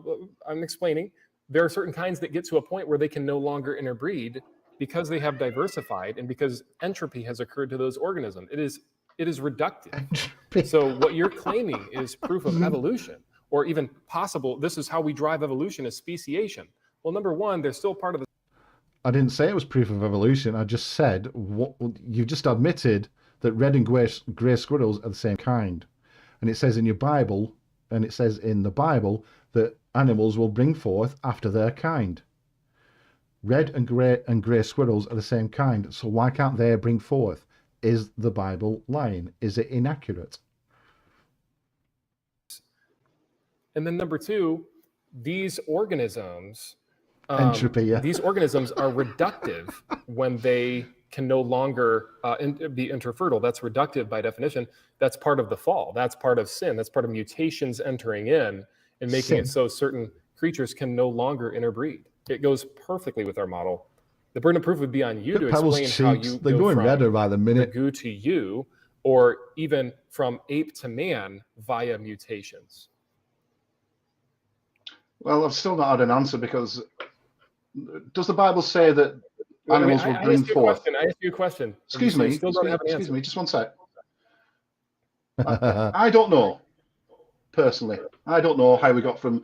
Speaker 4: I'm explaining. There are certain kinds that get to a point where they can no longer interbreed because they have diversified and because entropy has occurred to those organisms. It is reductive. So what you're claiming is proof of evolution, or even possible. This is how we drive evolution, is speciation. Well, number one, they're still part of the.
Speaker 5: I didn't say it was proof of evolution. I just said you just admitted that red and grey squirrels are the same kind. And it says in your Bible, and it says in the Bible, that animals will bring forth after their kind. Red and grey squirrels are the same kind. So why can't they bring forth? Is the Bible lying? Is it inaccurate?
Speaker 4: And then number two, these organisms.
Speaker 5: Entropy, yeah.
Speaker 4: These organisms are reductive when they can no longer be interfertile. That's reductive by definition. That's part of the fall. That's part of sin. That's part of mutations entering in and making it so certain creatures can no longer interbreed. It goes perfectly with our model. The burden of proof would be on you to explain how you
Speaker 5: They're
Speaker 4: go
Speaker 5: going
Speaker 4: from
Speaker 5: redder by the minute.
Speaker 4: the goo to you, or even from ape to man via mutations.
Speaker 3: Well, I've still not had an answer, because does the Bible say that animals will bring forth?
Speaker 4: I asked you a question.
Speaker 3: Excuse
Speaker 4: You
Speaker 3: me,
Speaker 4: still don't have an
Speaker 3: excuse
Speaker 4: answer.
Speaker 3: me, just one sec. I don't know, personally. I don't know how we got from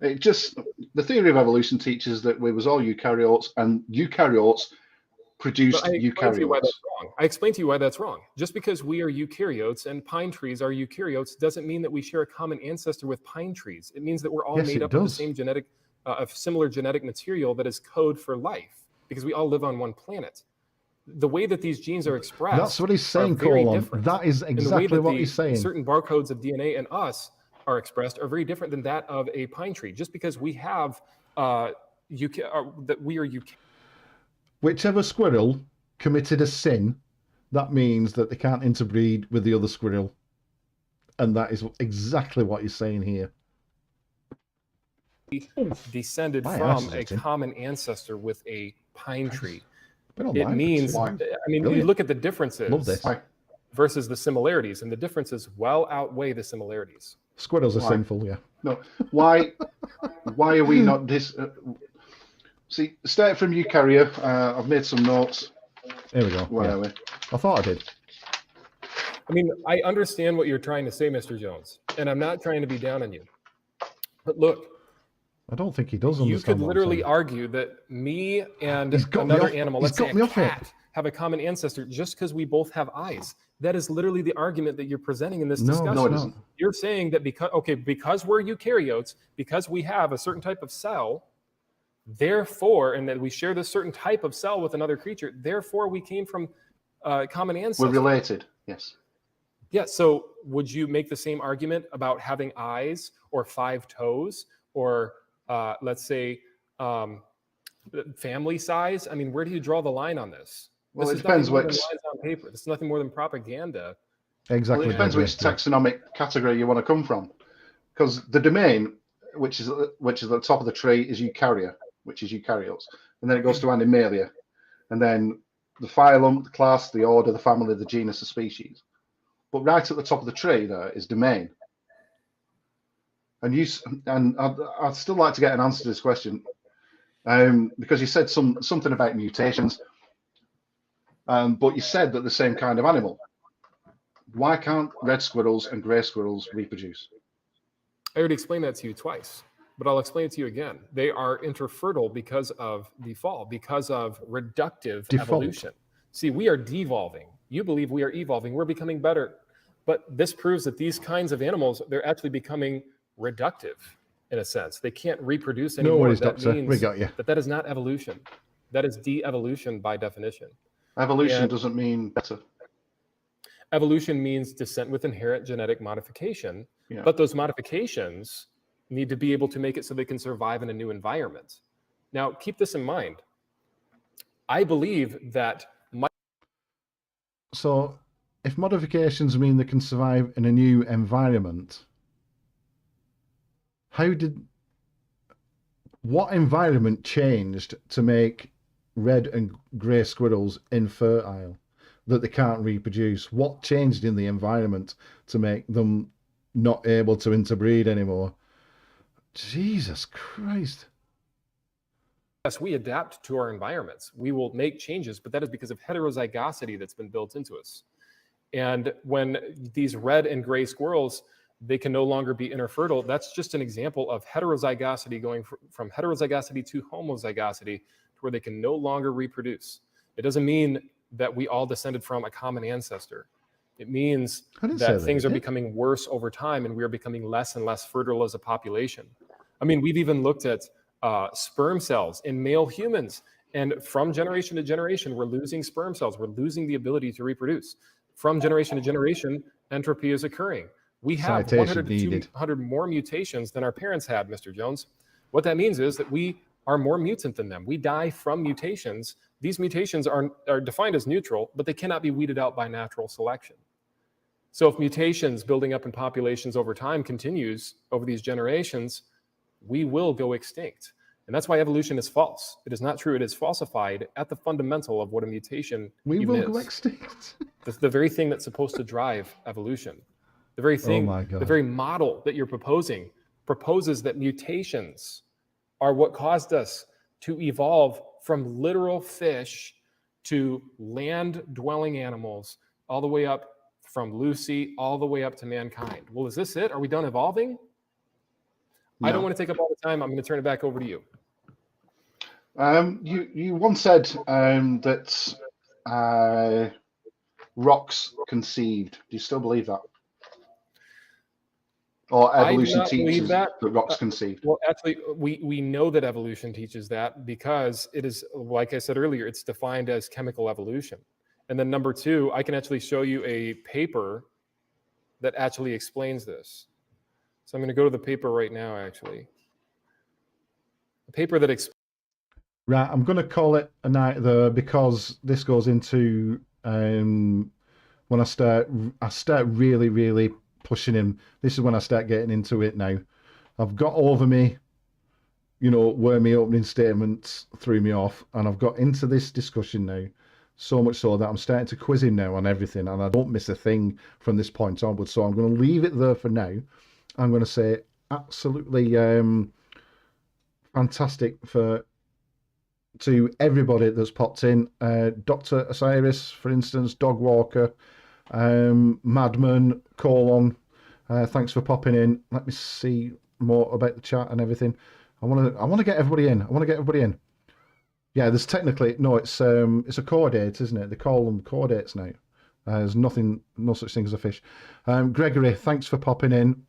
Speaker 3: it. Just the theory of evolution teaches that we was all eukaryotes, and eukaryotes produced
Speaker 4: But I explained to you why
Speaker 3: eukaryotes.
Speaker 4: that's wrong. I explained to you why that's wrong. Just because we are eukaryotes and pine trees are eukaryotes doesn't mean that we share a common ancestor with pine trees. It means that we're all
Speaker 5: Yes,
Speaker 4: made
Speaker 5: it
Speaker 4: up of the
Speaker 5: does.
Speaker 4: same of similar genetic material that is code for life, because we all live on one planet. The way that these genes are expressed,
Speaker 5: That's what he's saying,
Speaker 4: are very
Speaker 5: Colin.
Speaker 4: different.
Speaker 5: That is
Speaker 4: And the way
Speaker 5: exactly
Speaker 4: that
Speaker 5: what he's saying.
Speaker 4: certain barcodes of DNA in us are expressed are very different than that of a pine tree. Just because we have that we are
Speaker 5: Whichever squirrel committed a sin, that means that they can't interbreed with the other squirrel. And that is exactly what he's saying here.
Speaker 4: descended
Speaker 5: My
Speaker 4: from
Speaker 5: ass is
Speaker 4: a
Speaker 5: itching.
Speaker 4: common ancestor with a pine tree.
Speaker 5: Been
Speaker 4: It
Speaker 5: online for
Speaker 4: means,
Speaker 5: too
Speaker 4: I
Speaker 5: long.
Speaker 4: mean, you
Speaker 5: Brilliant.
Speaker 4: look at the differences
Speaker 5: Love this.
Speaker 3: Why?
Speaker 4: versus the similarities, and the differences well outweigh the similarities.
Speaker 5: Squirrels are
Speaker 3: Why?
Speaker 5: sinful, yeah.
Speaker 3: No, why are we not this? See, start from eukarya. I've made some notes.
Speaker 5: There we go.
Speaker 3: Where
Speaker 5: Yeah.
Speaker 3: are we?
Speaker 5: I thought I did.
Speaker 4: I mean, I understand what you're trying to say, Mr. Jones, and I'm not trying to be down on you. But look,
Speaker 5: I don't think he does
Speaker 4: you
Speaker 5: understand
Speaker 4: could
Speaker 5: what I'm
Speaker 4: literally
Speaker 5: saying.
Speaker 4: argue that me and
Speaker 5: He's got me
Speaker 4: another
Speaker 5: off-
Speaker 4: animal,
Speaker 5: he's
Speaker 4: let's say
Speaker 5: got me
Speaker 4: a
Speaker 5: off it.
Speaker 4: cat, have a common ancestor just because we both have eyes. That is literally the argument that you're presenting in this
Speaker 5: No,
Speaker 4: discussion.
Speaker 3: No, it
Speaker 5: not.
Speaker 3: isn't.
Speaker 4: You're saying that because we're eukaryotes, because we have a certain type of cell, therefore, and that we share this certain type of cell with another creature, therefore we came from common ancestors.
Speaker 3: We're related. Yes.
Speaker 4: Yeah, so would you make the same argument about having eyes or 5 toes or let's say family size? I mean, where do you draw the line on this?
Speaker 3: Well,
Speaker 4: This
Speaker 3: it
Speaker 4: is nothing
Speaker 3: depends
Speaker 4: more than
Speaker 3: which.
Speaker 4: lines on paper. This is nothing more than propaganda.
Speaker 5: Exactly.
Speaker 3: Well, it depends
Speaker 5: Gregory,
Speaker 3: which
Speaker 5: yeah.
Speaker 3: taxonomic category you want to come from, because the domain, which is at the top of the tree, is eukarya, which is eukaryotes, and then it goes to animalia, and then the phylum, the class, the order, the family, the genus, the species. But right at the top of the tree there is domain. And I'd still like to get an answer to this question, because you said something about mutations, but you said that the same kind of animal. Why can't red squirrels and grey squirrels reproduce?
Speaker 4: I already explained that to you twice, but I'll explain it to you again. They are interfertile because of the fall, because of reductive
Speaker 5: Default.
Speaker 4: evolution. See, we are devolving. You believe we are evolving. We're becoming better. But this proves that these kinds of animals, they're actually becoming reductive in a sense. They can't reproduce
Speaker 5: No
Speaker 4: anymore.
Speaker 5: worries,
Speaker 4: That
Speaker 5: Doctor. We
Speaker 4: means
Speaker 5: got you.
Speaker 4: that is not evolution. That is de-evolution by definition.
Speaker 3: Evolution
Speaker 4: And-
Speaker 3: doesn't mean better.
Speaker 4: Evolution means descent with inherent genetic modification,
Speaker 5: Yeah.
Speaker 4: but those modifications need to be able to make it so they can survive in a new environment. Now, keep this in mind. I believe that
Speaker 5: So, if modifications mean they can survive in a new environment, what environment changed to make red and grey squirrels infertile, that they can't reproduce? What changed in the environment to make them not able to interbreed anymore? Jesus Christ.
Speaker 4: yes, we adapt to our environments. We will make changes, but that is because of heterozygosity that's been built into us. And when these red and gray squirrels, they can no longer be interfertile, that's just an example of heterozygosity going from heterozygosity to homozygosity, to where they can no longer reproduce. It doesn't mean that we all descended from a common ancestor. It means that things are becoming worse over time, and we are becoming less and less fertile as a population. I mean, we've even looked at sperm cells in male humans, and from generation to generation, we're losing sperm cells. We're losing the ability to reproduce. From generation to generation, entropy is occurring. We have 100 to 200 more mutations than our parents had, Mr. Jones. What that means is that we are more mutant than them. We die from mutations. These mutations are defined as neutral, but they cannot be weeded out by natural selection. So if mutations building up in populations over time continues over these generations, we will go extinct. And that's why evolution is false. It is not true. It is falsified at the fundamental of what a mutation
Speaker 5: We
Speaker 4: even
Speaker 5: will go
Speaker 4: is.
Speaker 5: extinct.
Speaker 4: The very thing that's supposed to drive evolution. The very thing,
Speaker 5: my God.
Speaker 4: the very model that you're proposing proposes that mutations are what caused us to evolve from literal fish to land-dwelling animals, all the way up from Lucy, all the way up to mankind. Well, is this it? Are we done evolving?
Speaker 5: No.
Speaker 4: I don't want to take up all the time. I'm going to turn it back over to you.
Speaker 5: You once said that rocks conceived. Do you still believe that? Or evolution teaches that rocks conceived?
Speaker 4: Well, actually, we know that evolution teaches that because it is, like I said earlier, it's defined as chemical evolution. And then number two, I can actually show you a paper that actually explains this. So I'm going to go to the paper right now, actually. A paper that explains.
Speaker 5: Right, I'm going to call it a night there, because this goes into when I start really, really pushing him. This is when I start getting into it now. I've got over me, where my opening statements threw me off, and I've got into this discussion now, so much so that I'm starting to quiz him now on everything, and I don't miss a thing from this point onwards. So I'm going to leave it there for now. I'm going to say absolutely fantastic to everybody that's popped in. Dr. Osiris, for instance, Dog Walker, Madman, Colon, thanks for popping in. Let me see more about the chat and everything. I want to get everybody in. Yeah, there's technically no. It's a chordate, isn't it? They call them chordates now. There's no such thing as a fish. Gregory, thanks for popping in.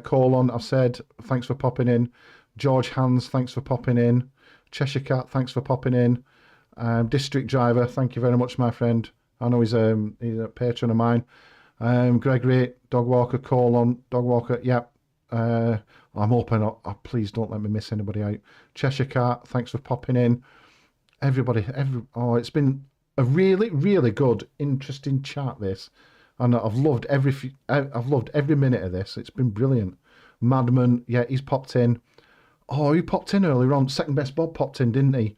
Speaker 5: Colon, I've said, thanks for popping in. George Hans, thanks for popping in. Cheshire Cat, thanks for popping in. District Driver, thank you very much, my friend. I know he's a patron of mine. Gregory, Dog Walker, Colon, Dog Walker, yep. I'm hoping, please don't let me miss anybody out. Cheshire Cat, thanks for popping in. Everybody, it's been a really, really good, interesting chat, this. And I've loved every minute of this. It's been brilliant. Madman, yeah, he's popped in. Oh, he popped in earlier on. Second Best Bob popped in, didn't he?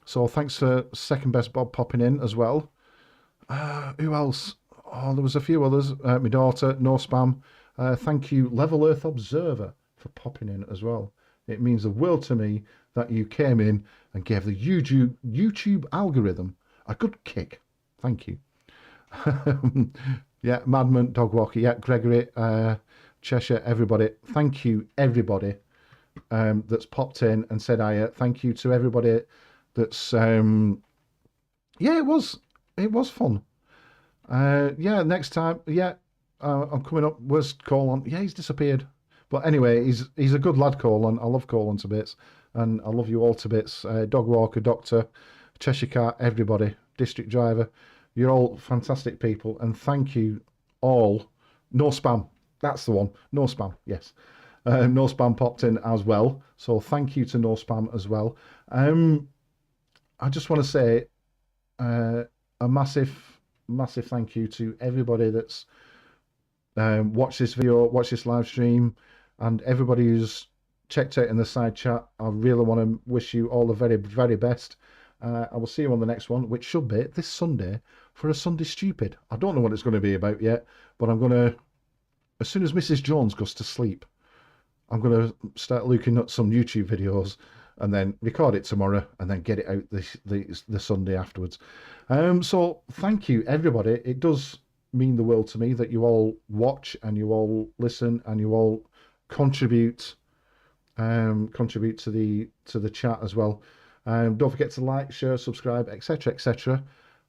Speaker 5: So thanks for Second Best Bob popping in as well. Who else? Oh, there was a few others. My daughter, No Spam. Thank you, Level Earth Observer, for popping in as well. It means the world to me that you came in and gave the YouTube algorithm a good kick. Thank you. Yeah, Madman, Dog Walker, yeah, Gregory, Cheshire, everybody. Thank you, everybody that's popped in and said hi. Thank you to everybody that's yeah, it was fun. Yeah, next time, yeah, I'm coming up. Where's Colin? Yeah, he's disappeared. But anyway, he's a good lad, Colin. I love Colin to bits, and I love you all to bits. Dog Walker, Doctor, Cheshire Cat, everybody, District Driver, You're all fantastic people, and thank you all. No spam. That's the one. No spam. Yes. No spam popped in as well. So thank you to no spam as well. I just want to say a massive thank you to everybody that's watched this video, watched this live stream, and everybody who's checked out in the side chat. I really want to wish you all the very, very best. I will see you on the next one, which should be this Sunday for a Sunday Stupid. I don't know what it's going to be about yet, but I'm going to, as soon as Mrs. Jones goes to sleep, I'm going to start looking at some YouTube videos and then record it tomorrow and then get it out the Sunday afterwards. So thank you, everybody. It does mean the world to me that you all watch and you all listen and you all contribute to the chat as well. Don't forget to like, share, subscribe, etc., etc.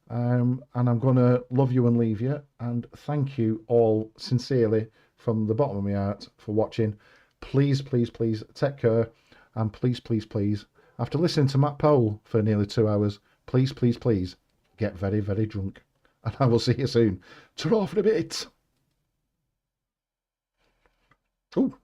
Speaker 5: And I'm going to love you and leave you. And thank you all sincerely from the bottom of my heart for watching. Please, please, please take care. And please, please, please, after listening to Matt Powell for nearly 2 hours, please, please, please get very, very drunk. And I will see you soon. Ta-ra for a bit. Ooh.